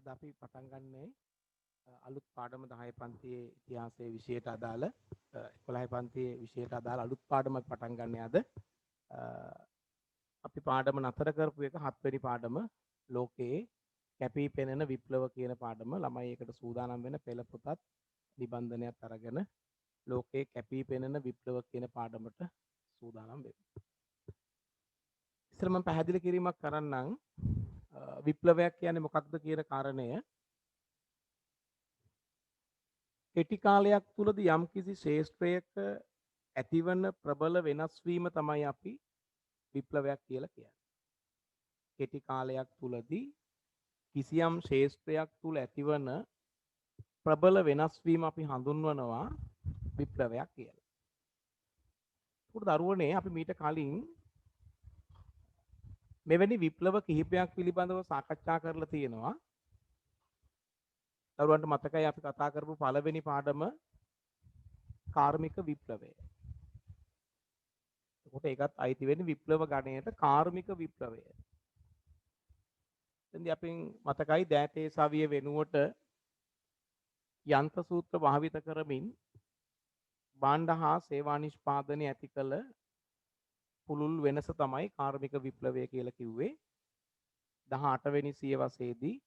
අද අපි පටන් ගන්නේ අලුත් පාඩම 10 පන්තියේ ඉතිහාසයේ විෂයට අදාළ 11 පන්තියේ විෂයට අදාළ අලුත් පාඩමක් පටන් ගන්න අද අපි පාඩම නතර කරපු එක 7 වෙනි පාඩම ලෝකයේ කැපී පෙනෙන විප්ලව කියන පාඩම ළමයි එකට සූදානම් වෙන පෙළ පොතත් නිබන්ධනයත් අරගෙන ලෝකයේ කැපී පෙනෙන විප්ලව කියන පාඩමට සූදානම් වෙමු. ඉතින් මම පැහැදිලි කිරීමක් කරන්නම් විප්ලවයක් කියන්නේ මොකක්ද කියන කාරණය කෙටි කාලයක් තුලදී යම්කිසි ශේෂ්ත්‍රයක ඇතිවන ප්‍රබල වෙනස් වීම තමයි අපි විප්ලවයක් කියලා කියන්නේ. කෙටි කාලයක් තුලදී කිසියම් ශේෂ්ත්‍රයක් තුල ඇතිවන ප්‍රබල වෙනස් වීම අපි හඳුන්වනවා විප්ලවයක් කියලා. උඩ දරුවනේ අපි මීට කලින් මෙවැනි විප්ලව කිහිපයක් පිළිබඳව සාකච්ඡා කරලා තියෙනවා. දරුවන්ට මතකයි අපි කතා කරපු පළවෙනි පාඩම කාර්මික විප්ලවය. ඒකට ඒකත් අයිති වෙන්නේ විප්ලව ගණයට කාර්මික විප්ලවය. එතෙන්දී අපි මතකයි දෑතේ සවිය වෙනුවට යන්ත්‍ර සූත්‍ර භාවිත කරමින් භාණ්ඩ හා සේවා නිෂ්පාදනය ඇති කළ පුළුල් වෙනස තමයි කාර්මික විප්ලවය කියලා කිව්වේ. 18 වෙනි සියවසේදී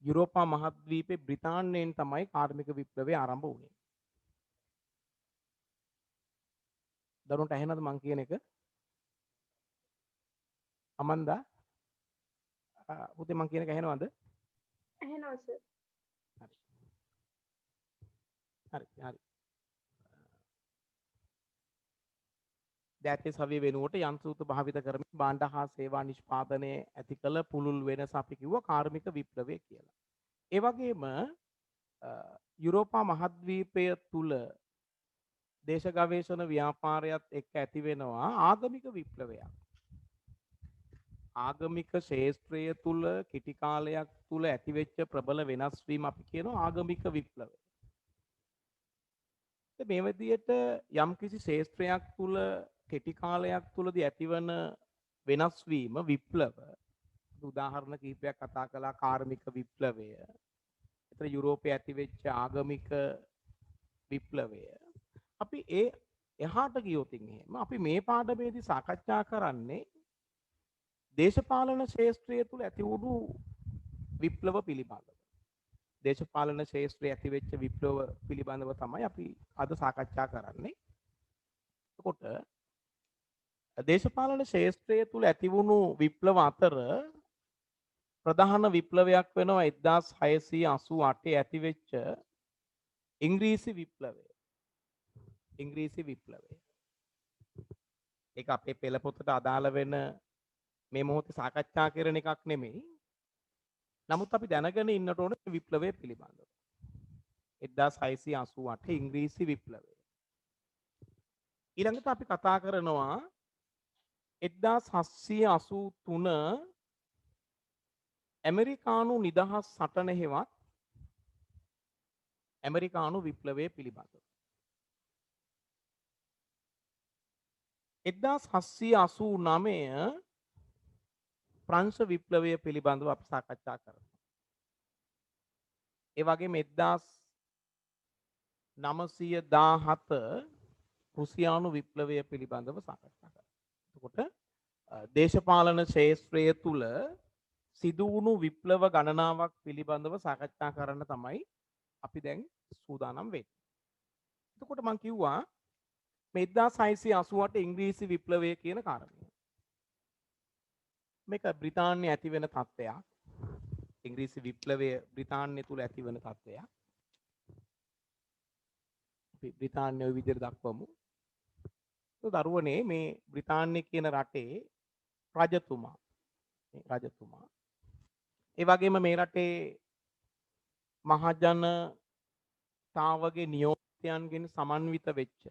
යුරෝපා මහද්වීපේ බ්‍රිතාන්‍යයෙන් තමයි කාර්මික විප්ලවය ආරම්භ වුණේ. දරුවන්ට ඇහෙනවද මං කියන එක? අමන්දා පුතේ මං කියන එක ඇහෙනවද? ඇහෙනවා සර්. හරි. හරි. දෑතේ සවිය වෙනුවට යන්ත්‍ර සූත්‍ර භාවිත කරමින් භාණ්ඩ හා සේවා නිෂ්පාදනය ඇති කළ පුළුල් වෙනස අපි කිව්වා කාර්මික විප්ලවය කියලා. ඒ වගේම යුරෝපා මහද්වීපය තුල දේශ ගවේෂණ ව්‍යාපාරයත් එක්ක ඇති වෙනවා ආගමික විප්ලවයක්. ආගමික ශේෂ්ත්‍රය තුල කෙටි කාලයක් තුල ඇතිවෙච්ච ප්‍රබල වෙනස් වීම අපි කියනවා ආගමික විප්ලවය. මේ විදිහට යම්කිසි ශේෂ්ත්‍රයක් තුල කෙටි කාලයක් තුලදී ඇතිවන වෙනස් වීම විප්ලව. උදාහරණ කිහිපයක් කතා කළා කාර්මික විප්ලවය. ඒතර යුරෝපයේ ඇතිවෙච්ච ආගමික විප්ලවය. අපි ඒ එහාට ගියොත් එහෙම අපි මේ පාඩමේදී සාකච්ඡා කරන්නේ දේශපාලන ශාස්ත්‍රය තුල ඇති වුණු විප්ලව පිළිබඳව. දේශපාලන ශාස්ත්‍රයේ ඇතිවෙච්ච විප්ලව පිළිබඳව තමයි අපි අද සාකච්ඡා කරන්නේ. එතකොට දේශපාලන ශාස්ත්‍රය තුල ඇති වුණු විප්ලව අතර ප්‍රධාන විප්ලවයක් වෙනවා 1688 ඇතිවෙච්ච ඉංග්‍රීසි විප්ලවය. ඉංග්‍රීසි විප්ලවය. ඒක අපේ පෙළ පොතට අදාළ වෙන මේ මොහොතේ සාකච්ඡා කරන එකක් නෙමෙයි. නමුත් අපි දැනගෙන ඉන්නට ඕන විප්ලවය පිළිබඳව. 1688 ඉංග්‍රීසි විප්ලවය. ඊළඟට අපි කතා කරනවා 1783 ඇමරිකානු නිදහස් සටන හෙවත් ඇමරිකානු විප්ලවය පිළිබඳව. 1789 ප්‍රංශ විප්ලවය පිළිබඳව අපි සාකච්ඡා කරනවා. ඒ වගේම 1917 රුසියානු විප්ලවය පිළිබඳව සාකච්ඡා කරනවා. එතකොට දේශපාලන ශාස්ත්‍රය තුල සිදු වුණු විප්ලව ගණනාවක් පිළිබඳව සාකච්ඡා කරන්න තමයි අපි දැන් සූදානම් වෙන්නේ. එතකොට මම කිව්වා මේ 1688 ඉංග්‍රීසි විප්ලවය කියන කාරණය. මේක බ්‍රිතාන්‍ය ඇති වෙන තත්ත්වයක්. ඉංග්‍රීසි විප්ලවය බ්‍රිතාන්‍ය තුල ඇති වෙන තත්ත්වයක්. අපි බ්‍රිතාන්‍ය ওই විදිහට දක්වමු. දරුවනේ මේ බ්‍රිතාන්‍ය කියන රටේ රජතුමා. ඒ වගේම මේ රටේ මහජනතාවගේ නියෝජිතයන්ගෙන් සමන්විත වෙච්ච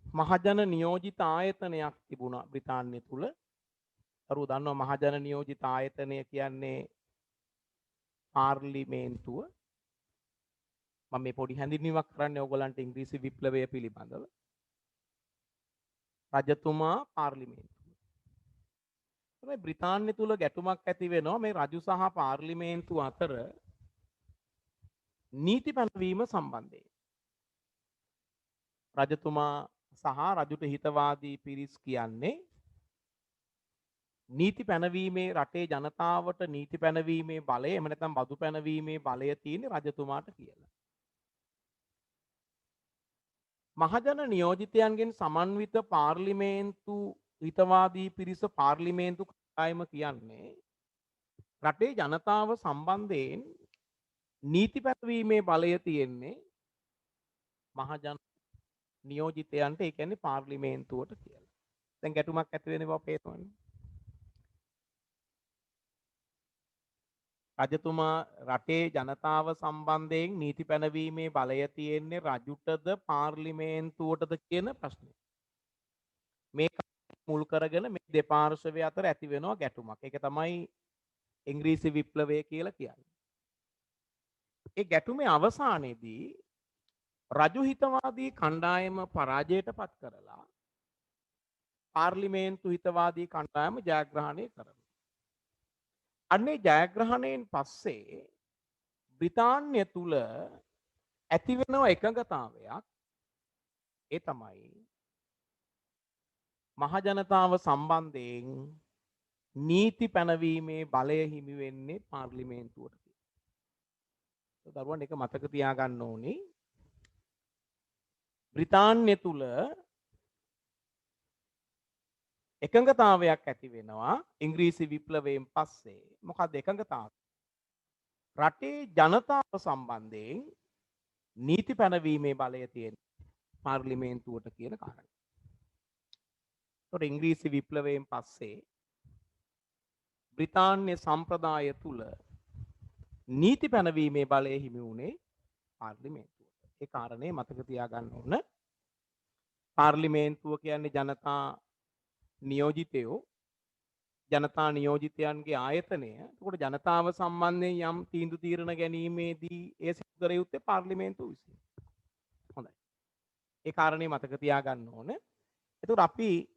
මහජන නියෝජිත ආයතනයක් තිබුණා බ්‍රිතාන්‍ය තුල. අරු දන්නවා මහජන නියෝජිත ආයතනය කියන්නේ පාර්ලිමේන්තුව. මම මේ පොඩි හැඳින්වීමක් කරන්නේ ඕගොල්ලන්ට ඉංග්‍රීසි විප්ලවය පිළිබඳව. රජතුමා පාර්ලිමේන්තුව. තමයි බ්‍රිතාන්‍ය තුල ගැටුමක් ඇති වෙනවා මේ රජු සහ පාර්ලිමේන්තුව අතර නීති පැනවීම සම්බන්ධයෙන්. රජතුමා සහ රජුට හිතවාදී පිරිස් කියන්නේ නීති පැනවීමේ රටේ ජනතාවට නීති පැනවීමේ බලය එහෙම නැත්නම් බදු පැනවීමේ බලය තියෙන්නේ රජතුමාට කියලා. මහජන නියෝජිතයන්ගෙන් සමන්විත පාර්ලිමේන්තු හිතවාදී පිරිස පාර්ලිමේන්තු කණ්ඩායම කියන්නේ රටේ ජනතාව සම්බන්ධයෙන් නීති පැනවීමේ බලය තියෙන්නේ මහජන නියෝජිතයන්ට ඒ කියන්නේ පාර්ලිමේන්තුවට කියලා. දැන් ගැටුමක් ඇති වෙන බව පේනවනේ. රජතුමා රටේ ජනතාව සම්බන්ධයෙන් නීති පැනවීමේ බලය තියෙන්නේ රජුටද පාර්ලිමේන්තුවටද කියන ප්‍රශ්නේ. මේක මුල් කරගෙන මේ දෙපාර්ශවය අතර ඇති වෙනවා ගැටුමක්. ඒක තමයි ඉංග්‍රීසි විප්ලවය කියලා කියන්නේ. ඒ ගැටුමේ අවසානයේදී රජු හිතවාදී කණ්ඩායම පරාජයට පත් කරලා පාර්ලිමේන්තු හිතවාදී කණ්ඩායම ජයග්‍රහණය කරනවා. අන්නේ ජයග්‍රහණයෙන් පස්සේ බ්‍රිතාන්‍ය තුල ඇති වෙනව එකඟතාවයක්. ඒ තමයි මහජනතාව සම්බන්ධයෙන් නීති පැනවීමේ බලය හිමි වෙන්නේ පාර්ලිමේන්තුවට කියලා. දරුවන් එක මතක තියාගන්න ඕනේ. බ්‍රිතාන්‍ය තුල එකඟතාවයක් ඇති වෙනවා ඉංග්‍රීසි විප්ලවයෙන් පස්සේ. මොකක්ද එකඟතාවය? රටේ ජනතාව සම්බන්ධයෙන් නීති පැනවීමේ බලය තියෙන පාර්ලිමේන්තුවට කියන කාරණය. ඒතකොට ඉංග්‍රීසි විප්ලවයෙන් පස්සේ බ්‍රිතාන්‍ය සම්ප්‍රදාය තුල නීති පැනවීමේ බලය හිමි වුණේ පාර්ලිමේන්තුවට. ඒ කාරණේ මතක තියාගන්න ඕන. පාර්ලිමේන්තුව කියන්නේ ජනතා නියෝජිතයෝ ජනතා නියෝජිතයන්ගේ ආයතනය. එතකොට ජනතාව සම්බන්ධයෙන් යම් තීන්දුව తీරන ගැනීමේදී ඒ සිදු කර යුත්තේ පාර්ලිමේන්තුව විසින්. හොඳයි. ඒ කාරණේ මතක තියාගන්න ඕන. එතකොට අපි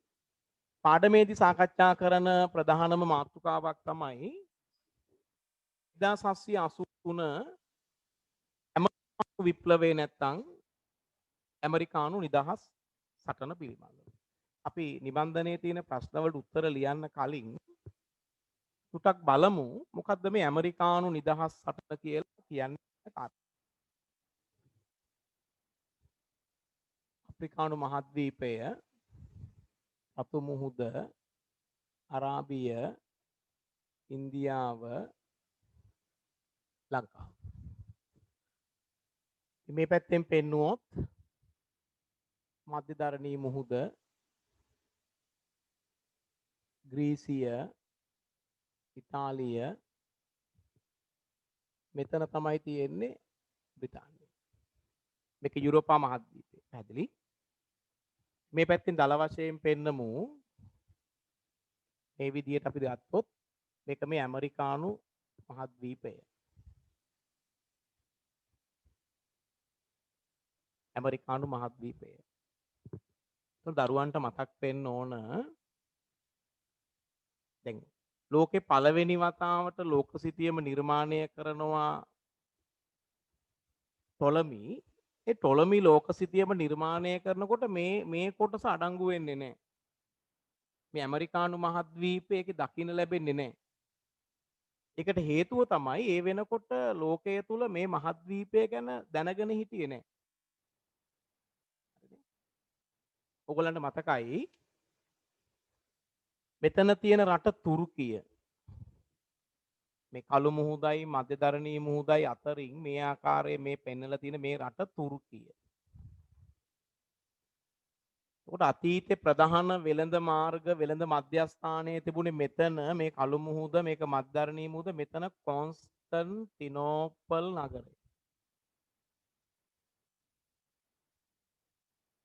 පාඩමේදී සාකච්ඡා කරන ප්‍රධානම මාතෘකාවක් තමයි 1783 ඇමරිකානු විප්ලවය නැත්තම් ඇමරිකානු නිදහස් සටන පිළිබඳව. අපි නිබන්ධනයේ තියෙන ප්‍රශ්නවලට උත්තර ලියන්න කලින් ටුටක් බලමු මොකද්ද මේ ඇමරිකානු නිදහස් සටන කියලා කියන්නේ කාටද? අප්‍රිකානු මහද්වීපය, අතු මුහුද, අරාබිය, ඉන්දියාව, ලංකාව. මේ පැත්තෙන් පෙන්නුවොත් මධ්‍යධරණී මුහුද, ග්‍රීසිය, ඉතාලිය, මෙතන තමයි තියෙන්නේ බ්‍රිතාන්‍යය. මේක යුරෝපා මහද්වීපය. පැහැදිලි? මේ පැත්තෙන් දල වශයෙන් පෙන්නමු මේ විදිහට අපි ගත්තොත් මේක මේ ඇමරිකානු මහද්වීපය. ඇමරිකානු මහද්වීපය. දරුවන්ට මතක් වෙන්න ඕන දැන් ලෝකේ පළවෙනි වතාවට ලෝක සිතියම නිර්මාණය කරනවා ටොලමි. ඒ ටොලමි ලෝක සිතියම නිර්මාණය කරනකොට මේ කොටස අඩංගු වෙන්නේ නැහැ. මේ ඇමරිකානු මහද්වීපයක දකින්න ලැබෙන්නේ නැහැ. ඒකට හේතුව තමයි ඒ වෙනකොට ලෝකයේ තුල මේ මහද්වීපය ගැන දැනගෙන හිටියේ නැහැ. ඔයගලන්ට මතකයි මෙතන තියෙන රට තුර්කිය. මේ කළු මුහුදයි මධ්‍යධරණී මුහුදයි අතරින් මේ ආකාරයේ මේ පෙන්නලා තියෙන මේ රට තුර්කිය. උට අතීතේ ප්‍රධාන වෙළඳ මාර්ග වෙළඳ මධ්‍යස්ථානයේ තිබුණේ මෙතන මේ කළු මුහුද මේක මධ්‍යධරණී මුහුද මෙතන කොන්ස්ටන්ටිනෝපල් නගරය.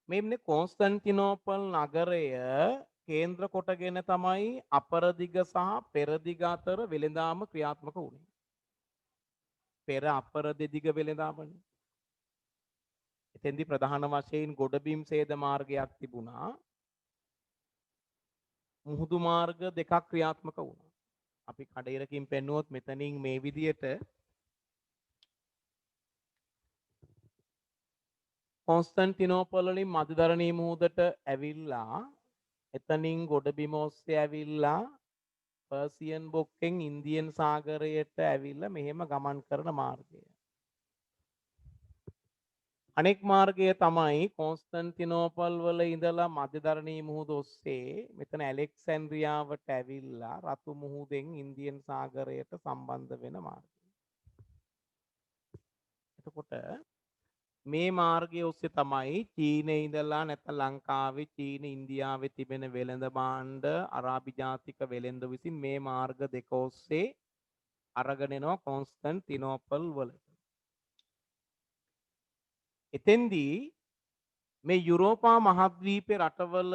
මේ කොන්ස්ටන්ටිනෝපල් නගරය කේන්ද්‍ර කොටගෙන තමයි අපරදිග සහ පෙරදිග අතර වෙළඳාම ක්‍රියාත්මක වුණේ. පෙර අපර දෙදිග වෙළඳාමනේ. එතෙන්දී ප්‍රධාන වශයෙන් ගොඩබිම් සේද මාර්ගයක් තිබුණා. මුහුදු මාර්ග දෙකක් ක්‍රියාත්මක වුණා. අපි කඩේරකින් පෙන්නුවොත් මෙතනින් මේ විදියට කොන්ස්ටන්ටිනෝපල් වලින් මධුධරණී මුහුදට ඇවිල්ලා එතනින් ගොඩබිම ඔස්සේ ඇවිල්ලා පර්සියන් බොක්කෙන් ඉන්දියන් සාගරයට ඇවිල්ලා මෙහෙම ගමන් කරන මාර්ගය. අනෙක් මාර්ගය තමයි කොන්ස්ටන්ටිනෝපල් වල ඉඳලා මධ්‍යධරණී මුහුද ඔස්සේ මෙතන ඇලෙක්සැන්ඩ්‍රියාවට ඇවිල්ලා රතු මුහුදෙන් ඉන්දියන් සාගරයට සම්බන්ධ වෙන මාර්ගය. එතකොට මේ මාර්ගය ඔස්සේ තමයි චීනයේ ඉඳලා නැත්නම් ලංකාවේ චීන ඉන්දියාවේ තිබෙන වෙළඳ භාණ්ඩ අරාබි ජාතික වෙළෙඳ විසින් මේ මාර්ග දෙක ඔස්සේ අරගෙන එනවා කොන්ස්ටන්ටිනෝපල් වලට. එතෙන්දී මේ යුරෝපා මහද්වීපේ රටවල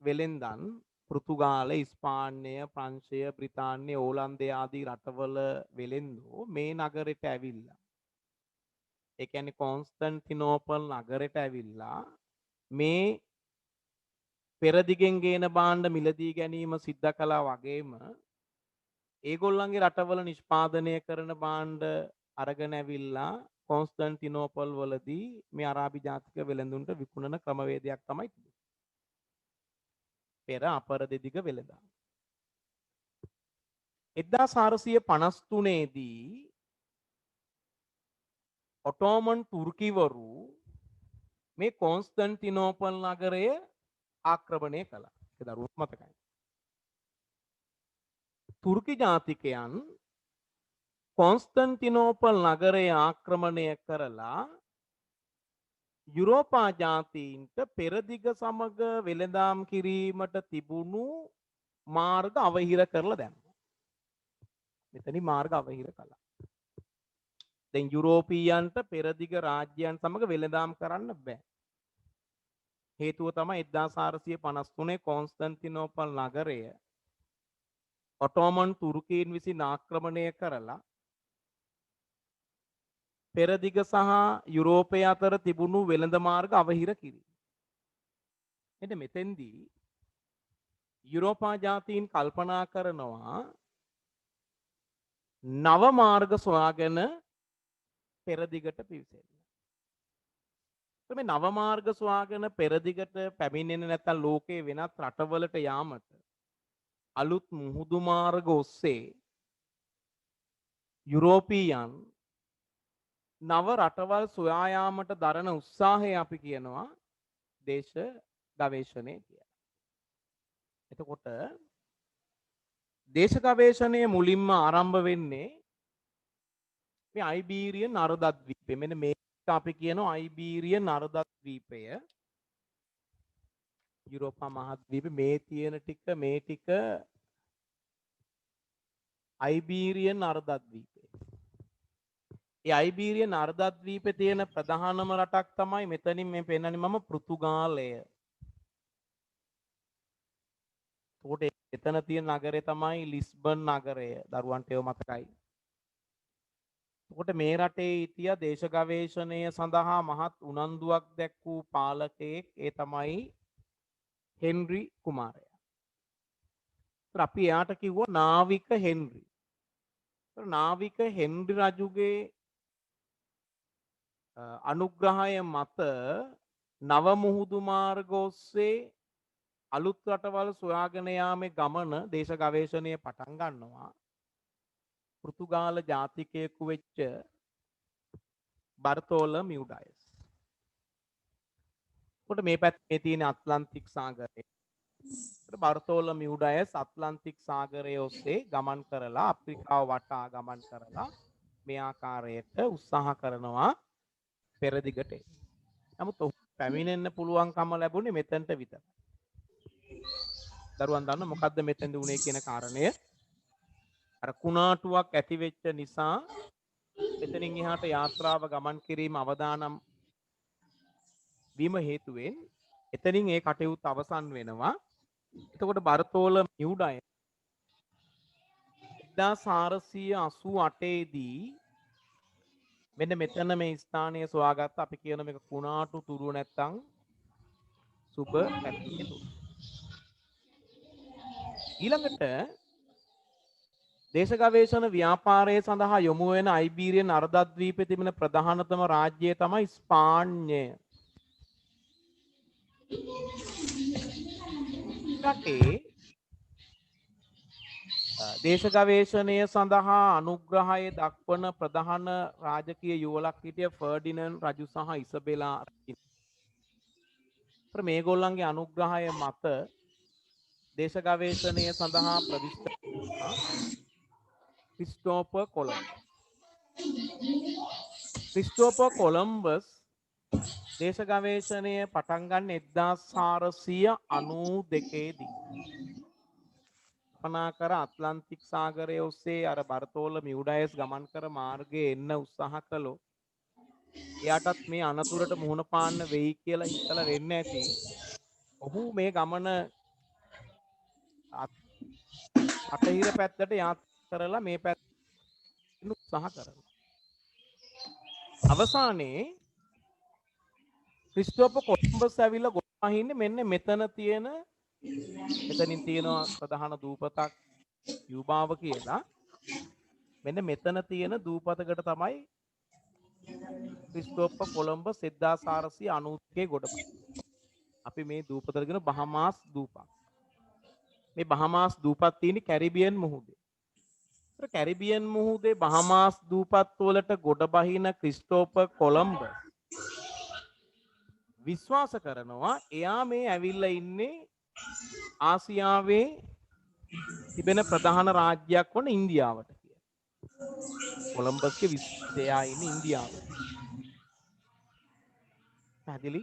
වෙළෙන්දන් පෘතුගාල, ඉස්පාන්‍ය, ප්‍රංශය, බ්‍රිතාන්‍ය, ඕලන්තය ආදී රටවල වෙළෙන්දෝ මේ නගරෙට ඇවිල්ලා ඒ කියන්නේ කොන්ස්ටන්ටිනෝපල් නගරෙට ඇවිල්ලා මේ පෙරදිගෙන් ගේන භාණ්ඩ මිලදී ගැනීම සිද්ධ කළා වගේම ඒගොල්ලන්ගේ රටවල නිෂ්පාදනය කරන භාණ්ඩ අරගෙන ඇවිල්ලා කොන්ස්ටන්ටිනෝපල් වලදී මේ අරාබි ජාතික වෙළඳුන්ට විකුණන ක්‍රමවේදයක් තමයි තිබුණේ. පෙර අපරදෙදිග වෙළඳාම්. 1453 දී ඔටෝමන් තුර්කිවරු මේ කොන්ස්ටන්ටිනෝපල් නගරය ආක්‍රමණය කළා. ඒක දරුවෝ මතකයි. තුර්කි ජාතිකයන් කොන්ස්ටන්ටිනෝපල් නගරය ආක්‍රමණය කරලා යුරෝපා ජාතීන්ට පෙරදිග සමග වෙළඳාම් කිරීමට තිබුණු මාර්ග අවහිර කරලා දැම්මා. මෙතනින් මාර්ග අවහිර කළා. දැන් යුරෝපීයන්ට පෙරදිග රාජ්‍යයන් සමග වෙළඳාම් කරන්න බෑ. හේතුව තමයි 1453 කොන්ස්ටන්ටිනෝපල් නගරය ඔටෝමන් තුර්කීන් විසින් ආක්‍රමණය කරලා පෙරදිග සහ යුරෝපය අතර තිබුණු වෙළඳ මාර්ග අවහිර කිරීම. එතන මෙතෙන්දී යුරෝපා ජාතීන් කල්පනා කරනවා නව මාර්ග සොයාගෙන පෙරදිගට පිවිසෙන්න. මේ නව මාර්ග සොයාගෙන පෙරදිගට පැමිණෙන්නේ නැත්නම් ලෝකයේ වෙනත් රටවලට යාමට අලුත් මුහුදු මාර්ග ඔස්සේ යුරෝපීයන් නව රටවල් සොයා යාමට දරන උත්සාහය අපි කියනවා දේශ ගවේෂණය කියලා. එතකොට දේශ ගවේෂණය මුලින්ම ආරම්භ වෙන්නේ මේ අයිබීරියන් අර්ධද්වීපය. මෙන්න මේක අපි කියනවා අයිබීරියන් අර්ධද්වීපය. යුරෝපා මහද්වීපේ මේ තියෙන ටික මේ ටික අයිබීරියන් අර්ධද්වීපය. ඒ අයිබීරියන් අර්ධද්වීපේ තියෙන ප්‍රධානම රටක් තමයි මෙතනින් මේ පෙන්නන්නේ මම පෘතුගාලය. ඒකට එතන තියෙන නගරය තමයි ලිස්බන් නගරය. දරුවන්ට ඒව මතකයි. ඒකට මේ රටේ හිටිය දේශ ගවේෂණය සඳහා මහත් උනන්දුවක් දැක් වූ පාලකයෙක් ඒ තමයි හෙන්රි කුමාරයා. අපි එයාට කිව්වා නාවික හෙන්රි. නාවික හෙන්රි රජුගේ අනුග්‍රහය මත නව මුහුදු මාර්ග ඔස්සේ අලුත් රටවල් සොයාගෙන යාමේ ගමන දේශ ගවේෂණය පටන් ගන්නවා. පෘතුගාල ජාතිකයෙකු වෙච්ච බර්තෝලමියු ඩයස්. කොට මේ පැත්තේ තියෙන ඇට්ලන්ටික් සාගරය. බර්තෝලමියු ඩයස් ඇට්ලන්ටික් සාගරය ඔස්සේ ගමන් කරලා අප්‍රිකාව වටා ගමන් කරලා මේ ආකාරයට උත්සාහ කරනවා පෙරදිගට. නමුත් ඔහු පැමිණෙන්න පුළුවන්කම ලැබුණේ මෙතනට විතරයි. දරුවන් දන්න මොකද්ද මෙතෙන්ද උනේ කියන කාරණය? අර කුණාටුවක් ඇති වෙච්ච නිසා එතනින් එහාට යාත්‍රාව ගමන් කිරීම අවදානම් වීම හේතුවෙන් එතනින් ඒ කටයුත්ත අවසන් වෙනවා. එතකොට බර්තෝලමියු ඩයස් 1488 දී මෙන්න මෙතන මේ ස්ථානය සොයාගත්ත. අපි කියන මේක කුණාටු තුරු නැත්තම් සුබ පැතියේ තුරු. ඊළඟට දේශ ගවේෂණ ව්‍යාපාරය සඳහා යොමු වෙන අයිබීරියන් අර්ධද්වීපයේ තිබෙන ප්‍රධානතම රාජ්‍යය තමයි ස්පාඤ්ඤය. රටේ දේශ ගවේෂණය සඳහා අනුග්‍රහය දක්වන ප්‍රධාන රාජකීය යුවලක් හිටිය ෆර්ඩිනන්ඩ් රජු සහ ඉසබෙලා. මේගොල්ලන්ගේ අනුග්‍රහය මත දේශ ගවේෂණය සඳහා ප්‍රවිෂ්ඨ ක්‍රිස්ටෝපර් කොලම්බස්. ක්‍රිස්ටෝපර් කොලම්බස් දේශ ගවේෂණය පටන් ගන්න 1492 දී. කල්පනා කර ඇට්ලන්ටික් සාගරය ඔස්සේ අර බර්තෝල මියුඩයස් ගමන් කර මාර්ගයේ එන්න උත්සාහ කළොත් එයාටත් මේ අනතුරට මුහුණ පාන්න වෙයි කියලා හිතලා වෙන්න ඇති. ඔහු මේ ගමන අතහිර පැත්තට යාත්‍රා කරලා මේ පැත්තට උත්සාහ කරනවා. අවසානයේ ක්‍රිස්ටෝපර් කොලම්බස් ඇවිල්ලා ගොඩ අහින්නේ මෙන්න මෙතන තියෙන මෙතනින් තියෙනවා ප්‍රධාන දූපතක් යුබාව කියලා. මෙන්න මෙතන තියෙන දූපතකට තමයි ක්‍රිස්ටෝපර් කොලම්බස් 1492 ගොඩ අපි මේ දූපතට කියන බහමාස් දූපත්. මේ බහමාස් දූපත් තියෙන්නේ කැරිබියන් මුහුදේ. ඒතර කැරිබියන් මුහුදේ බහමාස් දූපත් වලට ගොඩ බහින ක්‍රිස්ටෝපර් කොලම්බස් විශ්වාස කරනවා එයා මේ ඇවිල්ලා ඉන්නේ ආසියාවේ තිබෙන ප්‍රධාන රාජ්‍යයක් වන ඉන්දියාවට කියලා. කොලම්බස්ගේ විශ්වාසය එයා ඉන්නේ ඉන්දියාවේ. පැහැදිලි?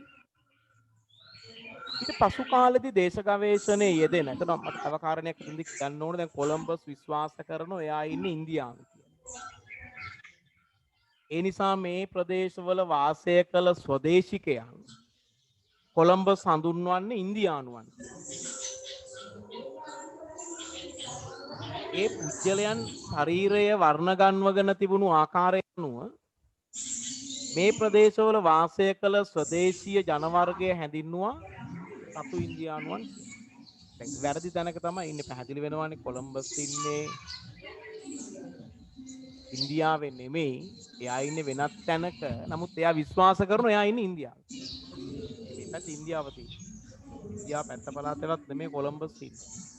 ඊට පසු කාලෙදී දේශ ගවේෂණයේ යෙදෙන. එතන මට තව කාරණයක් හින්දි කියන්න ඕනේ. දැන් කොලම්බස් විශ්වාස කරනවා එයා ඉන්නේ ඉන්දියාවේ කියලා. ඒ නිසා මේ ප්‍රදේශවල වාසය කළ ස්වදේශිකයන් කොලම්බස් හඳුන්වන්නේ ඉන්දියානුවන්. ඒ පුජ්‍යලයන් ශරීරය වර්ණ ගන්වගෙන තිබුණු ආකාරය අනුව මේ ප්‍රදේශවල වාසය කළ ස්වදේශීය ජනවර්ගය හැඳින්වුවා සතු ඉන්දියානුවන් කියලා. දැන් වැරදි තැනක තමයි ඉන්නේ. පැහැදිලි වෙනවානේ කොලම්බස් ඉන්නේ ඉන්දියාවේ නෙමෙයි. එයා ඉන්නේ වෙනත් තැනක. නමුත් එයා විශ්වාස කරනවා එයා ඉන්නේ ඉන්දියාවේ. මේ පැත්ත ඉන්දියාව තියෙන්නේ. ඉන්දියාව පැත්ත පළාතේවත් නෙමෙයි කොලම්බස් ඉන්නේ.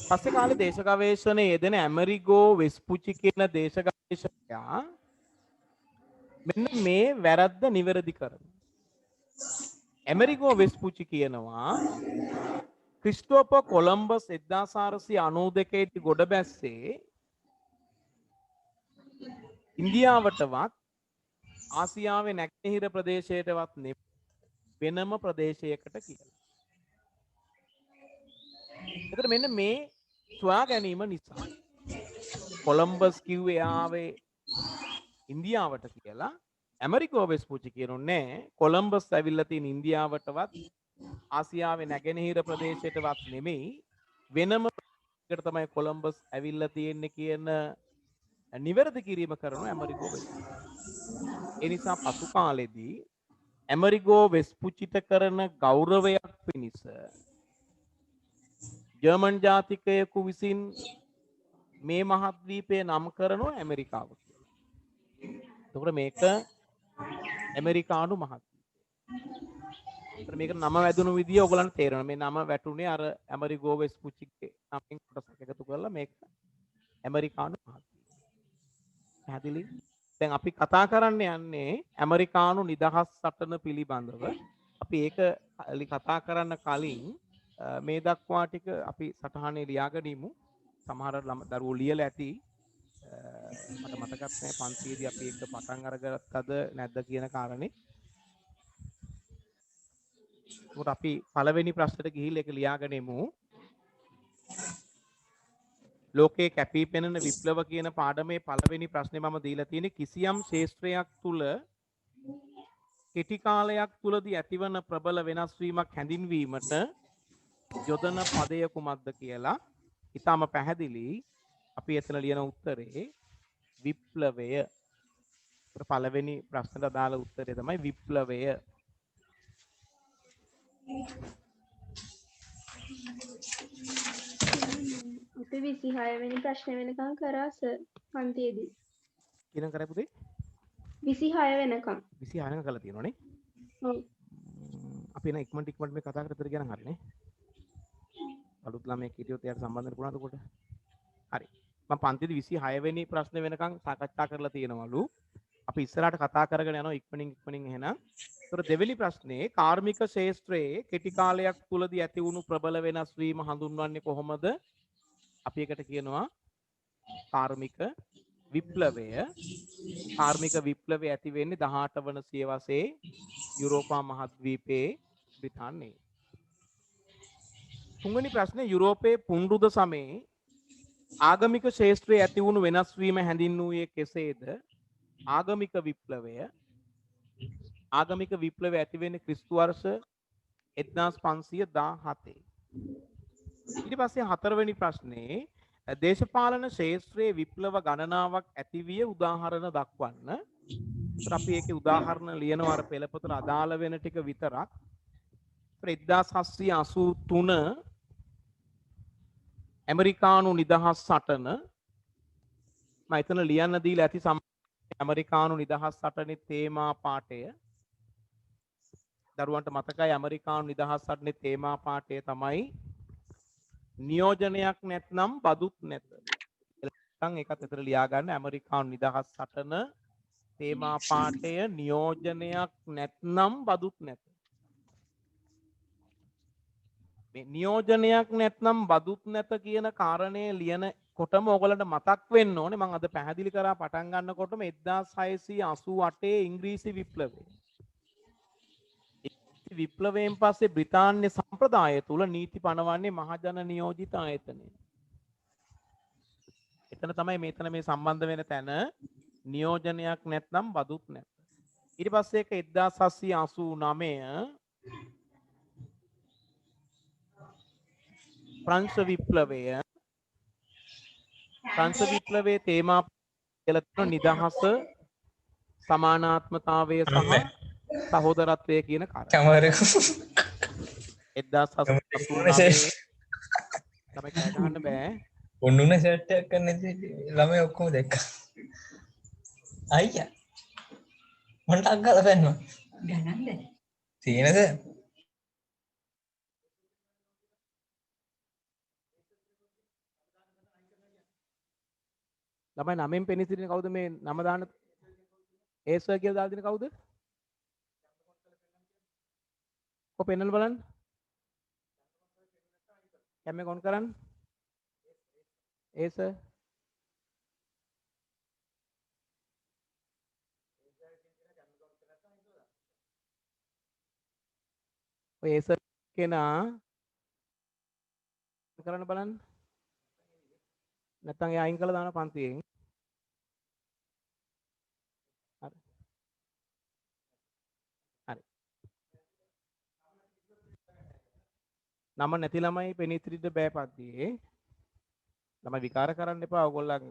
පස්සේ කාලේ දේශ ගවේෂණයේ යෙදෙන ඇමරිගෝ වෙස්පුචි කියන දේශ ගවේෂකයා මෙන්න මේ වැරද්ද නිවැරදි කරනවා. ඇමරිගෝ වෙස්පුචි කියනවා ක්‍රිස්ටෝපර් කොලම්බස් 1492 දී ගොඩ බැස්සේ ඉන්දියාවටවත් ආසියාවේ නැගෙනහිර ප්‍රදේශයටවත් වෙනම ප්‍රදේශයකට කියලා. එතකොට මෙන්න මේ සොයා ගැනීම නිසා කොලම්බස් කිව්වේ ආවේ ඉන්දියාවට කියලා. ඇමරිකෝ වෙස්පුචි කියනෝනේ කොලම්බස් ඇවිල්ලා තියෙන ඉන්දියාවටවත් ආසියාවේ නැගෙනහිර ප්‍රදේශයටවත් නෙමෙයි වෙනම එකට තමයි කොලම්බස් ඇවිල්ලා තියෙන්නේ කියන නිවැරදි කිරීම කරන ඇමරිකෝ වෙස්පුචි. ඒ නිසා පසු කාලෙදී ඇමරිකෝ වෙස්පුචිට කරන ගෞරවයක් පිණිස ජර්මන් ජාතිකයෙකු විසින් මේ මහද්වීපය නම් කරනවා ඇමරිකාව කියලා. එතකොට මේක ඇමරිකානු මහද්වීපය. ඒතර මේක නම වැදුණු විදිය ඔයගලන්ට තේරෙනවා. මේ නම වැටුනේ අර ඇමරිකෝ වෙස්පුචිගේ නමින් කොටසක් එකතු කරලා මේක ඇමරිකානු මහද්වීපය. පැහැදිලි? දැන් අපි කතා කරන්න යන්නේ ඇමරිකානු නිදහස් සටන පිළිබඳව. අපි ඒක කතා කරන්න කලින් මේ දක්වා ටික අපි සටහනේ ලියාගෙන ඉමු. සමහර දරුවෝ ලියලා ඇති. මට මතකත් නැහැ පන්තියේදී අපි ඒක පටන් අරගත්තද නැද්ද කියන කාරණේ. උඩ අපි පළවෙනි ප්‍රශ්නෙට ගිහිල්ලා ඒක ලියාගෙන ඉමු. ලෝකේ කැපී පෙනෙන විප්ලව කියන පාඩමේ පළවෙනි ප්‍රශ්නේ මම දීලා තියෙන්නේ කිසියම් ශාස්ත්‍රයක් තුල කෙටි කාලයක් තුලදී ඇතිවන ප්‍රබල වෙනස් වීමක් හැඳින්වීමට යොදන පදය කුමක්ද කියලා. ඊටම පැහැදිලි. අපි එතන ලියන උත්තරේ විප්ලවය. පළවෙනි ප්‍රශ්නට අදාළ උත්තරේ තමයි විප්ලවය. අපි 26 වෙනි ප්‍රශ්නේ වෙනකම් කරා සර් පන්තියේදී. කියන කරේ පුතේ 26 වෙනකම්. 26 කරලා තියෙනවනේ. ඔව්. අපි එන ඉක්මනට මේ කතා කරතර කියන හරිනේ. අලුත් ළමයෙක් හිටියොත් එයාට සම්බන්ධ වෙන්න පුළුවන්ද කොට? හරි. මම පන්තියේදී 26 වෙනි ප්‍රශ්නේ වෙනකම් සාකච්ඡා කරලා තියෙනවලු. අපි ඉස්සරහට කතා කරගෙන යනවා ඉක්මනින් එහෙනම්. ඒතර දෙවෙනි ප්‍රශ්නේ කාර්මික ශාස්ත්‍රයේ කෙටි කාලයක් තුලදී ඇති වුණු ප්‍රබල වෙනස් වීම හඳුන්වන්නේ කොහොමද? අපි එකට කියනවා කාර්මික විප්ලවය. කාර්මික විප්ලවය ඇති වෙන්නේ 18 වන සියවසේ යුරෝපා මහද්වීපයේ බ්‍රිතාන්‍යයේ. තුන්වෙනි ප්‍රශ්නේ යුරෝපයේ පුනරුද සමයේ ආගමික ශාස්ත්‍රයේ ඇති වුණු වෙනස් වීම හැඳින්වුවේ කෙසේද? ආගමික විප්ලවය ඇති වෙන්නේ ක්‍රිස්තු වර්ෂ 1517. ඊට පස්සේ හතරවෙනි ප්‍රශ්නේ දේශපාලන ශාස්ත්‍රයේ විප්ලව ගණනාවක් ඇතිවිය උදාහරණ දක්වන්න. ඒත් අපි ඒකේ උදාහරණ ලියනවා අර පෙළපොතට අදාළ වෙන ටික විතරක්. 1783 ඇමරිකානු නිදහස් සටන මම එතන ලියන්න දීලා ඇති ඇමරිකානු නිදහස් සටනේ තේමා පාඨය. දරුවන්ට මතකයි ඇමරිකානු නිදහස් සටනේ තේමා පාඨය තමයි නියෝජනයක් නැත්නම් බදුත් නැත. නැත්නම් ඒකත් එතන ලියා ගන්න ඇමරිකානු නිදහස් සටන තේමා පාඨය නියෝජනයක් නැත්නම් බදුත් නැත. මේ නියෝජනයක් නැත්නම් බදුත් නැත කියන කාරණය ලියන කොටම ඕගලන්ට මතක් වෙන්න ඕනේ. මම අද පැහැදිලි කරා පටන් ගන්නකොටම 1688 ඉංග්‍රීසි විප්ලවය. විප්ලවයෙන් පස්සේ බ්‍රිතාන්‍ය සම්ප්‍රදාය තුල නීති පනවන්නේ මහජන නියෝජිත ආයතනය. එතන තමයි මෙතන මේ සම්බන්ධ වෙන තැන නියෝජනයක් නැත්නම් බදුත් නැත. ඊට පස්සේ ඒක 1789 ප්‍රංශ විප්ලවයේ තේමා කියලා තියෙන නිදහස සමානාත්මතාවය සහ සහෝදරත්වය කියන කාරණා. කමරක 1789 තමයි කෑ ගහන්න බෑ. ඔන්නුන ෂර්ට් එකක් කරන ළමයි ඔක්කොම දැක්කා. අයියා මන්ට අක්ගල පැන්නවා. ගණන්ද? තියෙනද? ළමයි නමෙන් පෙනී සිටින කවුද මේ නම දාන්න? ඒසර් කියලා දාලා දෙන කවුද? කො පෙන්නලා බලන්න. කැමේ කොන් කරන්න. ඒසර් ඔය ඒසර් කෙනා කරන්න බලන්න. නැත්තම් එයා අයින් කළා දාන පන්තියෙන්. හරි. හරි. නම නැති ළමයි පෙනී සිටින්න බෑ පන්තියේ. ළමයි විකාර කරන්න එපා. ඕගොල්ලන්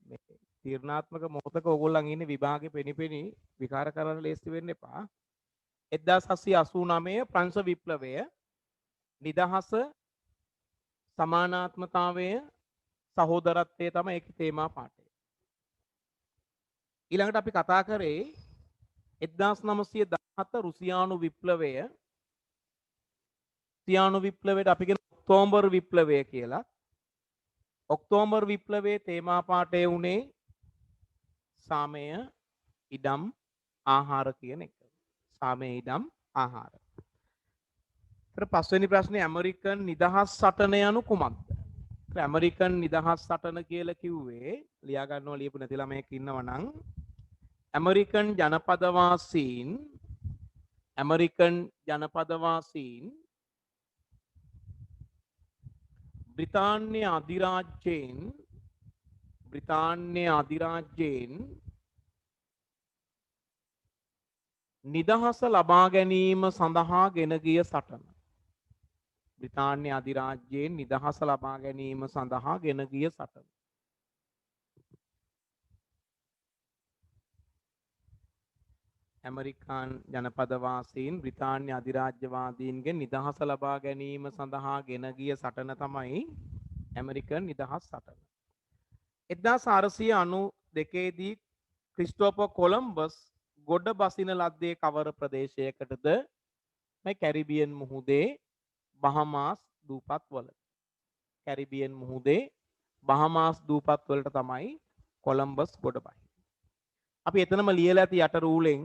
මේ තීරණාත්මක මොහොතක ඕගොල්ලන් ඉන්නේ විභාගේ පෙනිපෙනි විකාර කරන්න ලේස්ති වෙන්න එපා. 1789 ප්‍රංශ විප්ලවය නිදහස සමානාත්මතාවය සහෝදරත්වය තමයි ඒකේ තේමා පාඨය. ඊළඟට අපි කතා කරේ 1917 රුසියානු විප්ලවය. රුසියානු විප්ලවයට අපි කියන ඔක්තෝබර් විප්ලවය කියලා. ඔක්තෝබර් විප්ලවයේ තේමා පාඨය උනේ සාමය, ඉඩම්, ආහාර කියන එක. සාමය, ඉඩම්, ආහාර. පස්වෙනි ප්‍රශ්නේ ඇමරිකන් නිදහස් සටන යනු කුමක්ද? ඇමරිකන් නිදහස් සටන කියලා කිව්වේ ලියා ගන්නවා ලියපු නැති ළමයෙක් ඉන්නවා නම් ඇමරිකන් ජනපදවාසීන් බ්‍රිතාන්‍ය අධිරාජ්‍යයෙන් නිදහස ලබා ගැනීම සඳහා ගෙන ගිය සටන. බ්‍රිතාන්‍ය අධිරාජ්‍යයෙන් නිදහස ලබා ගැනීම සඳහා ගෙන ගිය සටන. ඇමරිකාන් ජනපදවාසීන් බ්‍රිතාන්‍ය අධිරාජ්‍යවාදීන්ගෙන් නිදහස ලබා ගැනීම සඳහා ගෙන ගිය සටන තමයි ඇමරිකන් නිදහස් සටන. 1492 දී ක්‍රිස්ටෝෆර් කොලම්බස් ගොඩ බසින ලද්දේ කවර ප්‍රදේශයකටද? මේ කැරිබියන් මුහුදේ බහමාස් දූපත් වල. කැරිබියන් මුහුදේ බහමාස් දූපත් වලට තමයි කොලම්බස් ගොඩ බහින්නේ. අපි එතනම ලියලා ඇති යට රූලෙන්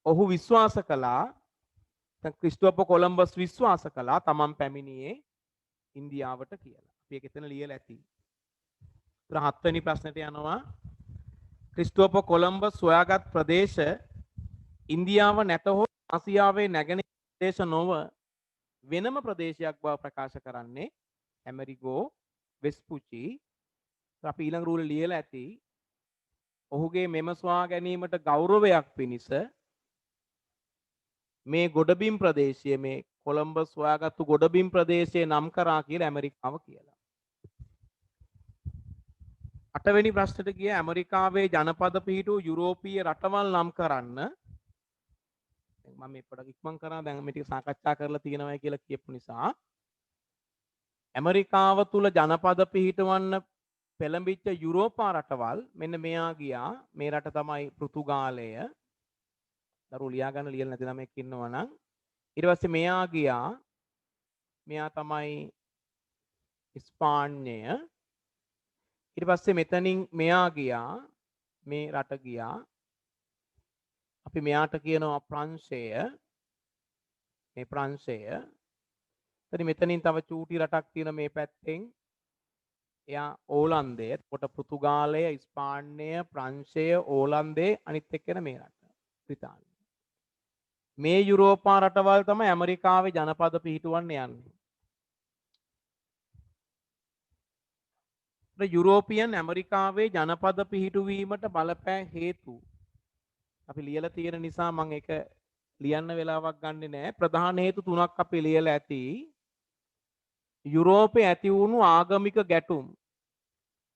ඔහු විශ්වාස කළා ක්‍රිස්ටෝෆර් කොලම්බස් විශ්වාස කළා තමන් පැමිණියේ ඉන්දියාවට කියලා. අපි ඒක එතන ලියලා ඇති. ඊට 7 වෙනි ප්‍රශ්නෙට යනවා. ක්‍රිස්ටෝෆර් කොලම්බස් සොයාගත් ප්‍රදේශ ඉන්දියාව නැතහොත් ආසියාවේ නැගෙනහිර ප්‍රදේශ නොව වෙනම ප්‍රදේශයක් බව ප්‍රකාශ කරන්නේ ඇමරිගෝ වෙස්පුචි. අපි ඊළඟ රූලේ ලියලා ඇති. ඔහුගේ මෙම සොයා ගැනීමට ගෞරවයක් පිණිස මේ ගොඩබිම් ප්‍රදේශය මේ කොලම්බස් සොයාගත්තු ගොඩබිම් ප්‍රදේශයේ නම් කරා කියලා ඇමරිකාව කියලා. 8 වෙනි ප්‍රශ්නෙට ගිය ඇමරිකාවේ ජනපද පිහිටු යුරෝපීය රටවල් නම් කරන්න. මම මේ පොඩක් ඉක්මන් කරා දැන් මේ ටික සාකච්ඡා කරලා තියෙනවා කියලා කියපු නිසා ඇමරිකාව තුල ජනපද පිහිටවන්න පෙළඹිච්ච යුරෝපා රටවල් මෙන්න මෙයා ගියා. මේ රට තමයි පෘතුගාලය. දරුවෝ ලියා ගන්න ලියලා නැති ළමෙක් ඉන්නවා නම් ඊට පස්සේ මෙයා ගියා. මෙයා තමයි ස්පාඤ්ඤය. ඊට පස්සේ මෙතනින් මෙයා ගියා. මේ රට ගියා. අපි මෙයාට කියනවා ප්‍රංශය. මේ ප්‍රංශය. ඊට මෙතනින් තව චූටි රටක් තියෙන මේ පැත්තෙන් එයා ඕලන්දය. එතකොට පෘතුගාලය, ස්පාඤ්ඤය, ප්‍රංශය, ඕලන්දේ අනිත් එක්කෙන මේ රට. බ්‍රිතාන්‍ය. මේ යුරෝපා රටවල් තමයි ඇමරිකාවේ ජනපද පිහිටුවන්න යන්නේ. යුරෝපියන් ඇමරිකාවේ ජනපද පිහිටුවීමට බලපෑ හේතු අපි ලියලා තියෙන නිසා මම ඒක ලියන්න වෙලාවක් ගන්නෙ නෑ. ප්‍රධාන හේතු තුනක් අපි ලියලා ඇති. යුරෝපයේ ඇති වුණු ආගමික ගැටුම්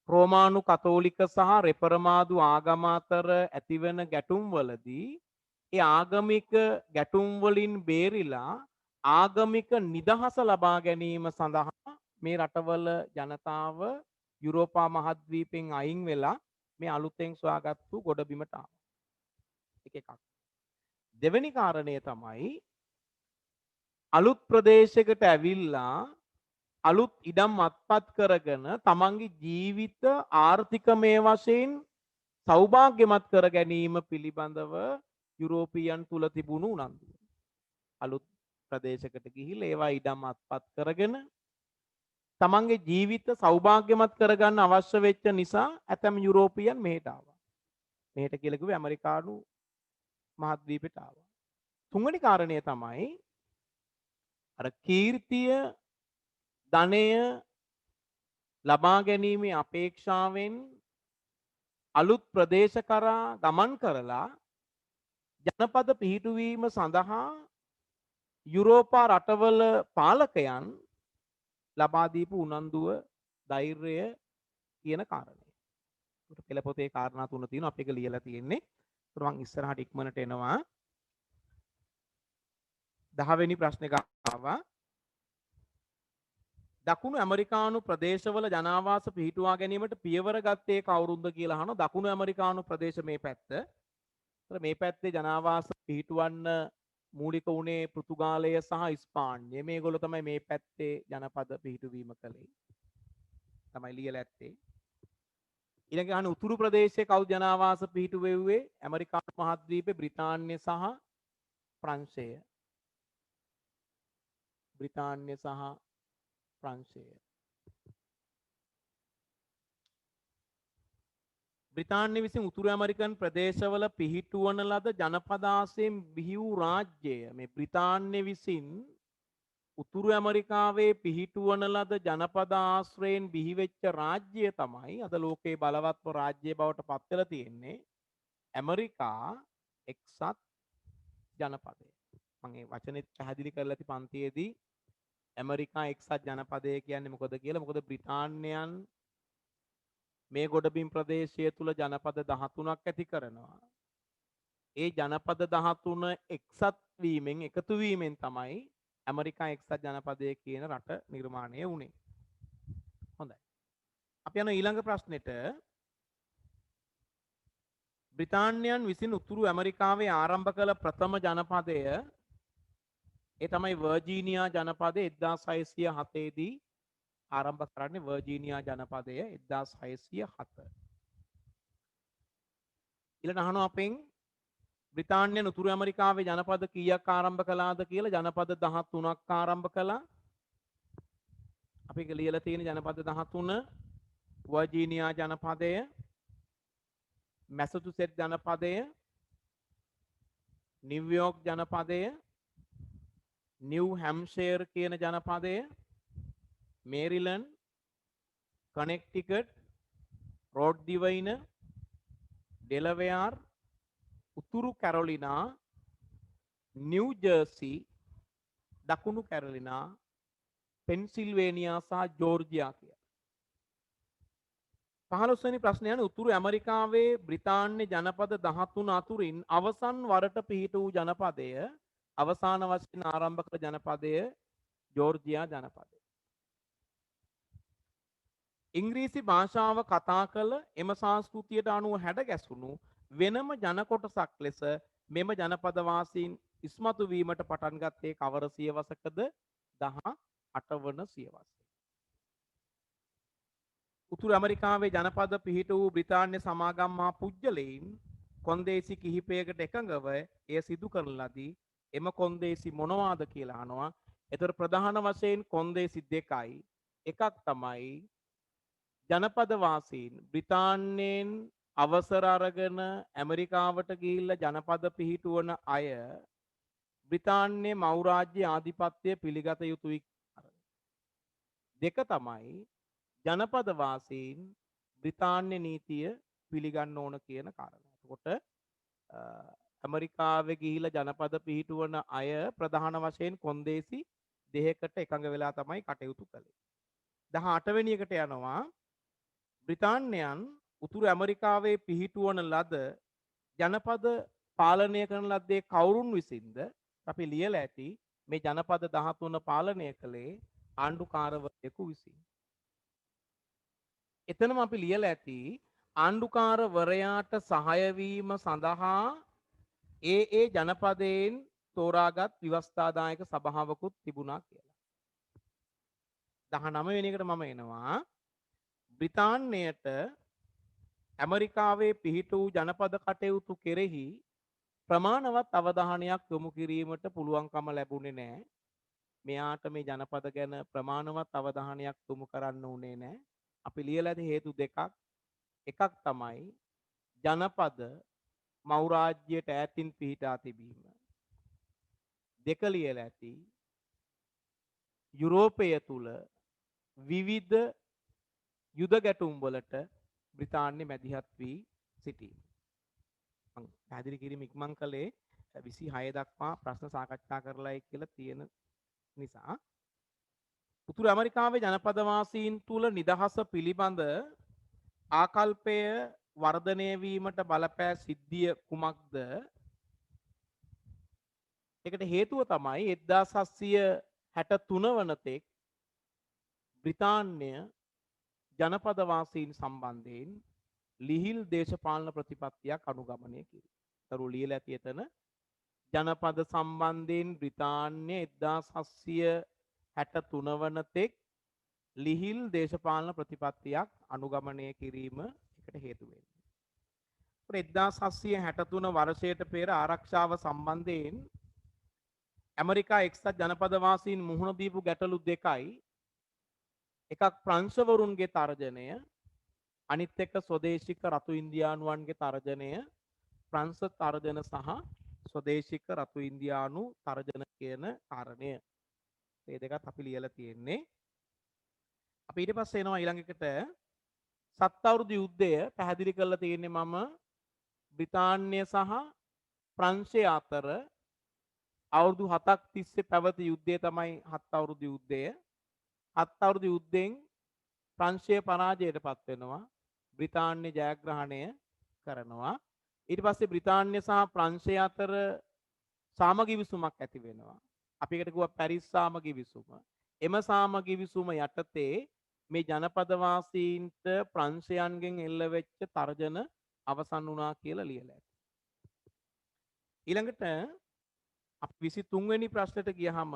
රෝමානු කතෝලික සහ රෙපරමාදු ආගම අතර ඇතිවන ගැටුම් වලදී ඒ ආගමික ගැටුම් වලින් බේරිලා ආගමික නිදහස ලබා ගැනීම සඳහා මේ රටවල ජනතාව යුරෝපා මහද්වීපෙන් අයින් වෙලා මේ අලුතෙන් සොයාගත්තු ගොඩබිමට ආවා. එක එකක්. දෙවෙනි කාරණය තමයි අලුත් ප්‍රදේශයකට ඇවිල්ලා අලුත් ඉඩම් අත්පත් කරගෙන තමන්ගේ ජීවිත ආර්ථිකමය වශයෙන් සෞභාග්‍යමත් කර ගැනීම පිළිබඳව යුරෝපියන් තුල තිබුණු උනන්දුව. අලුත් ප්‍රදේශයකට ගිහිල්ලා ඒවා ඉඩම් අත්පත් කරගෙන තමන්ගේ ජීවිත සෞභාග්‍යමත් කරගන්න අවශ්‍ය වෙච්ච නිසා ඇතම් යුරෝපියන් මෙහෙට ආවා. මෙහෙට කියලා කිව්වේ ඇමරිකානු මහද්වීපයට ආවා. තුන්වෙනි කාරණය තමයි අර කීර්තිය ධනය ලබා ගැනීමේ අපේක්ෂාවෙන් අලුත් ප්‍රදේශ කරා ගමන් කරලා ජනපද පිහිටුවීම සඳහා යුරෝපා රටවල පාලකයන් ලබා දීපු උනන්දුව ධෛර්යය කියන කාරණය. ඒකට පෙළ පොතේ කාරණා තුන තියෙනවා අපි ඒක ලියලා තියෙන්නේ. ඒකට මම ඉස්සරහට ඉක්මනට එනවා. 10 වෙනි ප්‍රශ්නේ ගාවා. දකුණු ඇමරිකානු ප්‍රදේශවල ජනාවාස පිහිටුවා ගැනීමට පියවර ගත්තේ කවුරුන්ද කියලා අහනවා. දකුණු ඇමරිකානු ප්‍රදේශ මේ පැත්ත. ඒතර මේ පැත්තේ ජනාවාස පිහිටුවන්න මූලික වුණේ පෘතුගාලය සහ ස්පාඤ්ඤය. මේගොල්ලෝ තමයි මේ පැත්තේ ජනපද පිහිටුවීම කළේ. තමයි ලියලා ඇත්තේ. ඊළඟ අහන උතුරු ප්‍රදේශයේ කවුද ජනාවාස පිහිටුවෙව්වේ? ඇමරිකානු මහද්වීපේ බ්‍රිතාන්‍ය සහ ප්‍රංශය. බ්‍රිතාන්‍ය සහ ප්‍රංශය. බ්‍රිතාන්‍ය විසින් උතුරු ඇමරිකන් ප්‍රදේශවල පිහිටුවන ලද ජනපදාසයෙන් බිහි වූ රාජ්‍යය මේ බ්‍රිතාන්‍ය විසින් උතුරු ඇමරිකාවේ පිහිටුවන ලද ජනපදාශ්‍රයෙන් බිහිවෙච්ච රාජ්‍යය තමයි අද ලෝකයේ බලවත්ම රාජ්‍යය බවට පත් වෙලා තියෙන්නේ ඇමරිකා එක්සත් ජනපදය. මම මේ වචනේ පැහැදිලි කරලා ඇති පන්තියේදී ඇමරිකා එක්සත් ජනපදය කියන්නේ මොකද කියලා. මොකද බ්‍රිතාන්‍යයන් මේ ගොඩබිම් ප්‍රදේශය තුල ජනපද 13ක් ඇති කරනවා. ඒ ජනපද 13 එක්සත් වීමෙන් එකතු වීමෙන් තමයි ඇමරිකා එක්සත් ජනපදය කියන රට නිර්මාණය වුණේ. හොඳයි. අපි යන ඊළඟ ප්‍රශ්නෙට බ්‍රිතාන්‍යයන් විසින් උතුරු ඇමරිකාවේ ආරම්භ කළ ප්‍රථම ජනපදය ඒ තමයි වර්ජීනියා ජනපදය 1607 දී ආරම්භ කරන්නේ වර්ජීනියා ජනපදය 1607. ඊළඟ අහනවා අපෙන් බ්‍රිතාන්‍යයන් උතුරු ඇමරිකාවේ ජනපද කීයක් ආරම්භ කළාද කියලා. ජනපද 13ක් ආරම්භ කළා. අපි ලියලා තියෙන ජනපද 13 වර්ජීනියා ජනපදය, මැසචුසෙට් ජනපදය, නිව්යෝර්ක් ජනපදය, නිව් හැම්ෂයර් කියන ජනපදය, මේරිලන්ඩ්, කනෙක්ටිකට්, රෝඩ් ඩිවයින, ඩෙලවෙයාර්, උතුරු කැරොලිනා, නිව් ජර්සි, දකුණු කැරොලිනා, පෙන්සිල්වේනියා සහ ජෝර්ජියා කියලා. 15 වෙනි ප්‍රශ්නය යන උතුරු ඇමරිකාවේ බ්‍රිතාන්‍ය ජනපද 13 අතුරින් අවසන් වරට පිහිට වූ ජනපදය, අවසාන වශයෙන් ආරම්භ කළ ජනපදය ජෝර්ජියා ජනපදය. ඉංග්‍රීසි භාෂාව කතා කළ එම සංස්කෘතියට අනුව හැඩ ගැසුණු වෙනම ජන කොටසක් ලෙස මෙම ජනපද වාසීන් ඉස්මතු වීමට පටන් ගත්තේ කවර සියවසකද? 18 වන සියවසේ. උතුරු ඇමරිකාවේ ජනපද පිහිට වූ බ්‍රිතාන්‍ය සමාගම් හා පුජ්‍යලයින් කොන්දේසි කිහිපයකට එකඟව එය සිදු කරන ලදී. එම කොන්දේසි මොනවාද කියලා අහනවා. ඒතර ප්‍රධාන වශයෙන් කොන්දේසි දෙකයි. එකක් තමයි ජනපද වාසීන් බ්‍රිතාන්‍යයෙන් අවසර අරගෙන ඇමරිකාවට ගිහිල්ලා ජනපද පිහිටුවන අය බ්‍රිතාන්‍ය මෞරාජ්‍ය ආධිපත්‍යය පිළිගත යුතුයි. දෙක තමයි ජනපද වාසීන් බ්‍රිතාන්‍ය නීතිය පිළිගන්න ඕන කියන කාරණා. එතකොට ඇමරිකාවේ ගිහිල්ලා ජනපද පිහිටුවන අය ප්‍රධාන වශයෙන් කොන්දේසි දෙකකට එකඟ වෙලා තමයි කටයුතු කළේ. 18 වෙනි එකට යනවා බ්‍රිතාන්‍යයන් උතුරු ඇමරිකාවේ පිහිටුවන ලද ජනපද පාලනය කරන ලද්දේ කවුරුන් විසින්ද? අපි ලියලා ඇති මේ ජනපද 13 පාලනය කළේ ආණ්ඩුකාරවරයෙකු විසින්. එතනම අපි ලියලා ඇති ආණ්ඩුකාරවරයාට සහාය වීම සඳහා ඒ ජනපදයෙන් තෝරාගත් ව්‍යවස්ථාදායක සභාවකුත් තිබුණා කියලා. 19 වෙනි එකට මම එනවා බ්‍රිතාන්‍යයට ඇමරිකාවේ පිහිට වූ ජනපද කටයුතු කෙරෙහි ප්‍රමාණවත් අවධානයක් යොමු කිරීමට පුළුවන්කම ලැබුණේ නැහැ. මෙයාට මේ ජනපද ගැන ප්‍රමාණවත් අවධානයක් යොමු කරන්න උනේ නැහැ. අපි ලියලා ඇති හේතු දෙකක්. එකක් තමයි ජනපද මෞරාජ්‍යයට ඈතින් පිහිටා තිබීම. දෙක ලියලා ඇති යුරෝපය තුල විවිධ යුද ගැටුම් වලට බ්‍රිතාන්‍ය මැදිහත් වී සිටීම. මම පැහැදිලි කිරීම ඉක්මන් කළේ 26 දක්වා ප්‍රශ්න සාකච්ඡා කරලායි කියලා තියෙන නිසා. උතුරු ඇමරිකාවේ ජනපද වාසීන් තුල නිදහස පිළිබඳ ආකල්පය වර්ධනය වීමට බලපෑ සිද්ධිය කුමක්ද? ඒකට හේතුව තමයි 1763 වන තෙක් බ්‍රිතාන්‍ය ජනපද වාසීන් සම්බන්ධයෙන් ලිහිල් දේශපාලන ප්‍රතිපත්තියක් අනුගමනය කිරීම. තරු ලියලා ඇති එතන ජනපද සම්බන්ධයෙන් බ්‍රිතාන්‍ය 1763 වන තෙක් ලිහිල් දේශපාලන ප්‍රතිපත්තියක් අනුගමනය කිරීම එකට හේතු වෙන්නේ. 1763 වර්ෂයට පෙර ආරක්ෂාව සම්බන්ධයෙන් ඇමරිකා එක්සත් ජනපද වාසීන් මුහුණ දීපු ගැටලු දෙකයි. එකක් ප්‍රංශවරුන්ගේ තර්ජනය, අනිත් එක ස්වදේශික රතු ඉන්දියානුවන්ගේ තර්ජනය. ප්‍රංශ තර්ජන සහ ස්වදේශික රතු ඉන්දියානු තර්ජන කියන කාරණය. මේ දෙකත් අපි ලියලා තියෙන්නේ. අපි ඊට පස්සේ එනවා ඊළඟ එකට සත් අවුරුදු යුද්ධය පැහැදිලි කරලා තියෙන්නේ මම බ්‍රිතාන්‍ය සහ ප්‍රංශය අතර අවුරුදු 7ක් තිස්සේ පැවති යුද්ධය තමයි හත් අවුරුදු යුද්ධය. හත් අවුරුදු යුද්ධයෙන් ප්‍රංශය පරාජයට පත් වෙනවා. බ්‍රිතාන්‍ය ජයග්‍රහණය කරනවා. ඊට පස්සේ බ්‍රිතාන්‍ය සහ ප්‍රංශය අතර සාමගි විසුමක් ඇති වෙනවා. අපි එකට කිව්වා පැරිස් සාමගි විසුම. එම සාමගි විසුම යටතේ මේ ජනපදවාසීන්ට ප්‍රංශයන්ගෙන් එල්ල වෙච්ච තර්ජන අවසන් වුණා කියලා ලියලා ඇති. ඊළඟට අපි 23 වෙනි ප්‍රශ්නෙට ගියහම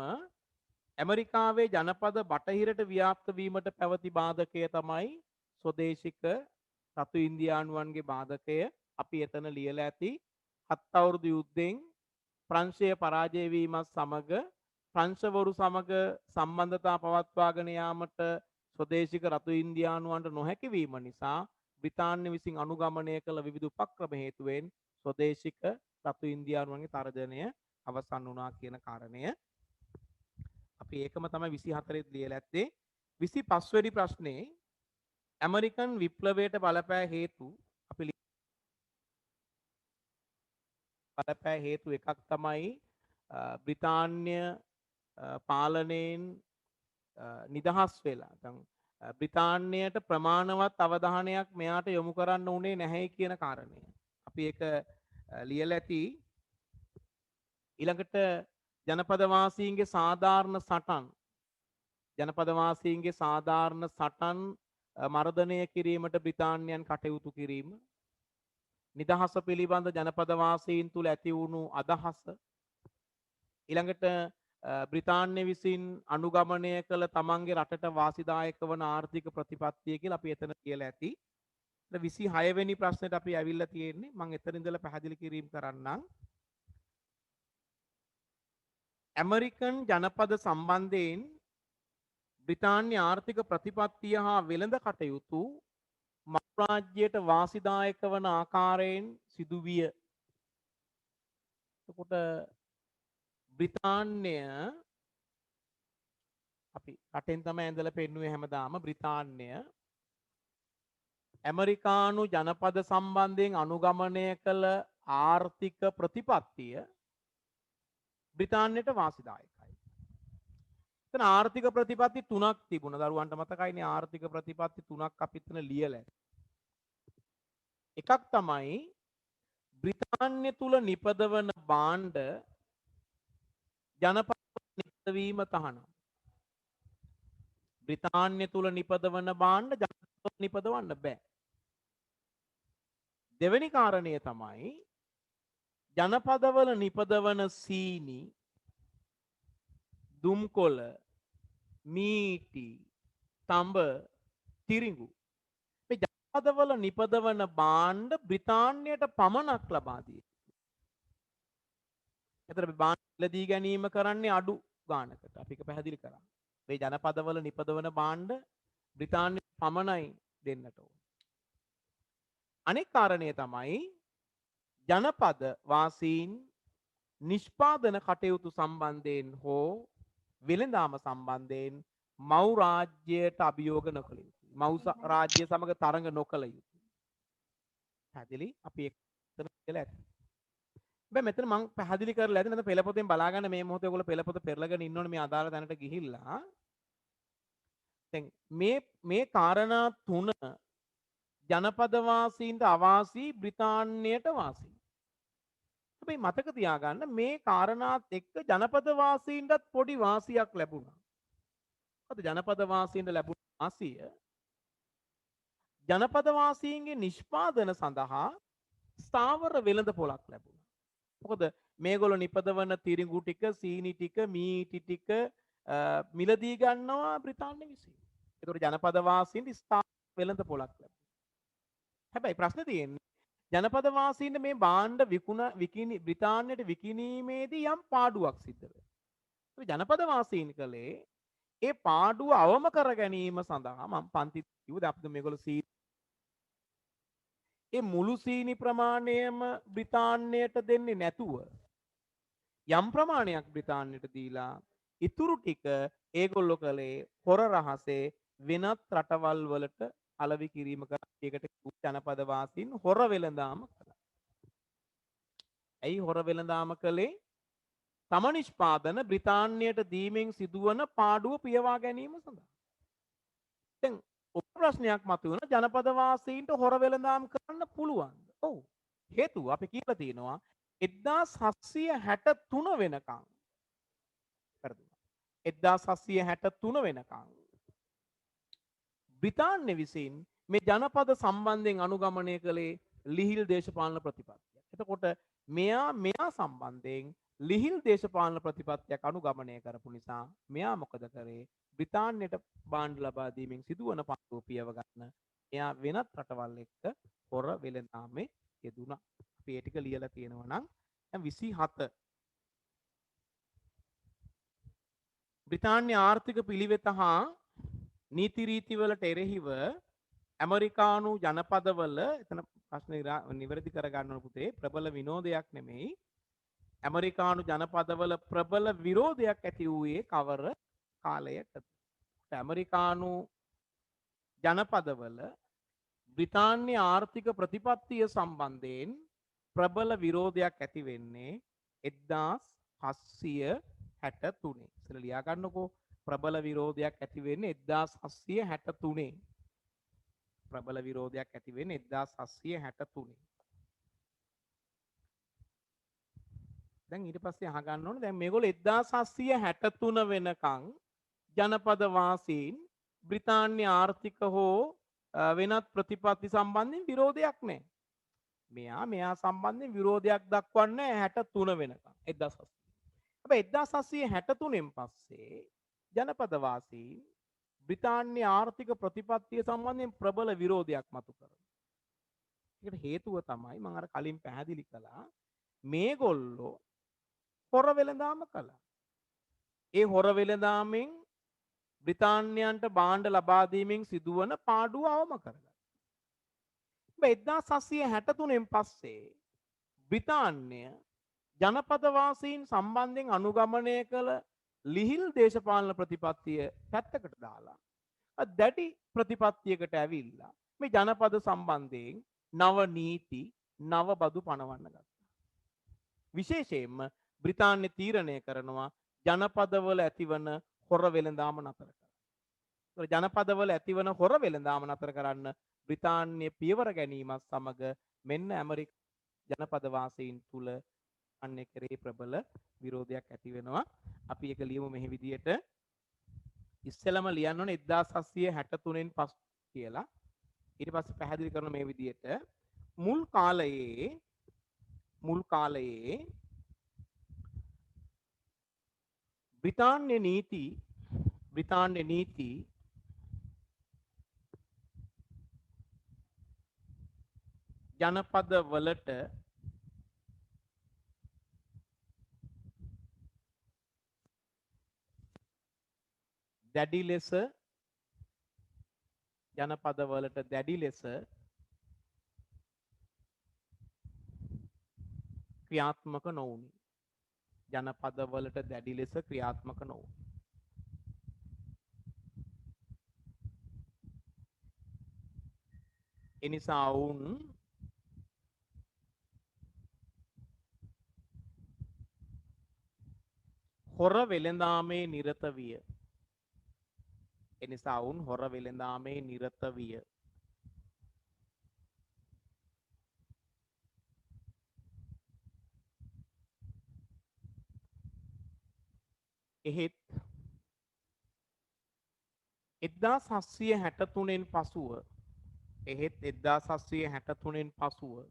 ඇමරිකාවේ ජනපද බටහිරට ව්‍යාප්ත වීමට පැවති බාධකය තමයි ස්වදේශික රතු ඉන්දියානුවන්ගේ බාධකය. අපි එතන ලියලා ඇති 7 අවුරුදු යුද්ධෙන් ප්‍රංශය පරාජය වීමත් සමග ප්‍රංශවරු සමග සම්බන්ධතා පවත්වාගෙන යාමට ස්වදේශික රතු ඉන්දියානුවන්ට නොහැකි වීම නිසා බ්‍රිතාන්‍ය විසින් අනුගමනය කළ විවිධ උපක්‍රම හේතුවෙන් ස්වදේශික රතු ඉන්දියානුවන්ගේ තර්ජනය අවසන් වුණා කියන කාරණය අපි ඒකම තමයි 24 ලියලා ඇත්තේ. 25 වෙනි ප්‍රශ්නේ ඇමරිකන් විප්ලවයට බලපෑ හේතු අපි බලපෑ හේතු එකක් තමයි බ්‍රිතාන්‍ය පාලනයෙන් නිදහස් වෙලා දැන් බ්‍රිතාන්‍යයට ප්‍රමාණවත් අවධානයක් මෙයාට යොමු කරන්න උනේ නැහැ කියන කාරණය. අපි ඒක ලියලා ඇති. ඊළඟට ජනපදවාසීන්ගේ සාධාරණ සටන් මර්ධනය කිරීමට බ්‍රිතාන්‍යයන් කටයුතු කිරීම, නිදහස පිළිබඳ ජනපදවාසීන් තුළ ඇති වුණු අදහස, ඊළඟට බ්‍රිතාන්‍ය විසින් අනුගමනය කළ තමන්ගේ රටට වාසිදායක වන ආර්ථික ප්‍රතිපත්තිය කියලා අපි එතන කියලා ඇති. 26 වෙනි ප්‍රශ්නෙට අපි ඇවිල්ලා තියෙන්නේ. මම එතන ඉඳලා පැහැදිලි කිරීම කරන්නම්. ඇමරිකන් ජනපද සම්බන්ධයෙන් බ්‍රිතාන්‍ය ආර්ථික ප්‍රතිපත්තිය හා වෙළඳ කටයුතු මහරාජ්‍යයට වාසිදායක වන ආකාරයෙන් සිදුවිය. එතකොට බ්‍රිතාන්‍ය අපි රටෙන් තමයි ඇඳලා පෙන්නුවේ හැමදාම බ්‍රිතාන්‍ය ඇමරිකානු ජනපද සම්බන්ධයෙන් අනුගමනය කළ ආර්ථික ප්‍රතිපත්තිය බ්‍රිතාන්‍යයට වාසිදායකයි. එතන ආර්ථික ප්‍රතිපත්ති තුනක් තිබුණා. දරුවන්ට මතකයිනේ ආර්ථික ප්‍රතිපත්ති තුනක් අපි එතන ලියලා. එකක් තමයි බ්‍රිතාන්‍ය තුල නිපදවන භාණ්ඩ ජනපද නිපදවීම තහනම්. බ්‍රිතාන්‍ය තුල නිපදවන භාණ්ඩ ජනපද නිපදවන්න බෑ. දෙවෙනි කාරණය තමයි ජනපදවල නිපදවන සීනි, දුම්කොළ, මීටි, තඹ, තිරිඟු මේ ජනපදවල නිපදවන භාණ්ඩ බ්‍රිතාන්‍යයට පමණක් ලබා දී. එතන භාණ්ඩ ලදී ගැනීම කරන්නේ අඩු ගානකට. අපි ඒක පැහැදිලි කරා. මේ ජනපදවල නිපදවන භාණ්ඩ බ්‍රිතාන්‍යයට පමණයි දෙන්නට ඕන. අනෙක් කාරණය තමයි ජනපද වාසීන් නිෂ්පාදන කටයුතු සම්බන්ධයෙන් හෝ වෙළඳාම සම්බන්ධයෙන් මව් රාජ්‍යයට අභියෝග නොකළ යුතුයි. මව් රාජ්‍ය සමග තරඟ නොකළ යුතුයි. පැහැදිලි? අපි එතන කියලා ඇති. හැබැයි මෙතන මම පැහැදිලි කරලා ඇති නැත්නම් පෙළපොතෙන් බලා ගන්න මේ මොහොතේ ඔයගොල්ලෝ පෙළපොත පෙරලගෙන ඉන්න ඕනේ මේ අදාළ තැනට ගිහිල්ලා. දැන් මේ කාරණා තුන ජනපද වාසීන්ට අවාසී බ්‍රිතාන්‍යයට වාසී. හැබැයි මතක තියාගන්න මේ කාරණාත් එක්ක ජනපද වාසීන්ටත් පොඩි වාසියක් ලැබුණා. මොකද ජනපද වාසීන්ට ලැබුණ වාසිය ජනපද වාසීන්ගේ නිෂ්පාදන සඳහා ස්ථාවර වෙළඳ පොලක් ලැබුණා. මොකද මේගොල්ලෝ නිපදවන තිරිඟු ටික, සීනි ටික, මීටි ටික මිලදී ගන්නවා බ්‍රිතාන්‍ය විසින්. ඒතකොට ජනපද වාසීන්ට ස්ථාවර වෙළඳ පොලක් ලැබුණා. හැබැයි ප්‍රශ්නේ තියෙන්නේ ජනපද වාසීන්ට මේ භාණ්ඩ බ්‍රිතාන්‍යයට විකිණීමේදී යම් පාඩුවක් සිද්ධ වෙනවා. ජනපද වාසීන් කලේ ඒ පාඩුව අවම කර ගැනීම සඳහා මම පන්ති කිව්වද අපිට මේගොල්ලෝ ඒ මුළු සීනි ප්‍රමාණයම බ්‍රිතාන්‍යයට දෙන්නේ නැතුව යම් ප්‍රමාණයක් බ්‍රිතාන්‍යයට දීලා ඉතුරු ටික ඒගොල්ලෝ කලේ හොර රහසේ වෙනත් රටවල් වලට අලෙවි කිරීම කරා. ඒකට ජනපද වාසීන් හොර වෙළඳාම කළා. ඇයි හොර වෙළඳාම කළේ? තම නිෂ්පාදන බ්‍රිතාන්‍යයට දීමෙන් සිදුවන පාඩුව පියවා ගැනීම සඳහා. දැන් ඔබ ප්‍රශ්නයක් මතුවෙන ජනපද වාසීන්ට හොර වෙළඳාම් කරන්න පුළුවන්ද? ඔව්. හේතුව අපි කියලා තියෙනවා 1763 වෙනකන්. හරිද? 1763 වෙනකන් බ්‍රිතාන්‍ය විසින් මේ ජනපද සම්බන්ධයෙන් අනුගමනය කළේ ලිහිල් දේශපාලන ප්‍රතිපත්තියක්. එතකොට මෙයා සම්බන්ධයෙන් ලිහිල් දේශපාලන ප්‍රතිපත්තියක් අනුගමනය කරපු නිසා මෙයා මොකද කරේ? බ්‍රිතාන්‍යයට භාණ්ඩ ලබා දීමෙන් සිදුවන පහසුව පියව ගන්න එයා වෙනත් රටවල් එක්ක හොර වෙළඳාමේ යෙදුණා. අපි ඒ ටික ලියලා තියෙනවා නම් දැන් 27 බ්‍රිතාන්‍ය ආර්ථික පිළිවෙත හා නීති රීතිවලට එරෙහිව ඇමරිකානු ජනපදවල එතන ප්‍රශ්න නිවැරදි කරගන්න ඕන පුතේ ප්‍රබල විනෝදයක් නෙමෙයි ඇමරිකානු ජනපදවල ප්‍රබල විරෝධයක් ඇති වූයේ කවර කාලයකද? ඇමරිකානු ජනපදවල බ්‍රිතාන්‍ය ආර්ථික ප්‍රතිපත්තිය සම්බන්ධයෙන් ප්‍රබල විරෝධයක් ඇති වෙන්නේ 1763. ඉතින් ලියා ගන්නකෝ ප්‍රබල විරෝධයක් ඇති වෙන්නේ 1763. ප්‍රබල විරෝධයක් ඇති වෙන්නේ 1763. දැන් ඊට පස්සේ අහගන්න ඕනේ දැන් මේගොල්ලෝ 1763 වෙනකන් ජනපද වාසීන් බ්‍රිතාන්‍ය ආර්ථික හෝ වෙනත් ප්‍රතිපත්ති සම්බන්ධයෙන් විරෝධයක් නැහැ. මෙයා සම්බන්ධයෙන් විරෝධයක් දක්වන්නේ 63 වෙනකන් 1700. හැබැයි 1763න් පස්සේ ජනපද වාසීන් බ්‍රිතාන්‍ය ආර්ථික ප්‍රතිපත්තිය සම්බන්ධයෙන් ප්‍රබල විරෝධයක් මතු කරනවා. ඒකට හේතුව තමයි මම අර කලින් පැහැදිලි කළා මේගොල්ලෝ හොර වෙළඳාම කළා. ඒ හොර වෙළඳාමෙන් බ්‍රිතාන්‍යයන්ට භාණ්ඩ ලබා දීමෙන් සිදුවන පාඩුව අවම කරගත්තා. 1763න් පස්සේ බ්‍රිතාන්‍ය ජනපද වාසීන් සම්බන්ධයෙන් අනුගමනය කළ ලිහිල් දේශපාලන ප්‍රතිපත්තිය පැත්තකට දාලා දැඩි ප්‍රතිපත්තියකට ඇවිල්ලා මේ ජනපද සම්බන්ධයෙන් නව නීති නව බදු පනවන්න ගත්තා. විශේෂයෙන්ම බ්‍රිතාන්‍ය තීරණය කරනවා ජනපදවල ඇතිවන හොර වෙළඳාම නතර කරන්න. ජනපදවල ඇතිවන හොර වෙළඳාම නතර කරන්න බ්‍රිතාන්‍ය පියවර ගැනීමත් සමග මෙන්න ඇමරිකා ජනපද වාසීන් තුල අන්නේ කෙරේ ප්‍රබල විරෝධයක් ඇති වෙනවා. අපි ඒක ලියමු මෙහි විදියට. ඉස්සෙල්ලම ලියන්න ඕනේ 1763න් පසු කියලා. ඊට පස්සේ පැහැදිලි කරන මේ විදියට මුල් කාලයේ බ්‍රිතාන්‍ය නීති ජනපද වලට දැඩි ලෙස ක්‍රියාත්මක නොවුනි. ජනපදවලට දැඩි ලෙස ක්‍රියාත්මක නොවුනි. එනිසා වුන් හොර වෙළඳාමේ නිරත විය. එහෙත් 1763න් පසුව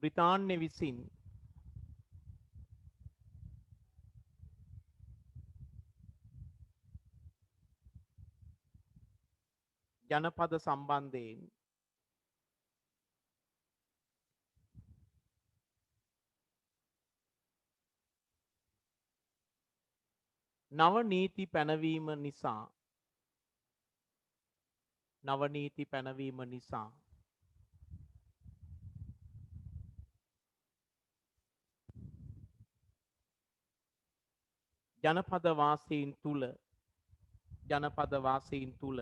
බ්‍රිතාන්‍ය විසින් ජනපද සම්බන්ධයෙන් නව නීති පැනවීම නිසා ජනපද වාසීන් තුල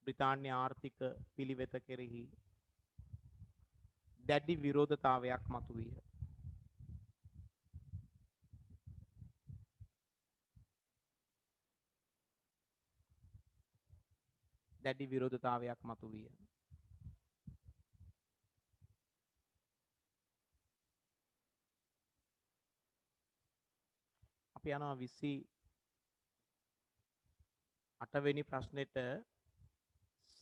බ්‍රිතාන්‍ය ආර්ථික පිළිවෙත කෙරෙහි දැඩි විරෝධතාවයක් මතුවිය. දැඩි විරෝධතාවයක් මතුවිය. අපි යනවා 28 වෙනි ප්‍රශ්නෙට.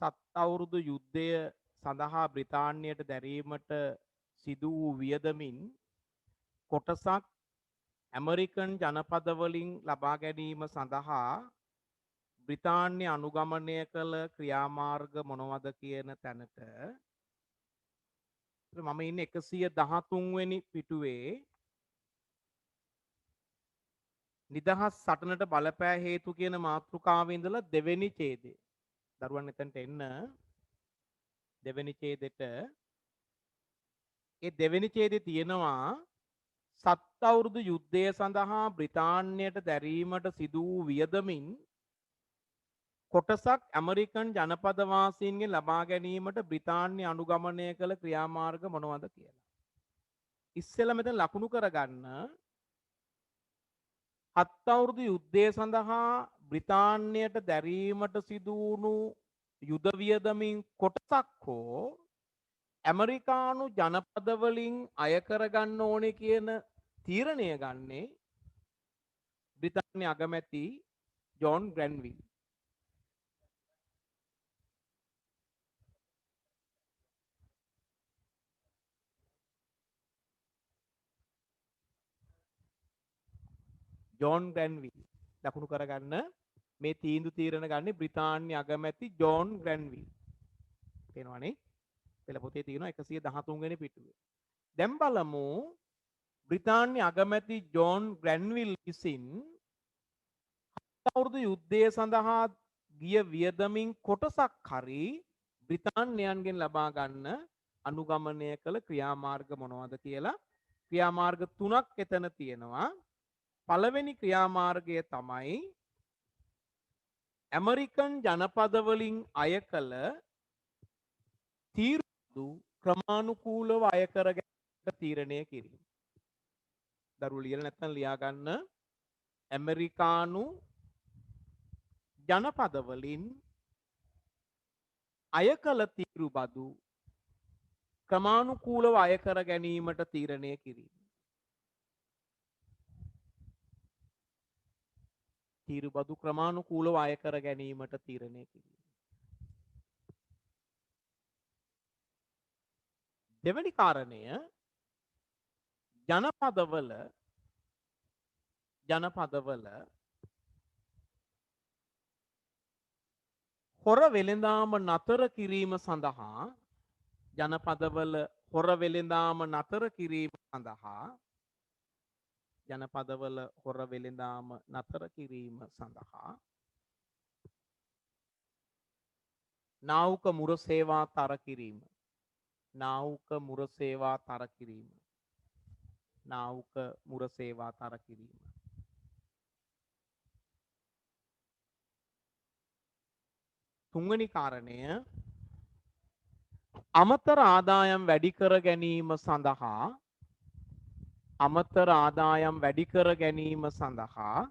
සත් අවුරුදු යුද්ධය සඳහා බ්‍රිතාන්‍යයට දැරීමට සිදු වූ වියදමින් කොටසක් ඇමරිකන් ජනපදවලින් ලබා ගැනීම සඳහා බ්‍රිතාන්‍ය අනුගමනය කළ ක්‍රියාමාර්ග මොනවද කියන තැනට මම ඉන්නේ 113 වෙනි පිටුවේ නිදහස් සටනට බලපෑ හේතු කියන මාතෘකාවේ ඉඳලා දෙවෙනි ඡේදය. දරුවන් එතනට එන්න දෙවෙනි ඡේදෙට ඒ දෙවෙනි ඡේදේ තියෙනවා සත් අවුරුදු යුද්ධය සඳහා බ්‍රිතාන්‍යයට දැරීමට සිදු වූ වියදමින් කොටසක් ඇමරිකන් ජනපදවාසීන්ගෙන් ලබා ගැනීමට බ්‍රිතාන්‍ය අනුගමනය කළ ක්‍රියාමාර්ග මොනවද කියලා. ඉස්සෙල්ලා මෙතන ලකුණු කරගන්න හත් අවුරුදු යුද්ධය සඳහා බ්‍රිතාන්‍යයට දැරීමට සිදු වුණු යුද වියදමින් කොටසක් හෝ ඇමරිකානු ජනපදවලින් අය කරගන්න ඕනේ කියන තීරණය ගන්නේ බ්‍රිතාන්‍ය අගමැති ජෝන් ග්‍රැන්විල්. ජෝන් ග්‍රැන්විල් ලකුණු කරගන්න මේ තීන්දුව තීරණ ගන්නේ බ්‍රිතාන්‍ය අගමැති ජෝන් ග්‍රැන්විල්. පේනවනේ? පෙළ පොතේ තියෙනවා 113 වෙනි පිටුවේ. දැන් බලමු බ්‍රිතාන්‍ය අගමැති ජෝන් ග්‍රැන්විල් විසින් අවුරුදු යුද්ධය සඳහා ගිය වියදමින් කොටසක් හරි බ්‍රිතාන්‍යයන්ගෙන් ලබා ගන්න අනුගමනය කළ ක්‍රියාමාර්ග මොනවද කියලා ක්‍රියාමාර්ග තුනක් එතන තියෙනවා. පළවෙනි ක්‍රියාමාර්ගය තමයි ඇමරිකන් ජනපදවලින් අය කළ තීරු ක්‍රමානුකූලව අය කර ගැනීමට තීරණය කිරීම. දරුවෝ ලියලා නැත්නම් ලියා ගන්න ඇමරිකානු ජනපදවලින් අය කළ තීරු බදු ක්‍රමානුකූලව අය කර ගැනීමට තීරණය කිරීම. තීරු බදු ක්‍රමානුකූලව අය කර ගැනීමට තීරණය කිරීම. දෙවැනි කාරණය ජනපදවල හොර වෙළඳාම නතර කිරීම සඳහා ජනපදවල හොර වෙළඳාම නතර කිරීම සඳහා ජනපදවල හොර වෙළඳාම නතර කිරීම සඳහා නාවුක මුර සේවා තර කිරීම. නාවුක මුර සේවා තර කිරීම. නාවුක මුර සේවා තර කිරීම. තුන්වෙනි කාරණය අමතර ආදායම් වැඩි කර ගැනීම සඳහා අමතර ආදායම් වැඩි කර ගැනීම සඳහා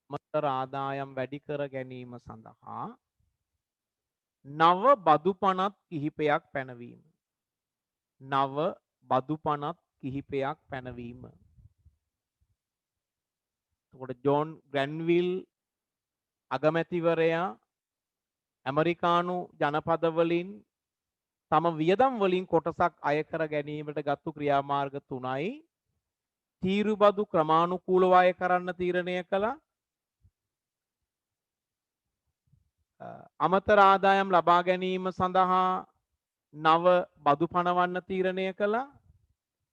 අමතර ආදායම් වැඩි කර ගැනීම සඳහා නව බදු පනත් කිහිපයක් පැනවීම. නව බදු පනත් කිහිපයක් පැනවීම. එතකොට ජෝන් ග්‍රැන්විල් අගමැතිවරයා ඇමරිකානු ජනපදවලින් තම වියදම් වලින් කොටසක් අය කර ගැනීමට ගත්තු ක්‍රියාමාර්ග තුනයි. තීරු බදු ක්‍රමානුකූලව අය කරන්න තීරණය කළා. අමතර ආදායම් ලබා ගැනීම සඳහා නව බදු පනවන්න තීරණය කළා.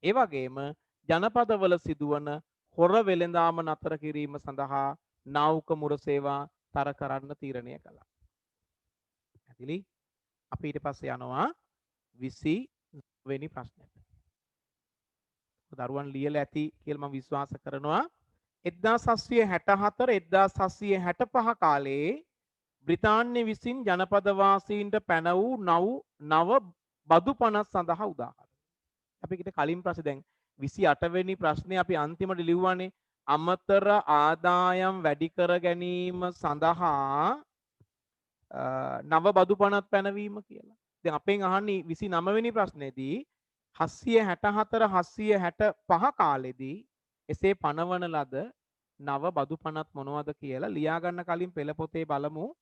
ඒ වගේම ජනපදවල සිදුවන හොර වෙළඳාම නතර කිරීම සඳහා නාවුක මුර සේවා තර කරන්න තීරණය කළා. ඇතිලි අපි ඊට පස්සේ යනවා 29 වෙනි ප්‍රශ්නෙට. දරුවන් ලියලා ඇති කියලා මම විශ්වාස කරනවා. 1764 1765 කාලයේ බ්‍රිතාන්‍ය විසින් ජනපදවාසීන්ට පැන වූ නව බදු පනත් සඳහා උදාහරණ. අපි ඊට කලින් ප්‍රශ්නේ දැන් 28 වෙනි ප්‍රශ්නේ අපි අන්තිමට ලිව්වනේ අමතර ආදායම් වැඩි කර ගැනීම සඳහා නව බදු පනත් පැනවීම කියලා. දැන් අපෙන් අහන්නේ 29 වෙනි ප්‍රශ්නේදී 764 765 කාලෙදී එසේ පනවන ලද නව බදු පනත් මොනවද කියලා ලියා ගන්න කලින් පෙළ පොතේ බලමු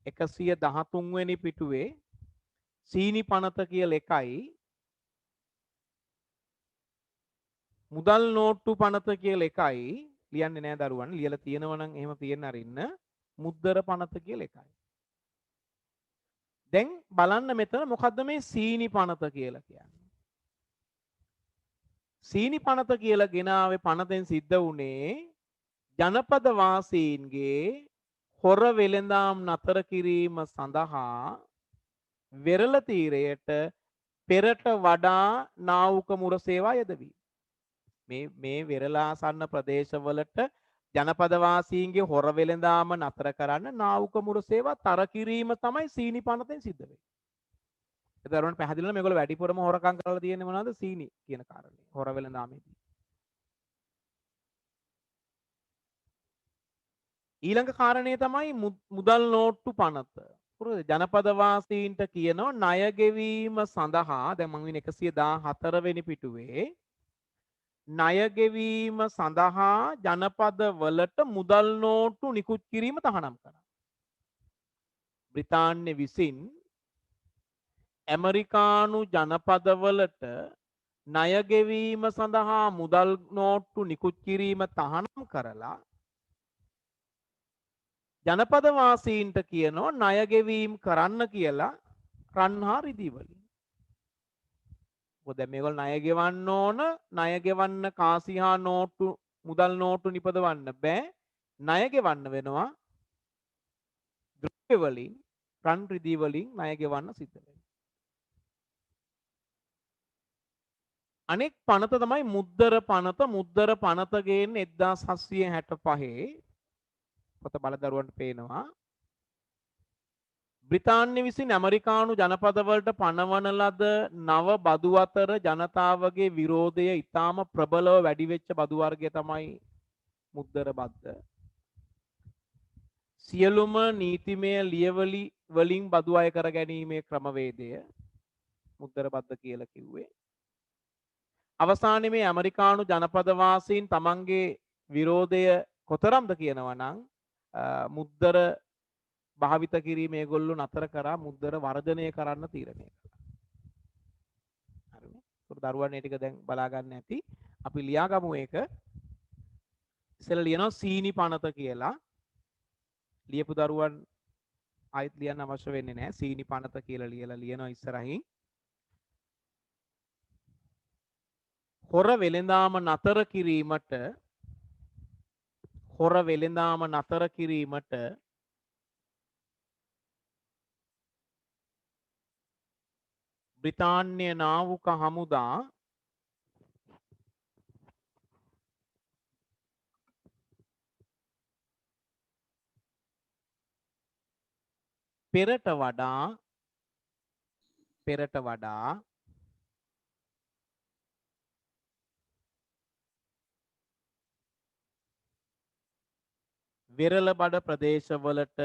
113 වෙනි පිටුවේ සීනි පනත කියලා එකයි මුදල් නෝට්ටු පනත කියලා එකයි ලියන්නේ නෑ දරුවන් ලියලා තියෙනවා නම් එහෙම තියෙන්න අරින්න මුද්දර පනත කියලා එකයි. දැන් බලන්න මෙතන මොකද්ද මේ සීනි පනත කියලා කියන්නේ. සීනි පනත කියලා ගෙනාවේ පනතෙන් සිද්ධ වුණේ ජනපද වාසීන්ගේ හොර වෙළඳාම් නතර කිරීම සඳහා වෙරළ තීරයට පෙරට වඩා නාවුක මුර සේවා යෙදවීම. මේ වෙරළාසන්න ප්‍රදේශවලට ජනපදවාසීන්ගේ හොර වෙළඳාම නතර කරන්න නාවුක මුර සේවා තර කිරීම තමයි සීනි පනතෙන් සිද්ධ වෙන්නේ. ඒතරම් පැහැදිලිව මේගොල්ලෝ වැඩිපුරම හොරකම් කරලා තියෙන්නේ මොනවද? සීනි කියන කාරණේ. හොර වෙළඳාමේදී. ඊළඟ කාරණේ තමයි මුදල් නෝට්ටු පනත. ජනපදවාසීන්ට කියනවා ණය ගෙවීම සඳහා දැන් මම ඉන්නේ 114 වෙනි පිටුවේ ණය ගෙවීම සඳහා ජනපද වලට මුදල් නෝට්ටු නිකුත් කිරීම තහනම් කරා. බ්‍රිතාන්‍ය විසින් ඇමරිකානු ජනපදවලට ණය ගෙවීම සඳහා මුදල් නෝට්ටු නිකුත් කිරීම තහනම් කරලා ජනපද වාසීන්ට කියනවා ණය ගෙවීම කරන්න කියලා රන් හා රිදී වලින්. මොකද මේගොල්ලෝ ණය ගෙවන්න ඕන ණය ගෙවන්න කාසි හා නෝට්ටු මුදල් නෝට්ටු නිපදවන්න බෑ ණය ගෙවන්න වෙනවා ද්‍රව්‍ය වලින් රන් රිදී වලින් ණය ගෙවන්න සිද්ධ වෙනවා. අනෙක් පනත තමයි මුද්දර පනත. මුද්දර පනත ගේන්නේ 1765 පොත බල දරුවන්ට පේනවා. බ්‍රිතාන්‍ය විසින් ඇමරිකානු ජනපදවලට පනවන ලද නව බදු අතර ජනතාවගේ විරෝධය ඉතාම ප්‍රබලව වැඩි වෙච්ච බදු වර්ගය තමයි මුද්දර බද්ද. සියලුම නීතිමය ලියවලි වලින් බදු අය කර ගැනීමේ ක්‍රමවේදය මුද්දර බද්ද කියලා කිව්වේ. අවසානයේ මේ ඇමරිකානු ජනපදවාසීන් තමන්ගේ විරෝධය කොතරම්ද කියනවා නම් මුද්දර භාවිත කිරීම ඒගොල්ලෝ නතර කරා මුද්දර වර්ධනය කරන්න තීරණය කළා. හරිනේ. ඒක දරුවන් මේ ටික දැන් බලා ගන්න ඇති. අපි ලියාගමු ඒක. ඉස්සෙල්ලා ලියනවා සීනි පනත කියලා. ලියපු දරුවන් ආයෙත් ලියන්න අවශ්‍ය වෙන්නේ නැහැ. සීනි පනත කියලා ලියලා ලියනවා ඉස්සරහින්. හොර වෙළඳාම නතර කිරීමට බ්‍රිතාන්‍ය නාවුක හමුදා පෙරට වඩා වෙරළ බඩ ප්‍රදේශවලට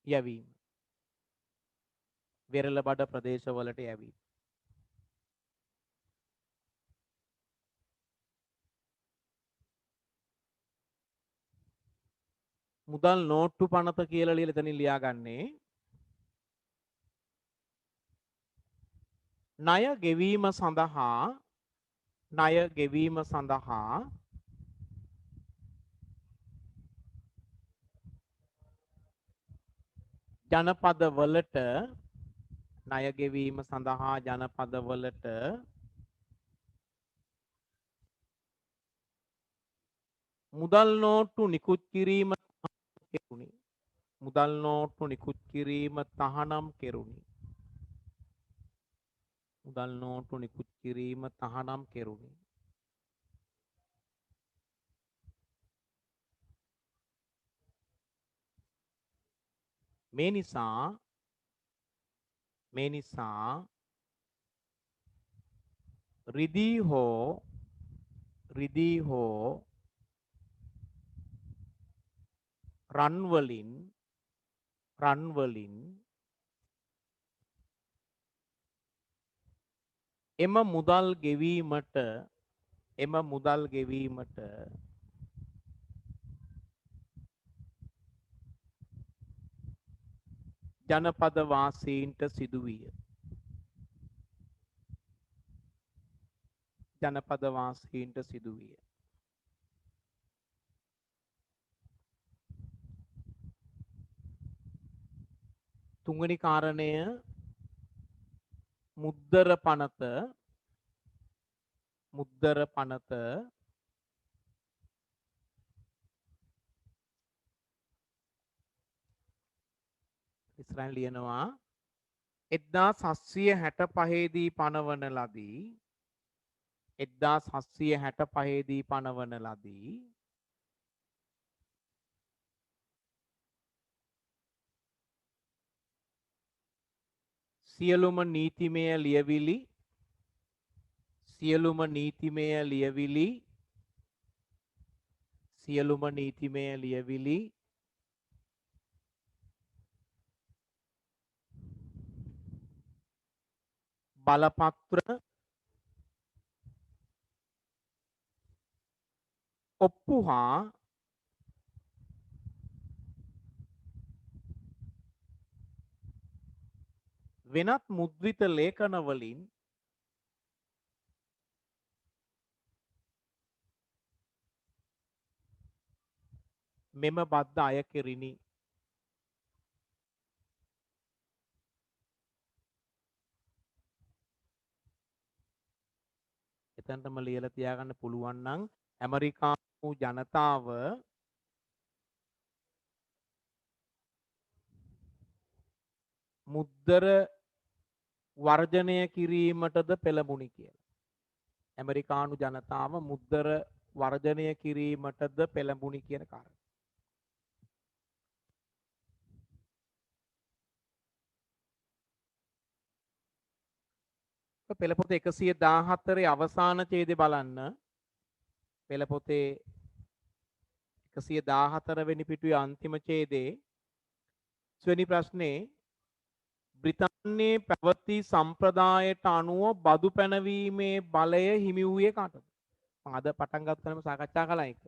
යැවීම. වෙරළ බඩ ප්‍රදේශවලට යැවීම. මුදල් නෝට්ටු පනත කියලා ලියලා එතනින් ලියාගන්නේ ණය ගෙවීම සඳහා ජනපදවලට ණය ගෙවීම සඳහා ජනපදවලට මුදල් නෝට්ටු නිකුත් කිරීම කෙරුණි. මුදල් නෝට්ටු නිකුත් කිරීම තහනම් කෙරුණි. මුදල් නෝට්ටු නිකුත් කිරීම තහනම් කෙරුණි. මේ නිසා රිදී හෝ රන් වලින් එම මුදල් ගෙවීමට ජනපද වාසීන්ට සිදුවිය. තුන්වෙනි කාරණය මුද්දර පනත ඉස්සරහින් ලියනවා 1765 දී පනවන ලදී සියලුම නීතිමය ලියවිලි බලපත්‍ර ඔප්පු හා වෙනත් මුද්‍රිත ලේඛනවලින් මෙම බද්ද අය කෙරිණි. එතනටම ලියලා තියාගන්න පුළුවන් නම් ඇමරිකානු ජනතාව මුද්දර වර්ජනය කිරීමටද පෙළඹුණි කියලා. ඇමරිකානු ජනතාව මුද්දර වර්ජනය කිරීමටද පෙළඹුණි කියන කාරණය. පෙළපොතේ 114 අවසාන ඡේදය බලන්න. පෙළපොතේ 114 වෙනි පිටුවේ අන්තිම ඡේදයේ 20 වෙනි ප්‍රශ්නේ බ්‍රිතාන්‍යයේ පැවති සම්ප්‍රදායට අනුව බදු පැනවීමේ බලය හිමි වූයේ කාටද? මම අද පටන් ගත්ත තැනම සාකච්ඡා කළා ඒක.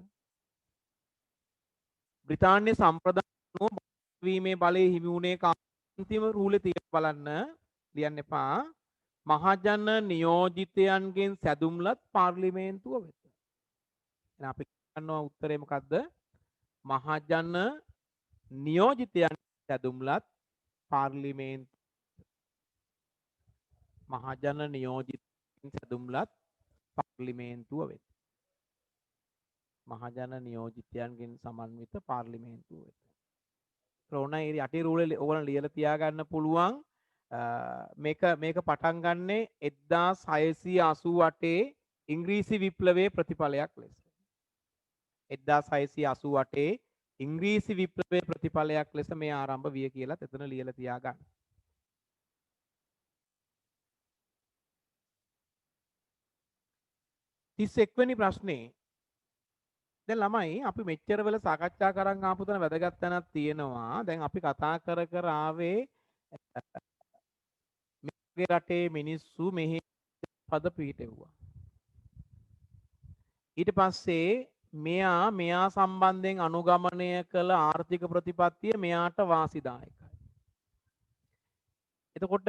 බ්‍රිතාන්‍ය සම්ප්‍රදායට අනුව බදු පැනවීමේ බලය හිමි වුණේ කාටද? අන්තිම රූලේ තියෙන බලන්න ලියන්න එපා. මහජන නියෝජිතයන්ගෙන් සැදුම්ලත් පාර්ලිමේන්තුව වෙත. එහෙනම් අපි ගන්නවා උත්තරේ මොකද්ද? මහජන නියෝජිතයන් සැදුම්ලත් පාර්ලිමේන්තු. මහජන නියෝජිතයන් සැදුම්ලත් පාර්ලිමේන්තුව වෙත. මහජන නියෝජිතයන්ගෙන් සමන්විත පාර්ලිමේන්තුව වෙත. ඕනයි යටි රූලේ ඕගොල්ලන් ලියලා තියාගන්න පුළුවන්. මේක පටන් ගන්නේ 1688 ඉංග්‍රීසි විප්ලවයේ ප්‍රතිඵලයක් ලෙස. 1688 ඉංග්‍රීසි විප්ලවයේ ප්‍රතිඵලයක් ලෙස මේ ආරම්භ විය කියලා එතන ලියලා තියාගන්න. වෙනි ප්‍රශ්නේ දැන් ළමයි අපි මෙච්චර වෙල සාකච්ඡා කරන් ආපු තැන වැදගත් තැනක් තියෙනවා. දැන් අපි කතා කර ආවේ මේ රටේ මිනිස්සු මෙහි පද පිහිටෙව්වා. ඊට පස්සේ මෙයා සම්බන්ධයෙන් අනුගමනය කළ ආර්ථික ප්‍රතිපත්තිය මෙයාට වාසිදායකයි. එතකොට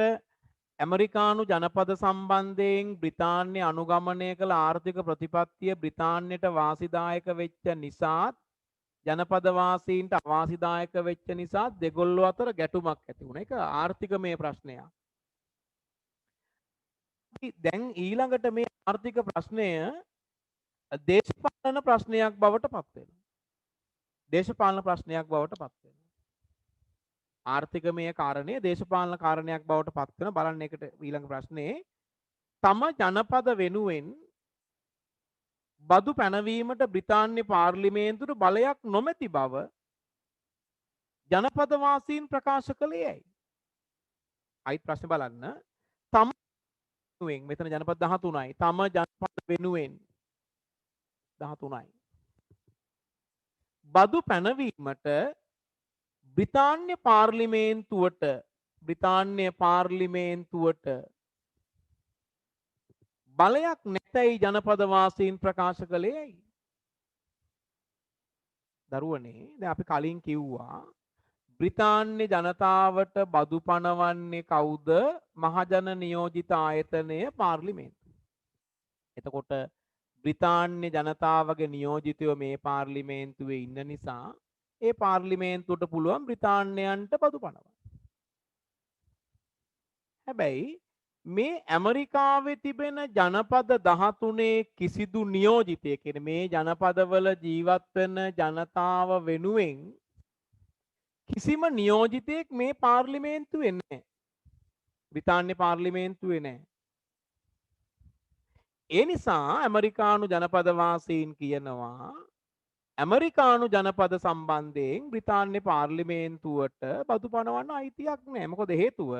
ඇමරිකානු ජනපද සම්බන්ධයෙන් බ්‍රිතාන්‍ය අනුගමනය කළ ආර්ථික ප්‍රතිපත්තිය බ්‍රිතාන්‍යයට වාසිදායක වෙච්ච නිසාත් ජනපදවාසීන්ට අවාසිදායක වෙච්ච නිසා දෙගොල්ලෝ අතර ගැටුමක් ඇති වුණා. ඒක ආර්ථිකමය ප්‍රශ්නයක්. දැන් ඊළඟට මේ ආර්ථික ප්‍රශ්නය දේශපාලන ප්‍රශ්නයක් බවට පත් වෙනවා. දේශපාලන ප්‍රශ්නයක් බවට පත් වෙනවා. ආර්ථිකමය කාරණය දේශපාලන කාරණයක් බවට පත් වෙන බලන්න එකට ඊළඟ ප්‍රශ්නේ තම ජනපද වෙනුවෙන් බදු පැනවීමට බ්‍රිතාන්‍ය පාර්ලිමේන්තුවට බලයක් නොමැති බව ජනපද වාසීන් ප්‍රකාශ කළේ ඇයි? අයිත් ප්‍රශ්න බලන්න. තම වෙනුවෙන් මෙතන ජනපද 13යි. තම ජනපද වෙනුවෙන් 13යි. බදු පැනවීමට බ්‍රිතාන්‍ය පාර්ලිමේන්තුවට බලයක් නැතැයි ජනපදවාසීන් ප්‍රකාශ කළේ ඇයි? දරුවනේ දැන් අපි කලින් කිව්වා බ්‍රිතාන්‍ය ජනතාවට බදු පනවන්නේ කවුද? මහජන නියෝජිත ආයතනය පාර්ලිමේන්තුව. එතකොට බ්‍රිතාන්‍ය ජනතාවගේ නියෝජිතයෝ මේ පාර්ලිමේන්තුවේ ඉන්න නිසා ඒ පාර්ලිමේන්තුවට පුළුවන් බ්‍රිතාන්‍යයන්ට බදු පනවන්න. හැබැයි මේ ඇමරිකාවේ තිබෙන ජනපද 13 කිසිදු නියෝජිතයෙක් කියන්නේ මේ ජනපදවල ජීවත් වෙන ජනතාව වෙනුවෙන් කිසිම නියෝජිතයෙක් මේ පාර්ලිමේන්තුවේ නැහැ. බ්‍රිතාන්‍ය පාර්ලිමේන්තුවේ නැහැ. ඒ නිසා ඇමරිකානු ජනපදවාසීන් කියනවා ඇමරිකානු ජනපද සම්බන්ධයෙන් බ්‍රිතාන්‍ය පාර්ලිමේන්තුවට බදු පනවන්න අයිතියක් නැහැ. මොකද හේතුව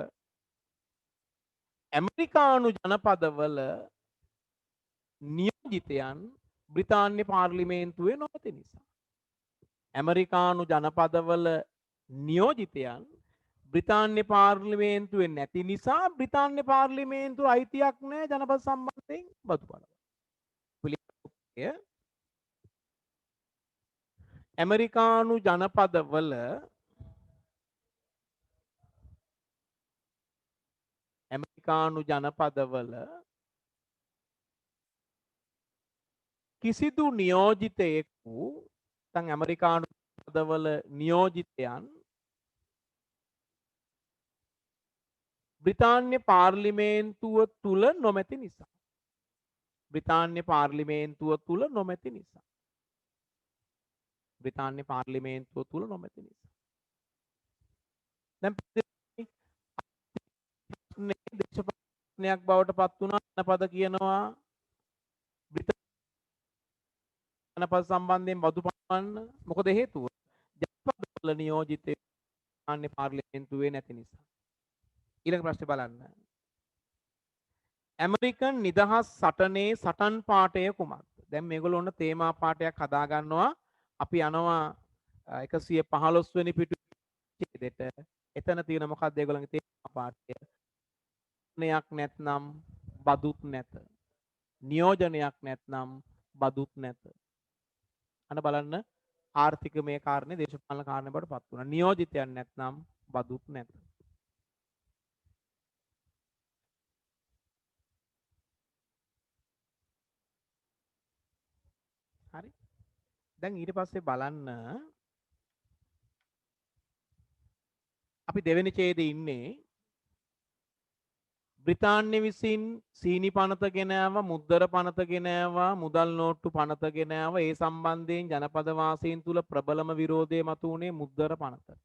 ඇමරිකානු ජනපදවල නියෝජිතයන් බ්‍රිතාන්‍ය පාර්ලිමේන්තුවේ නොමැති නිසා. ඇමරිකානු ජනපදවල නියෝජිතයන් බ්‍රිතාන්‍ය පාර්ලිමේන්තුවේ නැති නිසා බ්‍රිතාන්‍ය පාර්ලිමේන්තුව අයිතියක් නැහැ ජනපද සම්බන්ධයෙන් බදු පනවන්න. ඇමරිකානු ජනපදවල කිසිදු නියෝජිතයෙකු තන් ඇමරිකානු ජනපදවල නියෝජිතයන් බ්‍රිතාන්‍ය පාර්ලිමේන්තුව තුල නොමැති නිසා. බ්‍රිතාන්‍ය පාර්ලිමේන්තුව තුල නොමැති නිසා. බ්‍රිතාන්‍ය පාර්ලිමේන්තුව තුල නොමැති නිසා. දැන් දේශපාලනයක් බවට පත් වුණා ජනපද කියනවා බ්‍රිතාන්‍ය ජනපද සම්බන්ධයෙන් බදු පනවන්න. මොකද හේතුව ජනපදවල නියෝජිතයෝ බ්‍රිතාන්‍ය පාර්ලිමේන්තුවේ නැති නිසා. ඊළඟ ප්‍රශ්නේ බලන්න. ඇමරිකන් නිදහස් සටනේ සටන් පාඨය කුමක්ද? දැන් මේගොල්ලෝ ඔන්න තේමා පාඨයක් හදා ගන්නවා. අපි යනවා 115 වෙනි පිටුවේට. එතන තියෙන මොකක්ද ඒගොල්ලන්ගේ තේමා පාඨය? නියෝජනයක් නැත්නම් බදුත් නැත. නියෝජනයක් නැත්නම් බදුත් නැත. අන්න බලන්න ආර්ථිකමය කාරණේ දේශපාලන කාරණේ බවට පත් වුණා. නියෝජිතයන් නැත්නම් බදුත් නැත. හරි. දැන් ඊට පස්සේ බලන්න අපි දෙවෙනි ඡේදයේ ඉන්නේ බ්‍රිතාන්‍ය විසින් සීනි පනත ගෙන ආවා, මුද්දර පනත ගෙන ආවා, මුදල් නෝට්ටු පනත ගෙන ආවා. ඒ සම්බන්ධයෙන් ජනපද වාසීන් තුල ප්‍රබලම විරෝධය මතුවුණේ මුද්දර පනතට.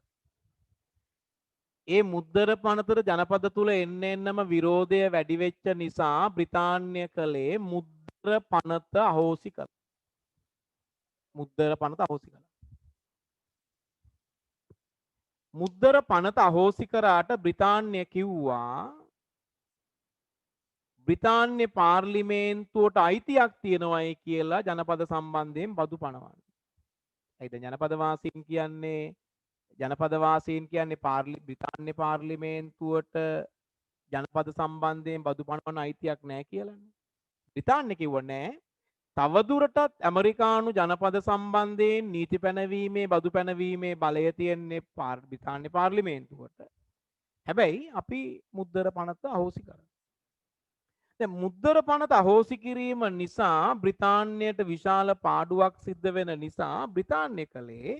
ඒ මුද්දර පනතට ජනපද තුල එන්නම විරෝධය වැඩි වෙච්ච නිසා බ්‍රිතාන්‍ය කලේ මුද්දර පනත අහෝසි කළා. මුද්දර පනත අහෝසි කළා. මුද්දර පනත අහෝසි කරාට බ්‍රිතාන්‍ය කිව්වා බ්‍රිතාන්‍ය පාර්ලිමේන්තුවට අයිතියක් තියෙනවයි කියලා ජනපද සම්බන්ධයෙන් බදු පනවන්න. ඒද ජනපද වාසීන් කියන්නේ බ්‍රිතාන්‍ය පාර්ලිමේන්තුවට ජනපද සම්බන්ධයෙන් බදු පනවන්න අයිතියක් නැහැ කියලානේ. බ්‍රිතාන්‍ය කිව්ව නෑ. තවදුරටත් ඇමරිකානු ජනපද සම්බන්ධයෙන් නීති පැනවීමේ බදු පැනවීමේ බලය තියෙන්නේ බ්‍රිතාන්‍ය පාර්ලිමේන්තුවට. හැබැයි අපි මුද්දර පනත අහෝසි කරනවා. දැන් මුද්දර පනත අහෝසි කිරීම නිසා බ්‍රිතාන්‍යයට විශාල පාඩුවක් සිද්ධ වෙන නිසා බ්‍රිතාන්‍ය කලේ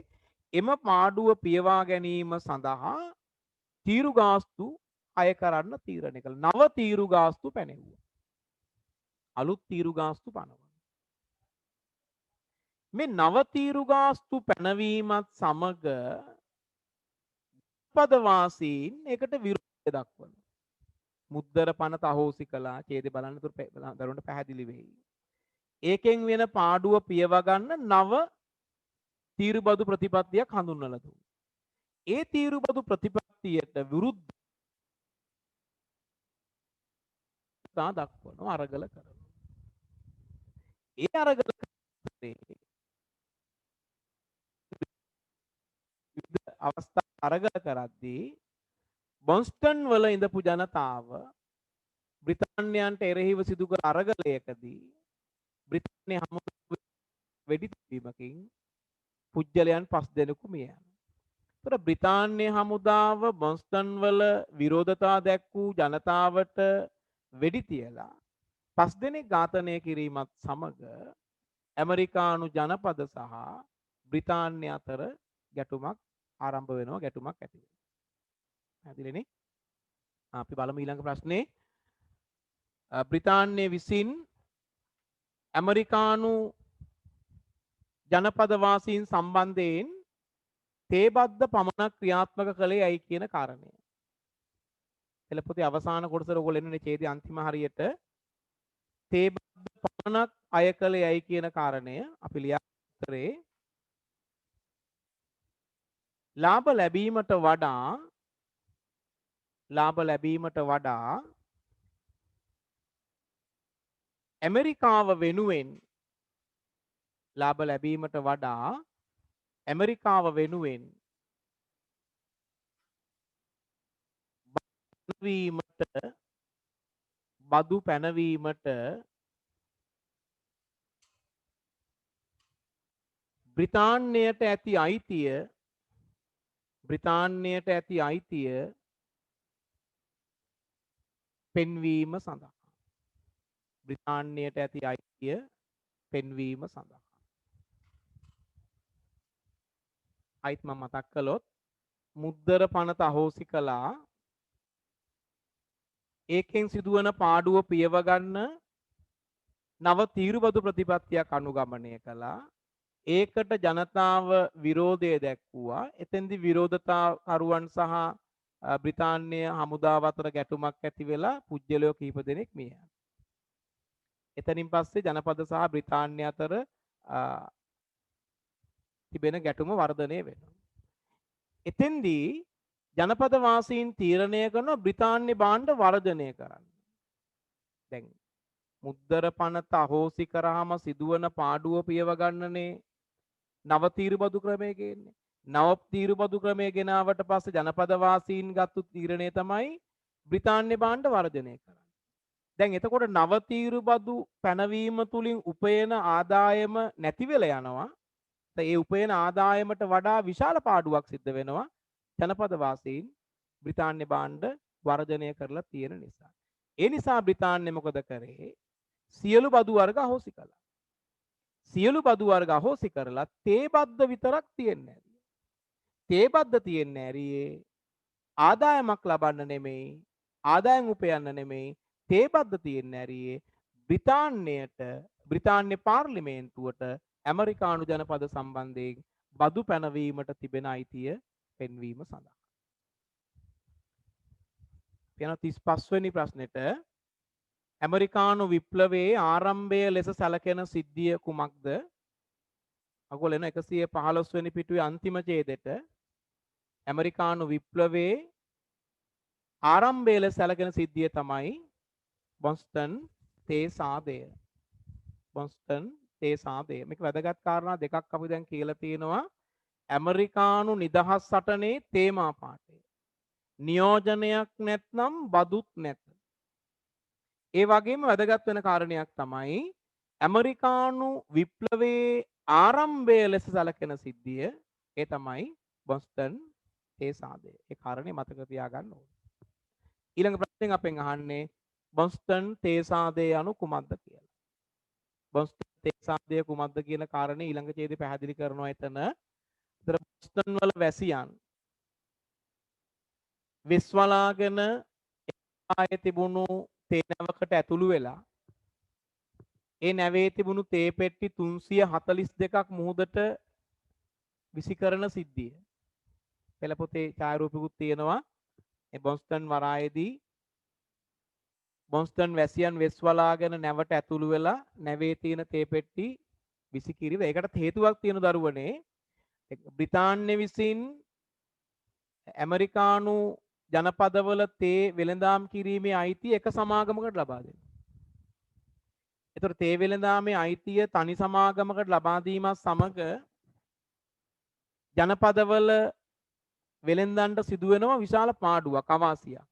එම පාඩුව පියවා ගැනීම සඳහා තීරු ගාස්තු අය කරන්න තීරණය කළා. නව තීරු ගාස්තු පැනෙව්වා. අලුත් තීරු ගාස්තු පනවනවා. මේ නව තීරු ගාස්තු පැනවීමත් සමග පදවාසීන් ඒකට විරෝධය දක්වනවා. මුද්දර පනත අහෝසි කළා. ඡේදය බලන්න දරුවන්ට පැහැදිලි වෙයි. ඒකෙන් වෙන පාඩුව පියව ගන්න නව තීරුබදු ප්‍රතිපත්තියක් හඳුන්වලා දුන්නා. ඒ තීරුබදු ප්‍රතිපත්තියට විරුද්ධතා දක්වනවා අරගල කරනවා. ඒ අරගල අවස්ථා අරගල කරද්දී බොස්ටන් වල ඉඳපු ජනතාව බ්‍රිතාන්‍යයන්ට එරෙහිව සිදු කළ අරගලයකදී බ්‍රිතාන්‍ය හමුදාව වෙඩි තිබීමකින් පුජ්‍යලයන් 5 දෙනෙකු මිය යනවා. ඒතර බ්‍රිතාන්‍ය හමුදාව බොස්ටන් වල විරෝධතා දැක් වූ ජනතාවට වෙඩි තියලා 5 දෙනෙක් ඝාතනය කිරීමත් සමග ඇමරිකානු ජනපද සහ බ්‍රිතාන්‍ය අතර ගැටුමක් ආරම්භ වෙනවා, ගැටුමක් ඇති වෙනවා. පැහැදිලිනේ? අපි බලමු ඊළඟ ප්‍රශ්නේ. බ්‍රිතාන්‍ය විසින් ඇමරිකානු ජනපද වාසීන් සම්බන්ධයෙන් තේබද්ද පමණක් ක්‍රියාත්මක කළේ ඇයි කියන කාරණය. එළපොතේ අවසාන කොටසට ඔයගොල්ලෝ එන්නේ ඡේදයේ අන්තිම හරියට තේබද්ද පමණක් අය කළේ ඇයි කියන කාරණය අපි ලියා උත්තරේ ලාභ ලැබීමට වඩා ඇමරිකාව වෙනුවෙන් බදු පැනවීමට බ්‍රිතාන්‍යයට ඇති අයිතිය පෙන්වීම සඳහා අයිත් මම මතක් කළොත් මුද්දර පනත අහෝසි කළා. ඒකෙන් සිදුවන පාඩුව පියව ගන්න නව තීරුබදු ප්‍රතිපත්තියක් අනුගමනය කළා. ඒකට ජනතාව විරෝධය දැක්වුවා. එතෙන්දි විරෝධතාකරුවන් සහ බ්‍රිතාන්‍ය හමුදාව අතර ගැටුමක් ඇති වෙලා පුජ්‍යලයෝ කීප දෙනෙක් මිය යනවා. එතනින් පස්සේ ජනපද සහ බ්‍රිතාන්‍ය අතර තිබෙන ගැටුම වර්ධනය වෙනවා. එතෙන්දී ජනපද වාසීන් තීරණය කරනවා බ්‍රිතාන්‍ය භාණ්ඩ වර්ධනය කරන්න. දැන් මුද්දර පනත අහෝසි කරාම සිදුවන පාඩුව පියව ගන්නනේ නව තීරුබදු ක්‍රමය කියන්නේ. නව තීරුබදු ක්‍රමය ගෙනාවට පස්සේ ජනපද වාසීන් ගත්තු තීරණය තමයි බ්‍රිතාන්‍ය භාණ්ඩ වර්ධනය කරන්න. දැන් එතකොට නව තීරුබදු පැනවීම තුලින් උපයන ආදායම නැති වෙලා යනවා. ඒ උපයන ආදායමට වඩා විශාල පාඩුවක් සිද්ධ වෙනවා ජනපද වාසීන් බ්‍රිතාන්‍ය භාණ්ඩ වර්ධනය කරලා තියෙන නිසා. ඒ නිසා බ්‍රිතාන්‍ය මොකද කරේ? සියලු බදු වර්ග අහෝසි කළා. සියලු බදු වර්ග අහෝසි කරලා තේබද්ද විතරක් තියෙන්නේ නැහැ. තේබද්ද තියෙන්නේ ඇරියේ ආදායමක් ලබන්න නෙමෙයි, ආදායම් උපයන්න නෙමෙයි, තේබද්ද තියෙන්නේ ඇරියේ බ්‍රිතාන්‍ය පාර්ලිමේන්තුවට ඇමරිකානු ජනපද සම්බන්ධයෙන් බදු පැනවීමට තිබෙන අයිතිය පෙන්වීම සඳහා. යන 35 වෙනි ප්‍රශ්නෙට ඇමරිකානු විප්ලවයේ ආරම්භය ලෙස සැලකෙන සිද්ධිය කුමක්ද? අගොල්ලෝ එන 115 වෙනි පිටුවේ අන්තිම ඡේදෙට ඇමරිකානු විප්ලවයේ ආරම්භය ලෙස සැලකෙන සිද්ධිය තමයි බොස්ටන් තේ සාදය. මේක වැදගත් කාරණා දෙකක් අපි දැන් කියලා තියෙනවා. ඇමරිකානු නිදහස් සටනේ තේමා පාඨය. නියෝජනයක් නැත්නම් බදුත් නැත. ඒ වගේම වැදගත් වෙන කාරණයක් තමයි ඇමරිකානු විප්ලවයේ ආරම්භය ලෙස සැලකෙන සිද්ධිය. ඒ තමයි බොස්ටන් තේ සාදය. ඒ කාරණේ මතක තියාගන්න ඕනේ. ඊළඟ ප්‍රශ්නෙන් අපෙන් අහන්නේ බොස්ටන් තේ සාදය anu කුමක්ද කියලා. බොස්ටන් තේ සාදය කුමක්ද කියන කාරණේ ඊළඟ ඡේදේ පැහැදිලි කරනවා එතන. ඒතර බොස්ටන් වල වැසියන් විශ්වලාගෙන ආයේ තිබුණු තේ නැවකට ඇතුළු වෙලා ඒ නැවේ තිබුණු තේ පෙට්ටි 342ක් මුහුදට විසි කරන සිද්ධිය. පෙළපොතේ ඡායාරූපිකුත් තියෙනවා. ඒ බොස්ටන් වරායේදී බොස්ටන් වැසියන් වෙස්වලාගෙන නැවට ඇතුළු වෙලා නැවේ තියෙන තේ පෙට්ටි විසි කිරීම. ඒකට හේතුවක් තියෙන දරුවනේ. බ්‍රිතාන්‍ය විසින් ඇමරිකානු ජනපදවල තේ වෙළඳාම් කිරීමේ අයිතිය එක සමාගමකට ලබා දෙනවා. ඒතර තේ වෙළඳාමේ අයිතිය තනි සමාගමකට ලබා දීමත් සමග ජනපදවල වෙළෙන්දන්ට සිදුවෙනවා විශාල පාඩුවක් අවාසියක්.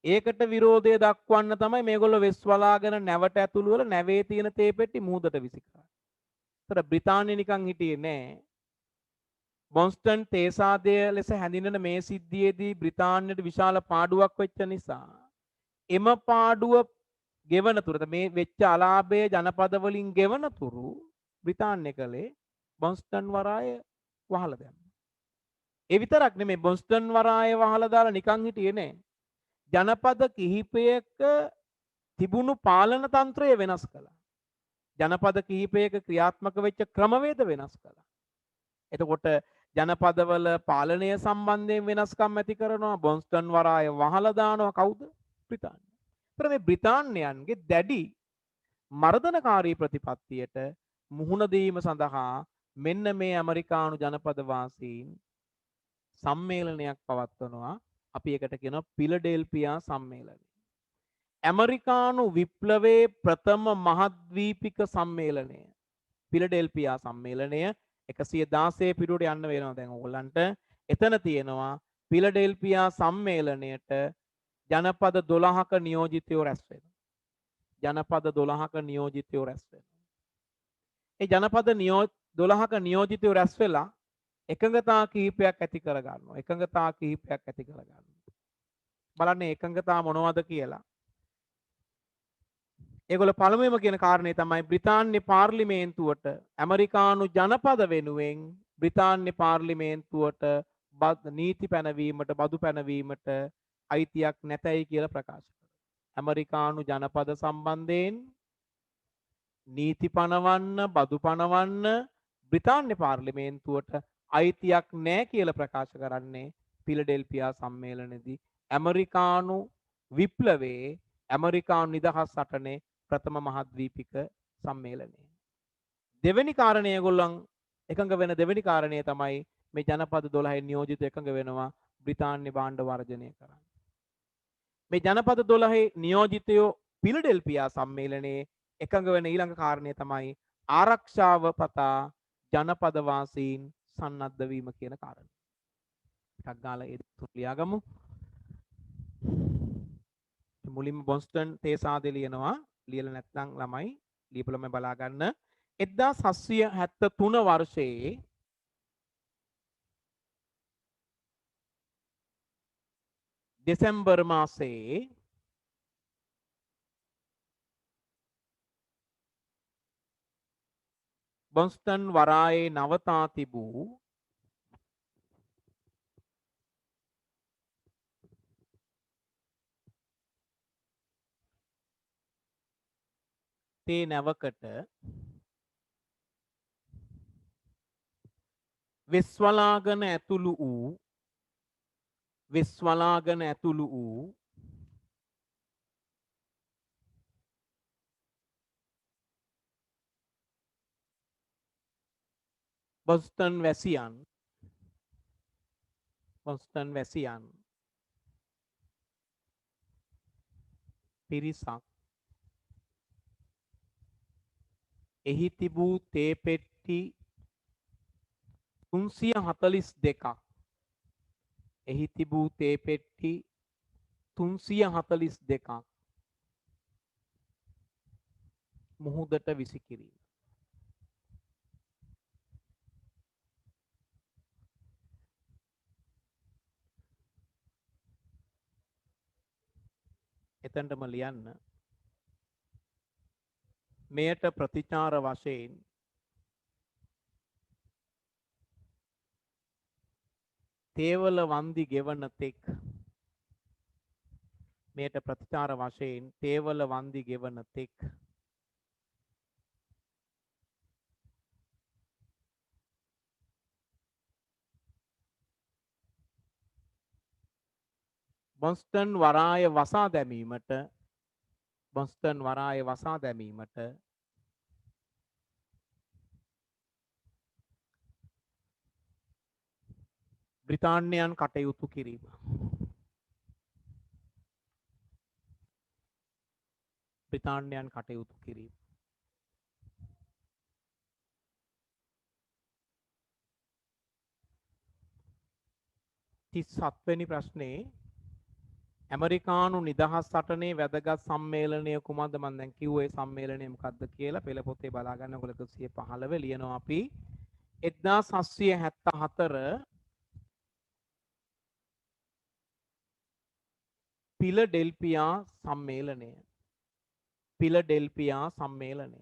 ඒකට විරෝධය දක්වන්න තමයි මේගොල්ලෝ වෙස් වලාගෙන නැවට ඇතුළු වල නැවේ තියෙන තේ පෙට්ටි මුහුදට විසි කරා. ඒතර බ්‍රිතාන්‍ය නිකන් හිටියේ නෑ. බොන්ස්ටන් තේසාදය ලෙස හැඳින්වෙන මේ සිද්ධියේදී බ්‍රිතාන්‍යයට විශාල පාඩුවක් වෙච්ච නිසා එම පාඩුව ගෙවන තුරු මේ වෙච්ච අලාභය ජනපද වලින් ගෙවන තුරු බ්‍රිතාන්‍ය කලේ බොන්ස්ටන් වරාය වහලා දැම්මා. ඒ විතරක් නෙමෙයි බොන්ස්ටන් වරාය වහලා දාලා නිකන් හිටියේ නෑ. ජනපද කිහිපයක තිබුණු පාලන තන්ත්‍රය වෙනස් කළා. ජනපද කිහිපයක ක්‍රියාත්මක වෙච්ච ක්‍රමවේද වෙනස් කළා. එතකොට ජනපදවල පාලනය සම්බන්ධයෙන් වෙනස්කම් ඇති කරනවා. බොන්ස්ටන් වරාය වහලා දානවා කවුද? බ්‍රිතාන්‍ය. ඒතර මේ බ්‍රිතාන්‍යයන්ගේ දැඩි මර්ධනකාරී ප්‍රතිපත්තියට මුහුණ දීම සඳහා මෙන්න මේ ඇමරිකානු ජනපද වාසීන් සම්මේලනයක් පවත්වනවා. අපි එකට කියනවා පිලඩෙල්ෆියා සම්මේලනය. ඇමරිකානු විප්ලවයේ ප්‍රථම මහද්වීපික සම්මේලනය පිලඩෙල්ෆියා සම්මේලනය 116 පිටුවට යන්න වෙනවා දැන් ඕගොල්ලන්ට. එතන තියෙනවා පිලඩෙල්ෆියා සම්මේලනයට ජනපද 12ක නියෝජිතයෝ රැස් වෙනවා. ජනපද 12ක නියෝජිතයෝ රැස් වෙනවා. ඒ ජනපද 12ක නියෝජිතයෝ රැස් වෙලා එකඟතා කිහිපයක් ඇති කර ගන්නවා. එකඟතා කිහිපයක් ඇති කර ගන්නවා. බලන්න එකඟතා මොනවද කියලා. ඒගොල්ලෝ පළමුවෙම කියන කාරණේ තමයි බ්‍රිතාන්‍ය පාර්ලිමේන්තුවට ඇමරිකානු ජනපද වෙනුවෙන් බ්‍රිතාන්‍ය පාර්ලිමේන්තුවට නීති පැනවීමට බදු පැනවීමට අයිතියක් නැතයි කියලා ප්‍රකාශ කරනවා. ඇමරිකානු ජනපද සම්බන්ධයෙන් නීති පනවන්න බදු පනවන්න බ්‍රිතාන්‍ය පාර්ලිමේන්තුවට අයිතියක් නැහැ කියලා ප්‍රකාශ කරන්නේ පිලඩෙල්ෆියා සම්මේලනයේදී ඇමරිකානු විප්ලවයේ ඇමරිකානු නිදහස් සටනේ ප්‍රථම මහද්වීපික සම්මේලනය. දෙවෙනි කාරණය ඒගොල්ලන් එකඟ වෙන දෙවෙනි කාරණය තමයි මේ ජනපද 12 නියෝජිත එකඟ වෙනවා බ්‍රිතාන්‍ය භාණ්ඩ වර්ජනය කරන්න. මේ ජනපද 12 නියෝජිතයෝ පිලඩෙල්ෆියා සම්මේලනයේ එකඟ වෙන ඊළඟ කාරණය තමයි ආරක්ෂාව පතා ජනපද වාසීන් සන්නද්ධ වීම කියන කාරණය. ටිකක් ගාලා ඒ තුන ලියාගමු. මුලින්ම බොස්ටන් තේසාදේ ලියනවා. ලියලා නැත්නම් ළමයි ලියපු ළමයි බලා ගන්න. 1773 වර්ෂයේ දෙසැම්බර් මාසයේ බොස්ටන් වරායේ නවතා තිබූ තේ නැවකට වෙස්වලාගෙන ඇතුළු වූ බොස්ටන් වැසියන් පිරිසක් එහි තිබූ තේ පෙට්ටි 342ක් එහි තිබූ තේ පෙට්ටි 342ක් මුහුදට විසිකිරීම. එතනටම ලියන්න. මෙයට ප්‍රතිචාර වශයෙන් තේවල වන්දි ගෙවන තෙක් මෙයට ප්‍රතිචාර වශයෙන් තේවල වන්දි ගෙවන තෙක් බොස්ටන් වරාය වසා දැමීමට බ්‍රිතාන්‍යයන් කටයුතු කිරීම. 37 වෙනි ප්‍රශ්නේ ඇමරිකානු නිදහස් සටනේ වැදගත් සම්මේලනය කුමක්ද? මම දැන් කිව්වේ ඒ සම්මේලනය මොකක්ද කියලා. පෙළ පොතේ බලා ගන්න ඔයගොල්ලෝ 115 ලියනවා අපි 1774 පිලඩෙල්ෆියා සම්මේලනය. පිලඩෙල්ෆියා සම්මේලනය.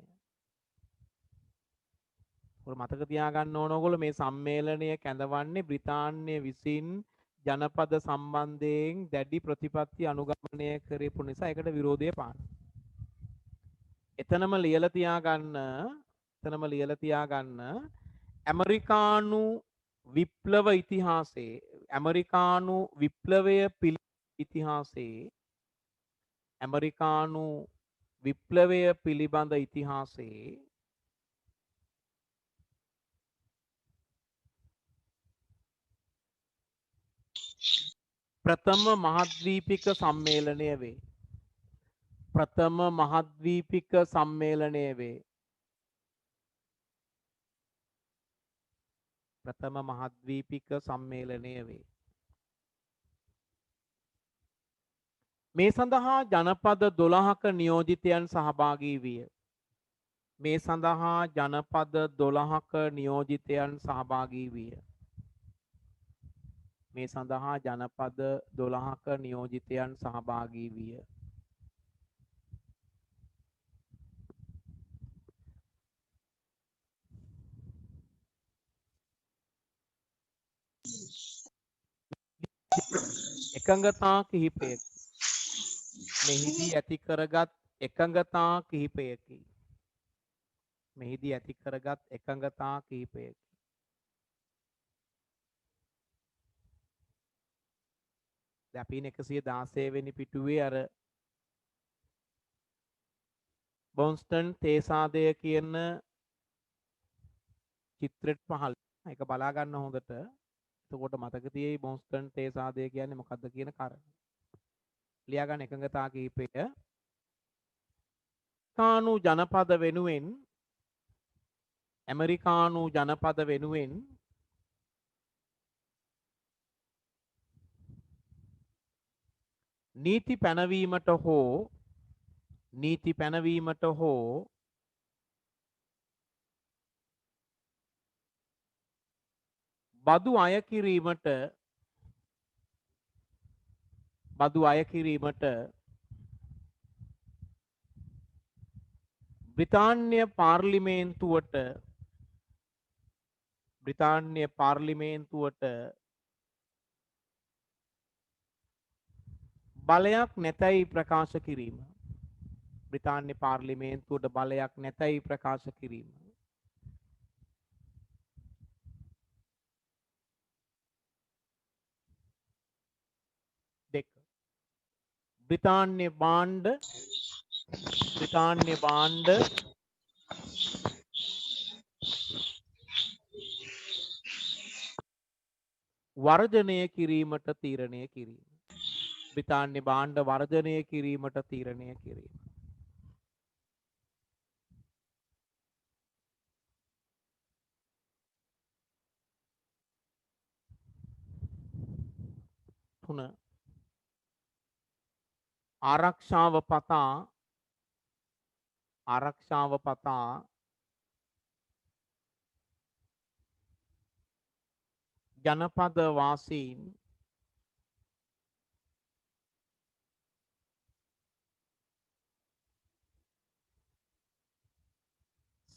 ඔය මතක තියාගන්න ඕන ඔයගොල්ලෝ මේ සම්මේලනය කැඳවන්නේ බ්‍රිතාන්‍ය විසින් ජනපද සම්බන්ධයෙන් දැඩි ප්‍රතිපත්ති අනුගමනය කරපු නිසා ඒකට විරෝධය පාන. එතනම ලියලා තියාගන්න ඇමරිකානු විප්ලව ඉතිහාසයේ ඇමරිකානු විප්ලවය ඉතිහාසයේ ඇමරිකානු විප්ලවය පිළිබඳ ඉතිහාසයේ ප්‍රථම මහද්වීපික සම්මේලනය වේ. ප්‍රථම මහද්වීපික සම්මේලනය වේ. ප්‍රථම මහද්වීපික සම්මේලනය වේ. මේ සඳහා ජනපද 12ක නියෝජිතයන් සහභාගී විය. මේ සඳහා ජනපද 12ක නියෝජිතයන් සහභාගී විය. මේ සඳහා ජනපද 12ක නියෝජිතයන් සහභාගී විය. එකඟතා කිහිපයකි. මෙහිදී ඇති කරගත් එකඟතා කිහිපයකි. මෙහිදී ඇති කරගත් එකඟතා කිහිපයකි. අපි 116 වෙනි පිටුවේ අර බොන්ස්ටන් තේසාදය කියන චිත්‍රෙට පහළ එක බලා ගන්න හොඳට. එතකොට මතක තියෙයි බොන්ස්ටන් තේසාදය කියන්නේ මොකක්ද කියන කාරණය. ලියා ගන්න එකඟතා කිහිපය. ඇමරිකානු ජනපද වෙනුවෙන් නීති පැනවීමට හෝ බදු අය කිරීමට බ්‍රිතාන්‍ය පාර්ලිමේන්තුවට බලයක් නැතැයි ප්‍රකාශ කිරීම. බ්‍රිතාන්‍ය පාර්ලිමේන්තුවට බලයක් නැතැයි ප්‍රකාශ කිරීම. දෙක. බ්‍රිතාන්‍ය භාණ්ඩ වර්ජනය කිරීමට තීරණය කිරීම. බ්‍රිතාන්‍ය භාණ්ඩ වර්ජනය කිරීමට තීරණය කිරීම. තුන. ආරක්ෂාව පතා ජනපද වාසීන්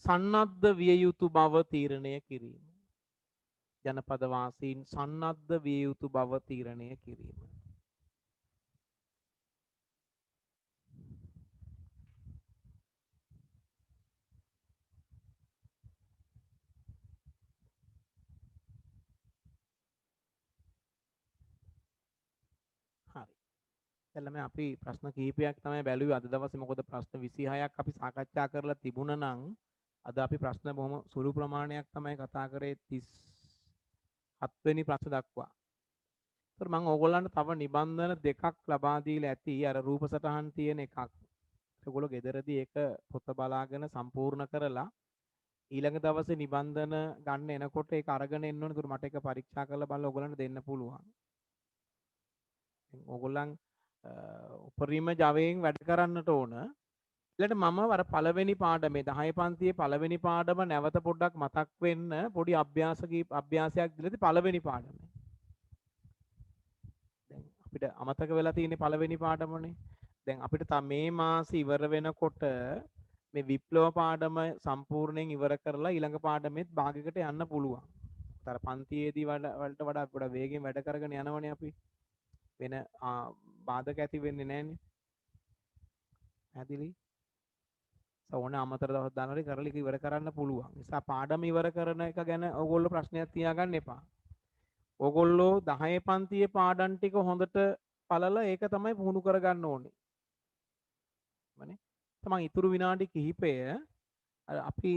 සන්නද්ධ විය යුතු බව තීරණය කිරීම. ජනපද වාසීන් සන්නද්ධ විය යුතු බව තීරණය කිරීම. එතලම අපි ප්‍රශ්න කිහිපයක් තමයි බැලුවේ අද දවසේ. මොකද ප්‍රශ්න 26ක් අපි සාකච්ඡා කරලා තිබුණා නම් අද අපි ප්‍රශ්න බොහොම සුළු ප්‍රමාණයක් තමයි කතා කරේ 37 වෙනි ප්‍රශ්න දක්වා. ඒතර මම ඕගොල්ලන්ට තව නිබන්ධන දෙකක් ලබා දීලා ඇති. අර රූප සටහන් තියෙන එකක්. ඒගොල්ලෝ ගෙදරදී ඒක පොත බලාගෙන සම්පූර්ණ කරලා ඊළඟ දවසේ නිබන්ධන ගන්න එනකොට ඒක අරගෙන එන්න ඕනේ. ඒතර මට ඒක පරීක්ෂා කරලා බලලා ඕගොල්ලන්ට දෙන්න පුළුවන්. ඕගොල්ලන් උපරිම ජවයෙන් වැඩ කරන්නට ඕන. ඊළඟට මම අර පළවෙනි පාඩමේ 10 පන්තියේ පළවෙනි පාඩම නැවත පොඩ්ඩක් මතක් වෙන්න පොඩි අභ්‍යාසයක් දීලාදී පළවෙනි පාඩමේ. දැන් අපිට අමතක වෙලා තියෙන්නේ පළවෙනි පාඩමනේ. දැන් අපිට මේ මාසෙ ඉවර වෙනකොට මේ විප්ලව පාඩම සම්පූර්ණයෙන් ඉවර කරලා ඊළඟ පාඩමෙත් භාගයකට යන්න පුළුවන්. අර පන්තියේදී වලට වඩා ගොඩ වේගෙන් වැඩ කරගෙන යනවනේ අපි. වෙන බාධක ඇති වෙන්නේ නැහනේ. ඇතිලි. ඕන අමතර දවස් දානවලු කරලා ඉවර කරන්න පුළුවන්. නිසා පාඩම ඉවර කරන එක ගැන ඕගොල්ලෝ ප්‍රශ්නයක් තියාගන්න එපා. ඕගොල්ලෝ 10 පන්තියේ පාඩම් ටික හොඳට බලලා ඒක තමයි පුහුණු කරගන්න ඕනේ. මනේ. තමන් ඉතුරු විනාඩි කිහිපය අපි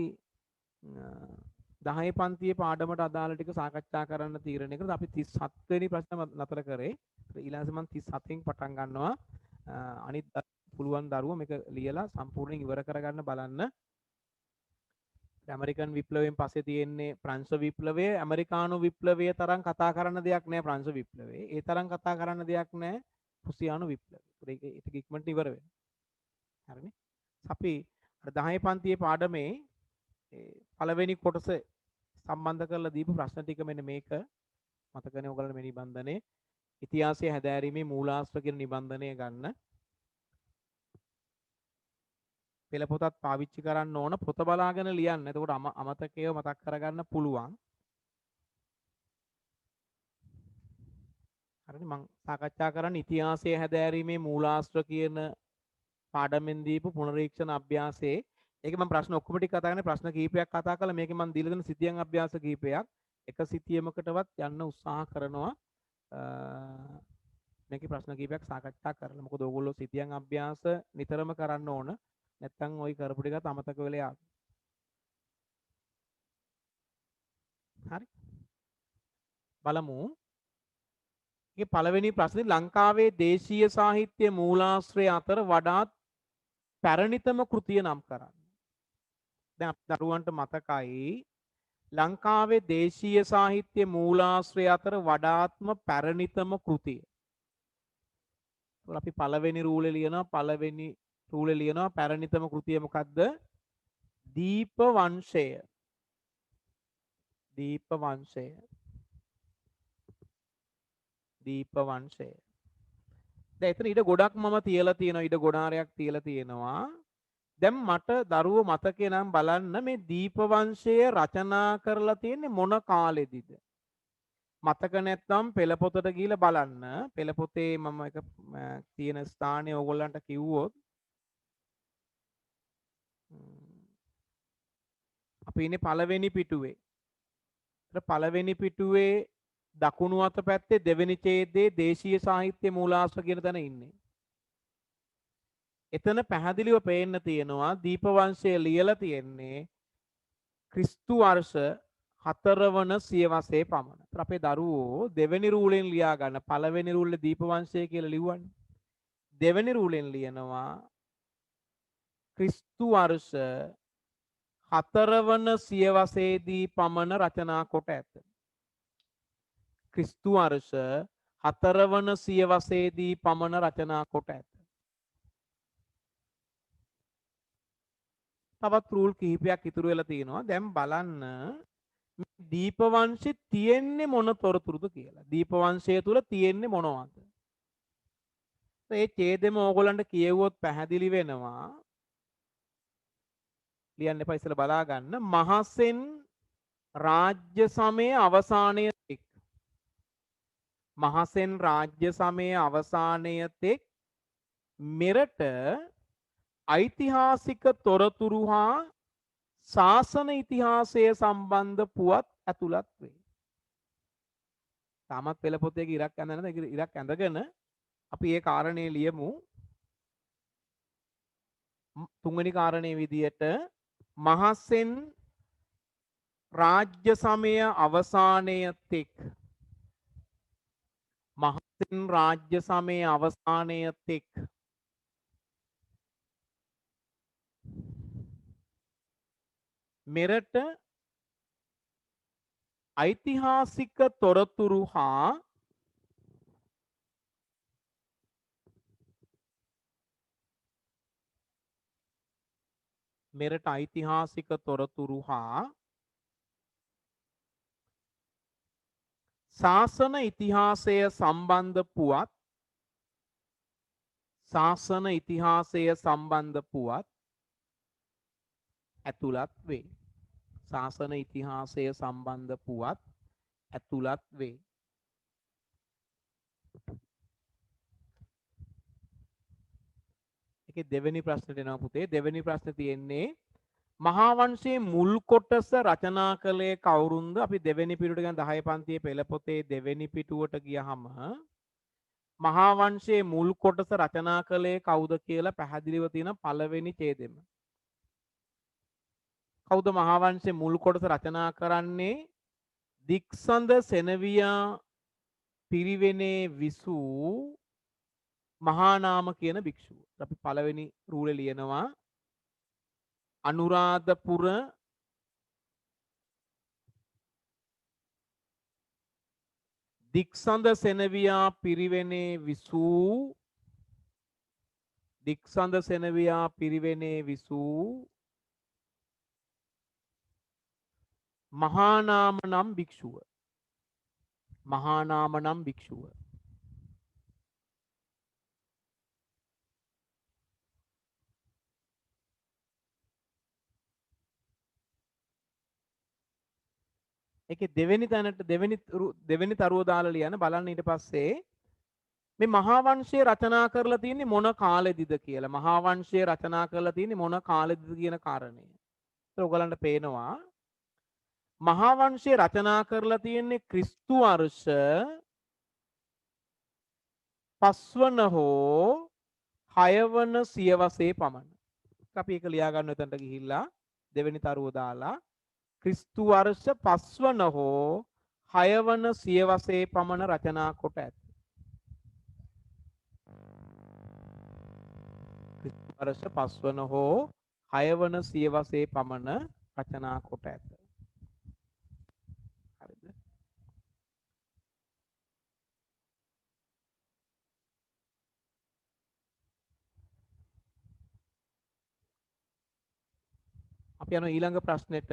10 පන්තියේ පාඩමට අදාළ ටික සාකච්ඡා කරන්න තීරණය කරලා අපි 37 වෙනි ප්‍රශ්න නතර කරේ. ඊළඟට මම 37න් පටන් ගන්නවා. අනිත් පුළුවන් දරුවෝ මේක ලියලා සම්පූර්ණයෙන් ඉවර කරගන්න බලන්න. ඇමරිකන් විප්ලවයෙන් පස්සේ තියෙන්නේ ප්‍රංශ විප්ලවය, ඇමරිකානු විප්ලවය තරම් කතා කරන්න දෙයක් නෑ ප්‍රංශ විප්ලවයේ. ඒ තරම් කතා කරන්න දෙයක් නෑ රුසියානු විප්ලවය. ඒක ඉක්මනට ඉවර වෙනවා. හරිනේ. අපි 10 පන්තියේ පාඩමේ පළවෙනි කොටස සම්බන්ධ කරලා දීපු ප්‍රශ්න ටික මෙන්න මේක මතකනේ ඔයගලට මේ නිබන්ධනේ ඉතිහාසය හැදෑරීමේ මූලාශ්‍ර කියන නිබන්ධනය ගන්න. පෙළ පොතත් පාවිච්චි කරන්න ඕන. පොත බලාගෙන ලියන්න. එතකොට අමතකයව මතක් කරගන්න පුළුවන්. හරිනේ. මම සාකච්ඡා කරන්නේ ඉතිහාසය හැදෑරීමේ මූලාශ්‍ර කියන පාඩමෙන් දීපු පුනරීක්ෂණ අභ්‍යාසයේ. ඒක මම ප්‍රශ්න ඔක්කොම ටික කතා කරන්නේ ප්‍රශ්න කීපයක් කතා කළා. මේකේ මම දීලා දෙන සිතියම් අභ්‍යාස කීපයක් එක සිතියමකටවත් යන්න උත්සාහ කරනවා. මේකේ ප්‍රශ්න කීපයක් සාකච්ඡා කරලා. මොකද ඕගොල්ලෝ සිතියම් අභ්‍යාස නිතරම කරන්න ඕන. නැත්තම් ওই කරපු ටිකත් අමතක වෙලා යාවි. හරි. බලමු. මේ පළවෙනි ප්‍රශ්නේ ලංකාවේ දේශීය සාහිත්‍ය මූලාශ්‍රය අතර වඩාත් පැරණිතම කෘතිය නම් කරන්න. දැන් අපේ දරුවන්ට මතකයි ලංකාවේ දේශීය සාහිත්‍ය මූලාශ්‍රය අතර වඩාත්ම පැරණිතම කෘතිය. අපි පළවෙනි රූලේ ලියනවා පැරණිතම කෘතිය මොකක්ද? දීප වංශය. දීප වංශය. දැන් එතන ඊට ගොඩක් මම තියලා තියෙනවා. ඊට ගොඩාරයක් තියලා තියෙනවා. දැන් මට දරුවෝ මතකේ නම් බලන්න මේ දීප වංශය රචනා කරලා තියෙන්නේ මොන කාලෙදිද? මතක නැත්නම් පෙළ පොතට ගිහලා බලන්න. පෙළ පොතේ මම එක තියෙන ස්ථානය ඕගොල්ලන්ට කිව්වොත් අපි ඉන්නේ පළවෙනි පිටුවේ. පළවෙනි පිටුවේ දකුණු අත පැත්තේ දෙවෙනි ඡේදයේ දේශීය සාහිත්‍ය මූලාශ්‍ර කියන තැන ඉන්නේ. එතන පැහැදිලිව පේන්න තියෙනවා දීප වංශය ලියලා තියෙන්නේ ක්‍රිස්තු වර්ෂ 4 වන සියවසේ පමණ. අපේ දරුවෝ දෙවෙනි රූලෙන් ලියා ගන්න. පළවෙනි රූලේ දීප වංශය කියලා ලිව්වනේ. දෙවෙනි රූලෙන් ලියනවා ක්‍රිස්තු වර්ෂ 4 වන සියවසේදී පමණ රචනා කොට ඇත. ක්‍රිස්තු වර්ෂ 4 වන සියවසේදී පමණ රචනා කොට ඇත. තවත් රූල් කිහිපයක් ඉතුරු වෙලා තියෙනවා. දැන් බලන්න දීප වංශේ තියෙන්නේ මොන තොරතුරුද කියලා. දීප වංශය තුල තියෙන්නේ මොනවද? ඒ ඡේදෙම ඕගොල්ලන්ට කියෙව්වොත් පැහැදිලි වෙනවා. ලියන්න එපා ඉස්සෙල්ලා බලා ගන්න. මහසෙන් රාජ්‍ය සමයේ අවසානය තෙක්. මහසෙන් රාජ්‍ය සමයේ අවසානය තෙක් මෙරට ඓතිහාසික තොරතුරු හා ශාසන ඉතිහාසය සම්බන්ධ පුවත් ඇතුළත් වේ. තාමත් පෙළ පොතේ ඉරක් ඇඳ නැද? ඉරක් ඇඳගෙන අපි ඒ කාරණේ ලියමු. තුන්වෙනි කාරණේ විදියට මහසෙන් රාජ්‍ය සමය අවසානය තෙක් මහසෙන් රාජ්‍ය සමයේ අවසානය තෙක් මෙරට ඓතිහාසික තොරතුරු හා මෙරට ඓතිහාසික තොරතුරු හා ශාසන ඉතිහාසය සම්බන්ධ පුවත් ශාසන ඉතිහාසය සම්බන්ධ පුවත් ඇතුළත් වේ. ශාසන ඉතිහාසය සම්බන්ධ පුවත් ඇතුළත් වේ. ඒකේ දෙවෙනි ප්‍රශ්නෙට එනවා පුතේ. දෙවෙනි ප්‍රශ්නේ තියෙන්නේ මහා වංශයේ මුල් කොටස රචනා කළේ කවුරුන්ද? අපි දෙවෙනි පිටුවට ගියන් 10 පන්තියේ පෙළ පොතේ දෙවෙනි පිටුවට ගියහම මහා වංශයේ මුල් කොටස රචනා කළේ කවුද කියලා පැහැදිලිව තියෙන පළවෙනි ඡේදෙම. කවුද මහා වංශයේ මුල් කොටස රචනා කරන්නේ? දික්සඳ සෙනවියා පිරිවෙනේ විසූ මහානාම කියන භික්ෂුව. අපි පළවෙනි රූලේ ලියනවා අනුරාධපුර දික්සඳ සෙනවියා පිරිවෙනේ විසූ දික්සඳ සෙනවියා පිරිවෙනේ විසූ මහානාම නම් භික්ෂුව. මහානාම නම් භික්ෂුව. ඒකේ දෙවෙනි තැනට දෙවෙනි තරුව දාලා ලියන්න බලන්න ඊට පස්සේ මේ මහා වංශය රචනා කරලා තියෙන්නේ මොන කාලෙදිද කියලා. මහා වංශය රචනා කරලා තියෙන්නේ මොන කාලෙදිද කියන කාරණය. ඒක ඔයගලන්ට පේනවා මහා වංශය රචනා කරලා තියෙන්නේ ක්‍රිස්තු වර්ෂ 5 වන හෝ 6 වන සියවසේ පමණ. අපි ඒක ලියා ගන්න එතනට ගිහිල්ලා දෙවෙනි තරුව දාලා ක්‍රිස්තු වර්ෂ 5 වන හෝ 6 වන සියවසේ පමණ රචනා කොට ඇත. ක්‍රිස්තු වර්ෂ 5 වන හෝ 6 වන සියවසේ පමණ රචනා කොට ඇත. හරිද? අපි යන ඊළඟ ප්‍රශ්නෙට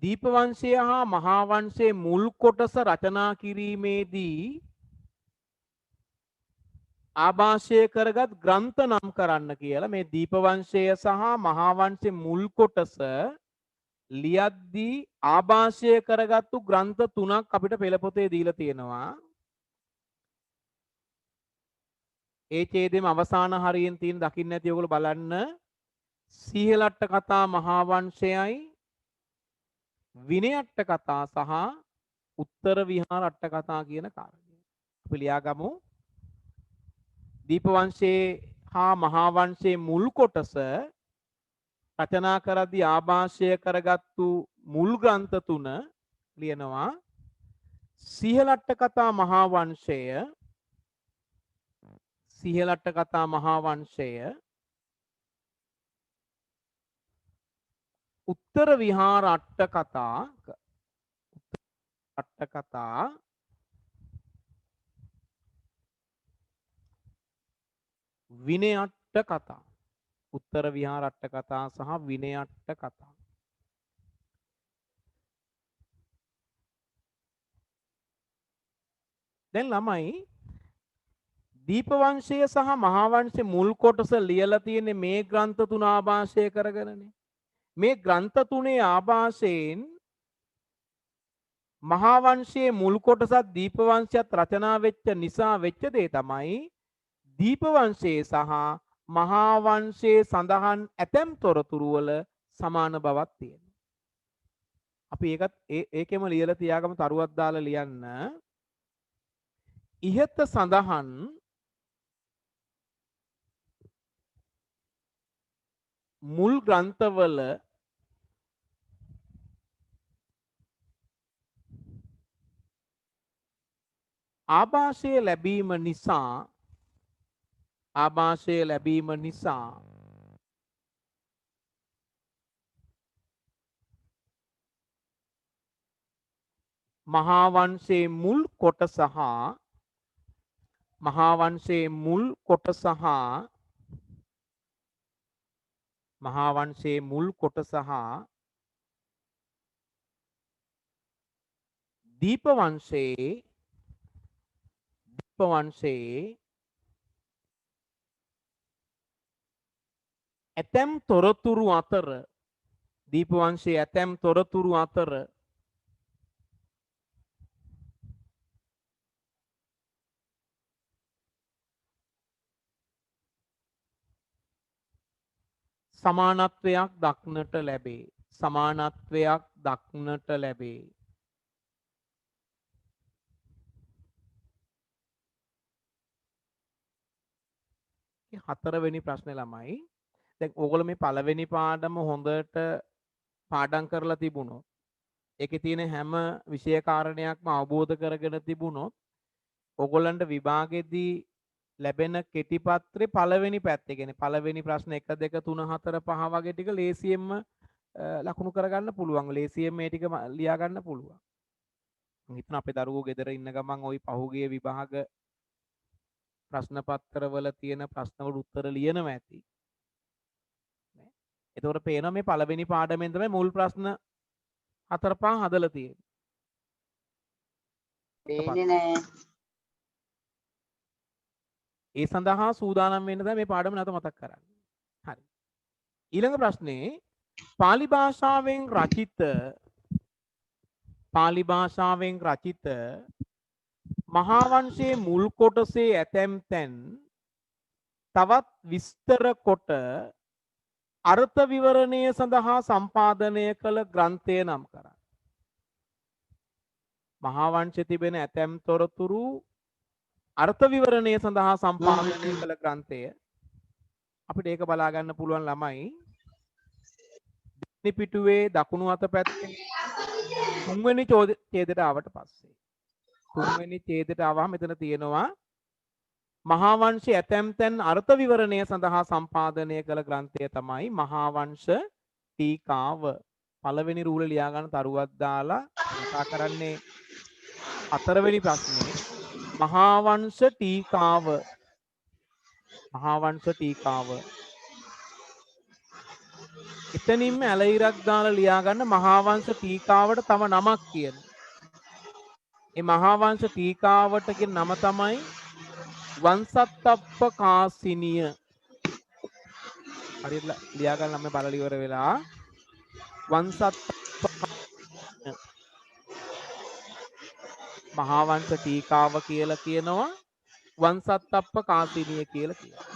දීපවංශය හා මහා වංශයේ මුල් කොටස රචනා කිරීමේදී ආభాෂය කරගත් ග්‍රන්ථ නම් කරන්න කියලා මේ දීපවංශය සහ මහා වංශයේ මුල් කොටස ලියද්දී ආభాෂය කරගත්තු ග්‍රන්ථ තුනක් අපිට පෙළ පොතේ දීලා තියෙනවා. ඒ ඡේදෙම අවසාන හරියෙන් තියෙන දකින්න ඇති ඔයගොල්ලෝ බලන්න. සීහලට්ට කතා මහා වංශයයි විනයට්ට කතා සහ උත්තර විහාර අට්ට කතා කියන කාරණය. අපි ලියාගමු. දීපවංශයේ හා මහා වංශයේ මුල් කොටස රචනා කරද්දී ආభాෂය කරගත්තු මුල් ග්‍රන්ථ තුන ලියනවා. සීහලට්ට කතා මහා වංශය සීහලට්ට කතා මහා වංශය උත්තර විහාර අට්ට කතා විනයට්ට කතා. උත්තර විහාර අට්ට කතා සහ විනයට්ට කතා. දැන් ළමයි දීපවංශය සහ මහා වංශයේ මුල් කොටස ලියලා තියෙන්නේ මේ ග්‍රන්ථ තුන ආభాෂය කරගෙනනේ. මේ ග්‍රන්ථ තුනේ ආభాෂයෙන් මහා වංශයේ මුල් කොටසත් දීපවංශයත් රචනා වෙච්ච නිසා වෙච්ච දේ තමයි දීපවංශයේ සහ මහා වංශයේ සඳහන් ඇතැම් තොරතුරු වල සමාන බවක් තියෙනවා. අපි ඒකත් ඒකෙම ලියලා තියාගමු තරුවක් දාලා ලියන්න. ඉහත සඳහන් මුල් ග්‍රන්ථවල ආభాෂය ලැබීම නිසා මහා වංශයේ මුල් කොටස මහා වංශයේ මුල් කොටස හා දීප වංශයේ ඇතැම් තොරතුරු අතර දීප වංශයේ ඇතැම් තොරතුරු අතර සමානත්වයක් දක්නට ලැබේ. සමානත්වයක් දක්නට ලැබේ. හතරවෙනි ප්‍රශ්නේ ළමයි. දැන් ඕගොල්ලෝ මේ පළවෙනි පාඩම හොඳට පාඩම් කරලා තිබුණොත් ඒකේ තියෙන හැම විෂය කාරණයක්ම අවබෝධ කරගෙන තිබුණොත් ඕගොල්ලන්ට විභාගෙදී ලැබෙන කෙටි පත්‍රේ පළවෙනි පැත්තේ කියන්නේ පළවෙනි ප්‍රශ්න 1 2 3 4 5 වගේ ටික ලේසියෙන්ම ලකුණු කරගන්න පුළුවන්. ලේසියෙන් මේ ටික ලියා ගන්න පුළුවන්. මම හිතනවා අපේ දරුවෝ ගෙදර ඉන්න ගමන් ওই පහුගිය විභාග ප්‍රශ්න පත්‍රවල තියෙන ප්‍රශ්නවල උත්තර ලියනවා ඇති. එතකොට පේනවා මේ පළවෙනි පාඩමෙන් තමයි මුල් ප්‍රශ්න 4 5 හදලා තියෙන්නේ. පේන්නේ නෑ. ඒ සඳහා සූදානම් වෙන්න තමයි මේ පාඩම නැවත මතක් කරන්නේ. හරි. ඊළඟ ප්‍රශ්නේ පාලි භාෂාවෙන් රචිත මහා වංශයේ මුල් කොටසේ ඇතැම් තැන් තවත් විස්තර කොට අර්ථ විවරණය සඳහා සම්පාදනය කළ ග්‍රන්ථය නම් කරන්න. මහා වංශයේ තිබෙන ඇතැම් තොරතුරු අර්ථ විවරණය සඳහා සම්පාදනය කළ ග්‍රන්ථය අපිට ඒක බලා ගන්න පුළුවන් ළමයි. දෙවෙනි පිටුවේ දකුණු අත පැත්තේ තුන්වෙනි ඡේදයට ආවට පස්සේ තුන්වෙනි ඡේදයට ආවම මෙතන තියෙනවා මහා වංශයේ ඇතැම් තැන් අර්ථ විවරණය සඳහා සම්පාදනය කළ ග්‍රන්ථය තමයි මහා වංශ ටීකාව. පළවෙනි රූල ලියා ගන්න තරුවක් දාලා කතා කරන්නේ හතරවෙනි ප්‍රශ්නේ මහා වංශ ටීකාව. මහා වංශ ටීකාව. එතනින්ම ඇලයිරක් දාලා ලියා ගන්න මහා වංශ ටීකාවට තම නමක් කියන. මේ මහා වංශ ටීකාවට කියන නම තමයි වංශත්තප්පකාසිනිය. හරියට ලියා ගන්න මම බලලා ඉවර වෙලා වංශත්තප්ප මහා වංශ ටීකාව කියලා කියනවා වංශත්තප්පකාසිනිය කියලා කියනවා.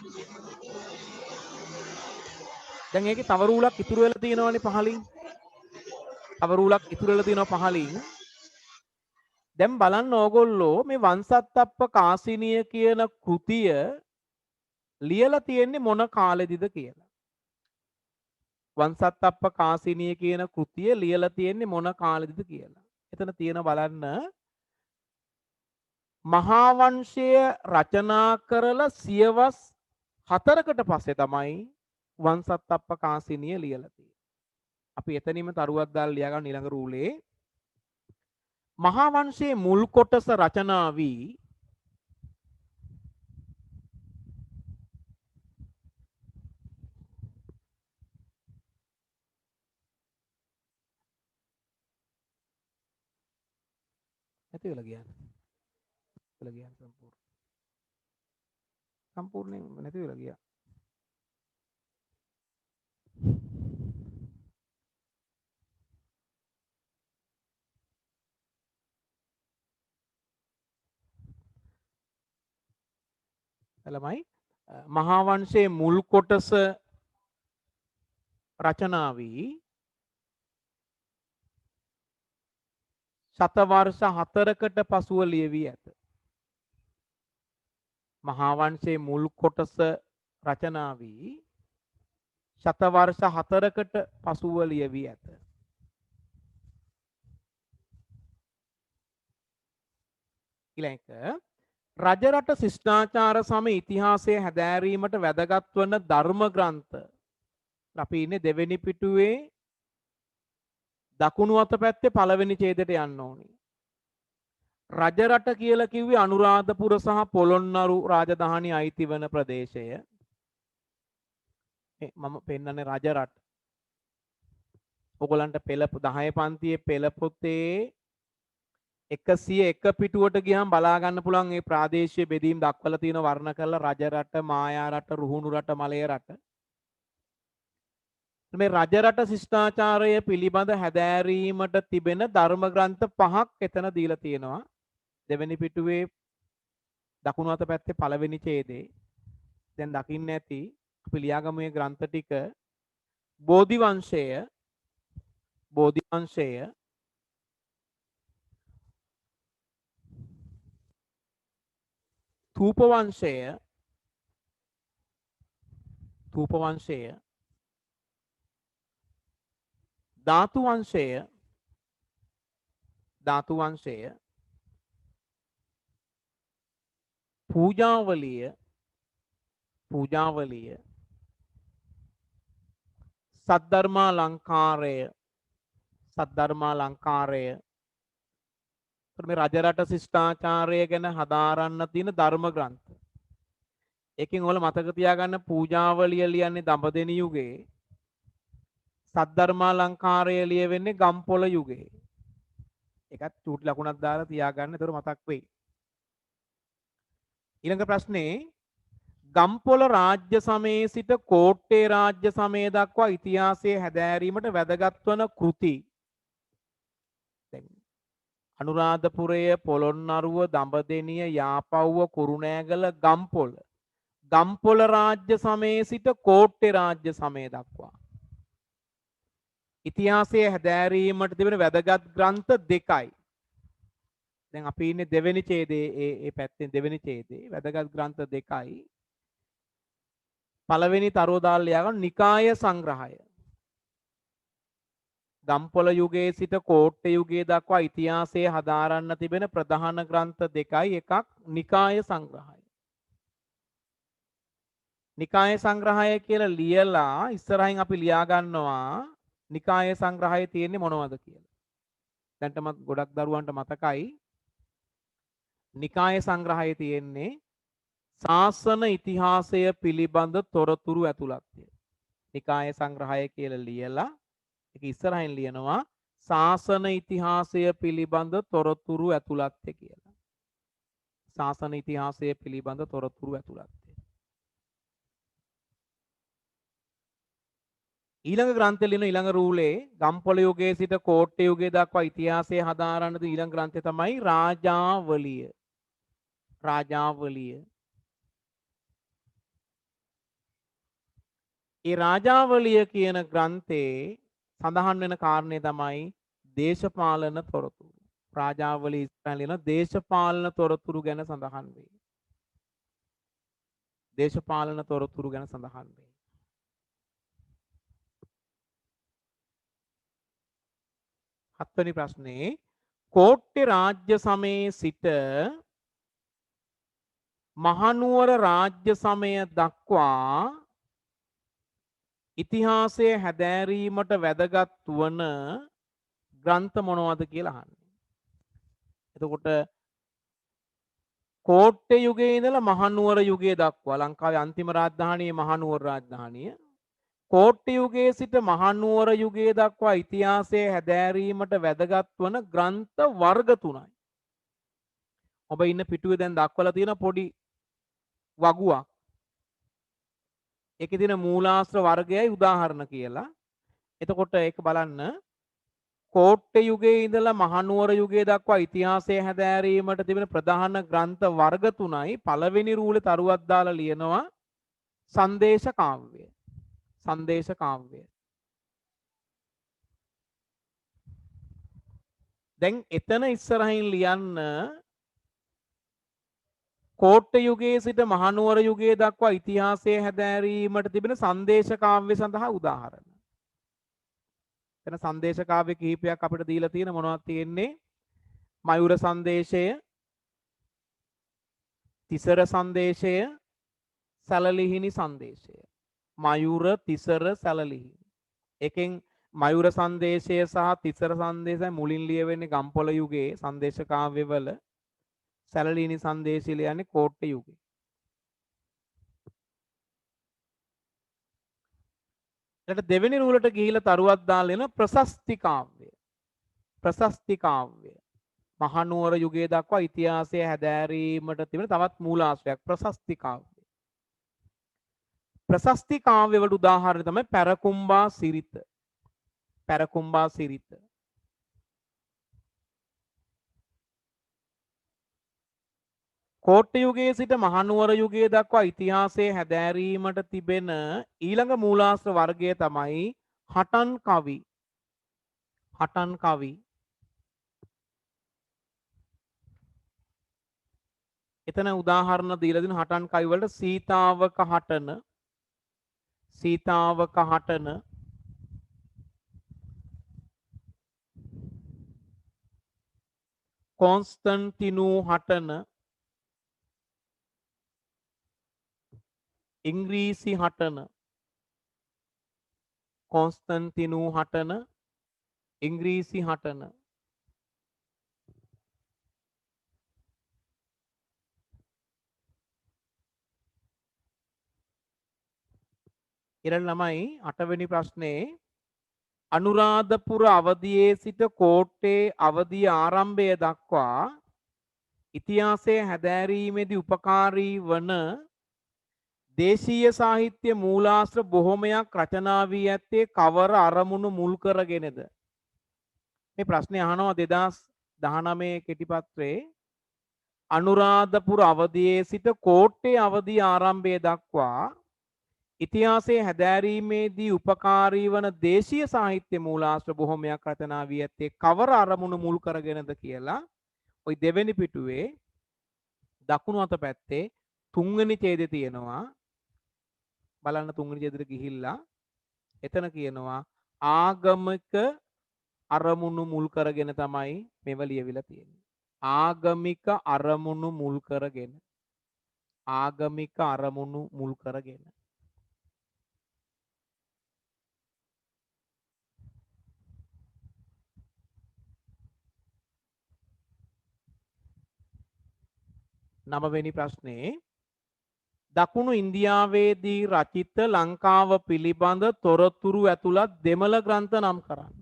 දැන් ඒකේ තව රූලක් ඉතුරු වෙලා තියෙනවානේ පහලින්. තව රූලක් ඉතුරු වෙලා තියෙනවා පහලින්. දැන් බලන්න ඕගොල්ලෝ මේ වංශත්තප්පකාසිනිය කියන කෘතිය ලියලා තියෙන්නේ මොන කාලෙදිද කියලා. වංශත්තප්පකාසිනිය කියන කෘතිය ලියලා තියෙන්නේ මොන කාලෙදිද කියලා. එතන තියෙන බලන්න මහා වංශය රචනා කරලා සියවස් 4කට පස්සේ තමයි වංශත්තප්පකාසිනිය ලියලා තියෙන්නේ. අපි එතනින්ම තරුවක් දාලා ලියා ගන්න ඊළඟ රූලේ මහා වංශයේ මුල් කොටස රචනා වී නැති වෙලා ගියා. සම්පූර්ණයෙන් නැති වෙලා ගියා. ළමයි මහා වංශයේ මුල් කොටස රචනා වී ශතවර්ෂ 4කට පසුව ලියවී ඇත. මහා වංශයේ මුල් කොටස රචනා වී ශතවර්ෂ 4කට පසුව ලියවී ඇත. ඊළඟ රජරට ශිෂ්ටාචාර සම ඉතිහාසය හැදෑරීමට වැදගත් වන ධර්ම ග්‍රන්ථ. අපි ඉන්නේ දෙවෙනි පිටුවේ දකුණු අත පැත්තේ පළවෙනි ඡේදයට යන්න ඕනේ. රජරට කියලා කිව්වේ අනුරාධපුර සහ පොළොන්නරු රාජධානි අයිති වන ප්‍රදේශය. මම පෙන්නන්නේ රජරට. ඔයගලන්ට පෙළ 10 පන්තියේ පෙළ පොතේ 101 පිටුවට ගියාම බලා ගන්න පුළුවන් මේ ප්‍රාදේශීය බෙදීම් දක්වලා තියෙන වර්ණ කරලා රජරට, මායා රට, රුහුණු රට, මලය රට. මේ රජරට ශිෂ්ටාචාරය පිළිබඳ හැදෑරීමට තිබෙන ධර්ම ග්‍රන්ථ 5ක් එතන දීලා තියෙනවා. දෙවෙනි පිටුවේ දකුණු අත පැත්තේ පළවෙනි ඡේදේ. දැන් දකින්න ඇති අපි ලියාගමු මේ ග්‍රන්ථ ටික. බෝධිවංශය, තූප වංශය, ධාතු වංශය, පූජාවලිය, සද්ධර්මාලංකාරය, මේ රජරට ශිෂ්ටාචාරය ගැන හදාරන්න තියෙන ධර්ම ග්‍රන්ථ. එකකින් ඔයාලා මතක තියාගන්න පූජාවලිය ලියන්නේ දඹදෙණි යුගයේ, සද්ධර්මාලංකාරය ලියවෙන්නේ ගම්පොළ යුගයේ. ඒකත් චූටි ලකුණක් දාලා තියාගන්න. ඒතර මතක් වෙයි. ඊළඟ ප්‍රශ්නේ ගම්පොළ රාජ්‍ය සමයේ සිට කෝට්ටේ රාජ්‍ය සමය දක්වා ඉතිහාසයේ හැදෑරීමට වැදගත් වන කෘති. දැන් අනුරාධපුරය, පොළොන්නරුව, දඹදෙණිය, යාපව්ව, කුරුණෑගල, ගම්පොළ රාජ්‍ය සමයේ සිට කෝට්ටේ රාජ්‍ය සමය දක්වා ඉතිහාසයේ හැදෑරීමට තිබෙන වැදගත් ග්‍රන්ථ දෙකයි. දැන් අපි ඉන්නේ දෙවෙනි ඡේදයේ ඒ පැත්තෙන් දෙවෙනි ඡේදයේ වැදගත් ග්‍රන්ථ දෙකයි. පළවෙනි තරුව දාලා ලියාගන්න නිකාය සංග්‍රහය. ගම්පොළ යුගයේ සිට කෝට්ටේ යුගයේ දක්වා ඉතිහාසයේ හදාරන්න තිබෙන ප්‍රධාන ග්‍රන්ථ දෙකයි. එකක් නිකාය සංග්‍රහය. නිකාය සංග්‍රහය කියලා ලියලා ඉස්සරහින් අපි ලියා ගන්නවා නිකාය සංග්‍රහයේ තියෙන්නේ මොනවද කියලා. දැන්ට ගොඩක් දරුවන්ට මතකයි. නිකාය සංග්‍රහයේ තියෙන්නේ ශාසන ඉතිහාසය පිළිබඳ තොරතුරු ඇතුළත්ය. නිකාය සංග්‍රහය කියලා ලියලා ඒක ඉස්සරහින් ලියනවා ශාසන ඉතිහාසය පිළිබඳ තොරතුරු ඇතුළත්ය කියලා. ශාසන ඉතිහාසය පිළිබඳ තොරතුරු ඇතුළත්ය. ඊළඟ ග්‍රන්ථය ලියන ඊළඟ රූලේ ගම්පොළ යුගයේ සිට කෝට්ටේ යුගයේ දක්වා ඉතිහාසයේ හදාරන ඊළඟ ග්‍රන්ථය තමයි රාජාවලිය. ඒ රාජාවලිය කියන ග්‍රන්ථයේ සඳහන් වෙන කාරණේ තමයි දේශපාලන තොරතුරු. රාජාවලිය ඉස්සරහින් ලියන දේශපාලන තොරතුරු ගැන සඳහන් වේ. දේශපාලන තොරතුරු ගැන සඳහන් වේ. හත්වෙනි ප්‍රශ්නේ කෝට්ටේ රාජ්‍ය සමයේ සිට මහනුවර රාජ්‍ය සමය දක්වා ඉතිහාසයේ හැදෑරීමට වැදගත් වන ග්‍රන්ථ මොනවද කියලා අහන්නේ. එතකොට කෝට්ටේ යුගයේ ඉඳලා මහනුවර යුගය දක්වා ලංකාවේ අන්තිම රාජධානිය මහනුවර රාජධානිය. කෝට්ටේ යුගයේ සිට මහනුවර යුගයේ දක්වා ඉතිහාසයේ හැදෑරීමට වැදගත් වන ග්‍රන්ථ වර්ග 3යි. ඔබ ඉන්න පිටුවේ දැන් දක්වලා තියෙන පොඩි වගුවක්. ඒකේ තියෙන මූලාශ්‍ර වර්ගයයි උදාහරණ කියලා. එතකොට ඒක බලන්න කෝට්ටේ යුගයේ ඉඳලා මහනුවර යුගයේ දක්වා ඉතිහාසයේ හැදෑරීමට තිබෙන ප්‍රධාන ග්‍රන්ථ වර්ග 3යි. පළවෙනි රූලේ තරුවක් දාලා ලියනවා සංදේශ කාව්‍ය. දැන් එතන ඉස්සරහින් ලියන්න කෝට්ටේ යුගයේ සිට මහනුවර යුගයේ දක්වා ඉතිහාසයේ හැදෑරීමට තිබෙන සංදේශ කාව්‍ය සඳහා උදාහරණ. එතන සංදේශ කාව්‍ය කිහිපයක් අපිට දීලා තියෙන මොනවද තියෙන්නේ? මයුර සංදේශය, තිසර සංදේශය, සැලලිහිණි සංදේශය. මයුර, තිසර, සැලලිහිණි. එකෙන් මයුර සංදේශය සහ තිසර සංදේශය මුලින් ලියවෙන්නේ ගම්පොළ යුගයේ සංදේශ කාව්‍යවල. සැලලිහිණි සංදේශය ලියන්නේ කෝට්ටේ යුගයේ. ඊට දෙවෙනි රූලට ගිහිලා තරුවක් දාලා එන ප්‍රශස්ති කාව්‍ය. ප්‍රශස්ති කාව්‍ය. මහනුවර යුගයේ දක්වා ඉතිහාසය හැදෑරීමට තිබෙන තවත් මූලාශ්‍රයක් ප්‍රශස්ති කාව්‍ය. ප්‍රශස්ති කාව්‍ය වලට උදාහරණය තමයි පැරකුම්බා සිරිත. පැරකුම්බා සිරිත. කෝට්ට යුගයේ සිට මහනුවර යුගයේ දක්වා ඉතිහාසයේ හැදෑරීමට තිබෙන ඊළඟ මූලාශ්‍ර වර්ගය තමයි හටන් කවි. හටන් කවි. එතන උදාහරණ දීලා දෙන හටන් කවි වලට සීතාවක හටන, සීතාවක හටන, කොන්ස්ටන්ටිනු හටන, ඉංග්‍රීසි හටන, කොන්ස්ටන්ටිනු හටන, ඉංග්‍රීසි හටන. ඊළඟ ළමයි 8 වෙනි ප්‍රශ්නේ අනුරාධපුර අවධියේ සිට කෝට්ටේ අවධිය ආරම්භය දක්වා ඉතිහාසයේ හැදෑරීමේදී උපකාරී වන දේශීය සාහිත්‍ය මූලාශ්‍ර බොහොමයක් රචනා වී ඇත්තේ කවර අරමුණු මුල් කරගෙනද? මේ ප්‍රශ්නේ අහනවා 2019 කෙටිපත්‍රයේ අනුරාධපුර අවධියේ සිට කෝට්ටේ අවධිය ආරම්භය දක්වා ඉතිහාසයේ හැදෑරීමේදී උපකාරී වන දේශීය සාහිත්‍ය මූලාශ්‍ර බොහොමයක් රචනා වී ඇත්තේ කවර අරමුණු මුල් කරගෙනද කියලා ওই දෙවෙනි පිටුවේ දකුණු අත පැත්තේ තුන්වෙනි ඡේදයේ තියෙනවා. බලන්න තුන්වෙනි ඡේදෙට ගිහිල්ලා එතන කියනවා ආගමික අරමුණු මුල් කරගෙන තමයි මේව ලියවිලා තියෙන්නේ. ආගමික අරමුණු මුල් කරගෙන. ආගමික අරමුණු මුල් කරගෙන. නවවෙනි ප්‍රශ්නේ දකුණු ඉන්දියාවේදී රචිත ලංකාව පිළිබඳ තොරතුරු ඇතුළත් දෙමළ ග්‍රන්ථ නම් කරන්න.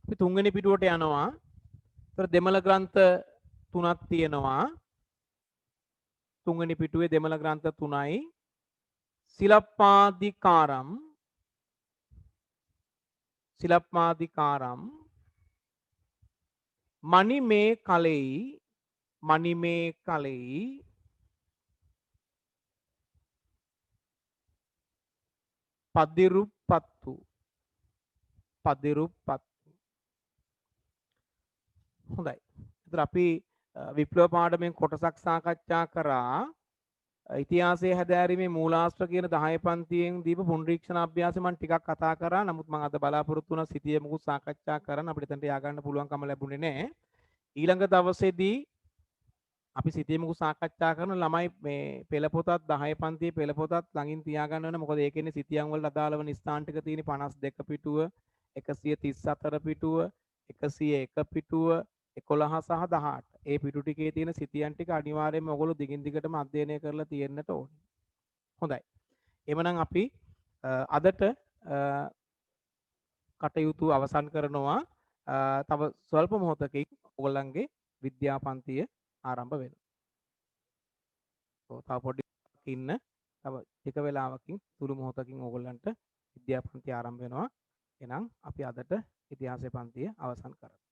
අපි තුන්වෙනි පිටුවට යනවා. ඒතර දෙමළ ග්‍රන්ථ තුනක් තියෙනවා. තුන්වෙනි පිටුවේ දෙමළ ග්‍රන්ථ තුනයි. සිලප්පාදිකාරම්, සිලප්පාදිකාරම්, මණිමේ කලෙයි, මණිමේ කලෙයි, පදිරුප්පත්තු, පදිරුප්පත්තු. හොඳයි. ඒතර අපි විප්ලව පාඩමෙන් කොටසක් සාකච්ඡා කරා ඉතිහාසයේ හැදෑරීමේ මූලාශ්‍ර කියන 10 පන්තියෙන් දීපු පුනරීක්ෂණ අභ්‍යාසය මම ටිකක් කතා කරා. නමුත් මම අද බලාපොරොත්තු වුණා සිටියේ මුකුත් සාකච්ඡා කරන්න අපිට එතනට යා ගන්න පුළුවන්කම ලැබුණේ නැහැ. ඊළඟ දවසේදී අපි සිටියේ මුකුත් සාකච්ඡා කරන ළමයි මේ පෙළ පොතත් 10 පන්තියේ පෙළ පොතත් ළඟින් තියාගන්න ඕනේ. මොකද ඒකෙන්නේ සිටියන් වල අදාළ වෙන ස්ථාන ටික තියෙන 52 පිටුව, 134 පිටුව, 101 පිටුව, 11 සහ 18. ඒ පිටු ටිකේ තියෙන සිතියන් ටික අනිවාර්යයෙන්ම ඔයගොල්ලෝ දිගින් දිගටම අධ්‍යයනය කරලා තියෙන්නට ඕනේ. හොඳයි. එhmenan අපි අදට කටයුතු අවසන් කරනවා. තව ස්වල්ප මොහොතකින් ඔයගොල්ලන්ගේ විද්‍යාපන්තිය ආරම්භ වෙනවා. තව පොඩි ඉන්න තව ටික වෙලාවකින් සුළු මොහොතකින් ඔයගොල්ලන්ට විද්‍යාපන්තිය ආරම්භ වෙනවා. එහෙනම් අපි අදට ඉතිහාසය පන්තිය අවසන් කරමු.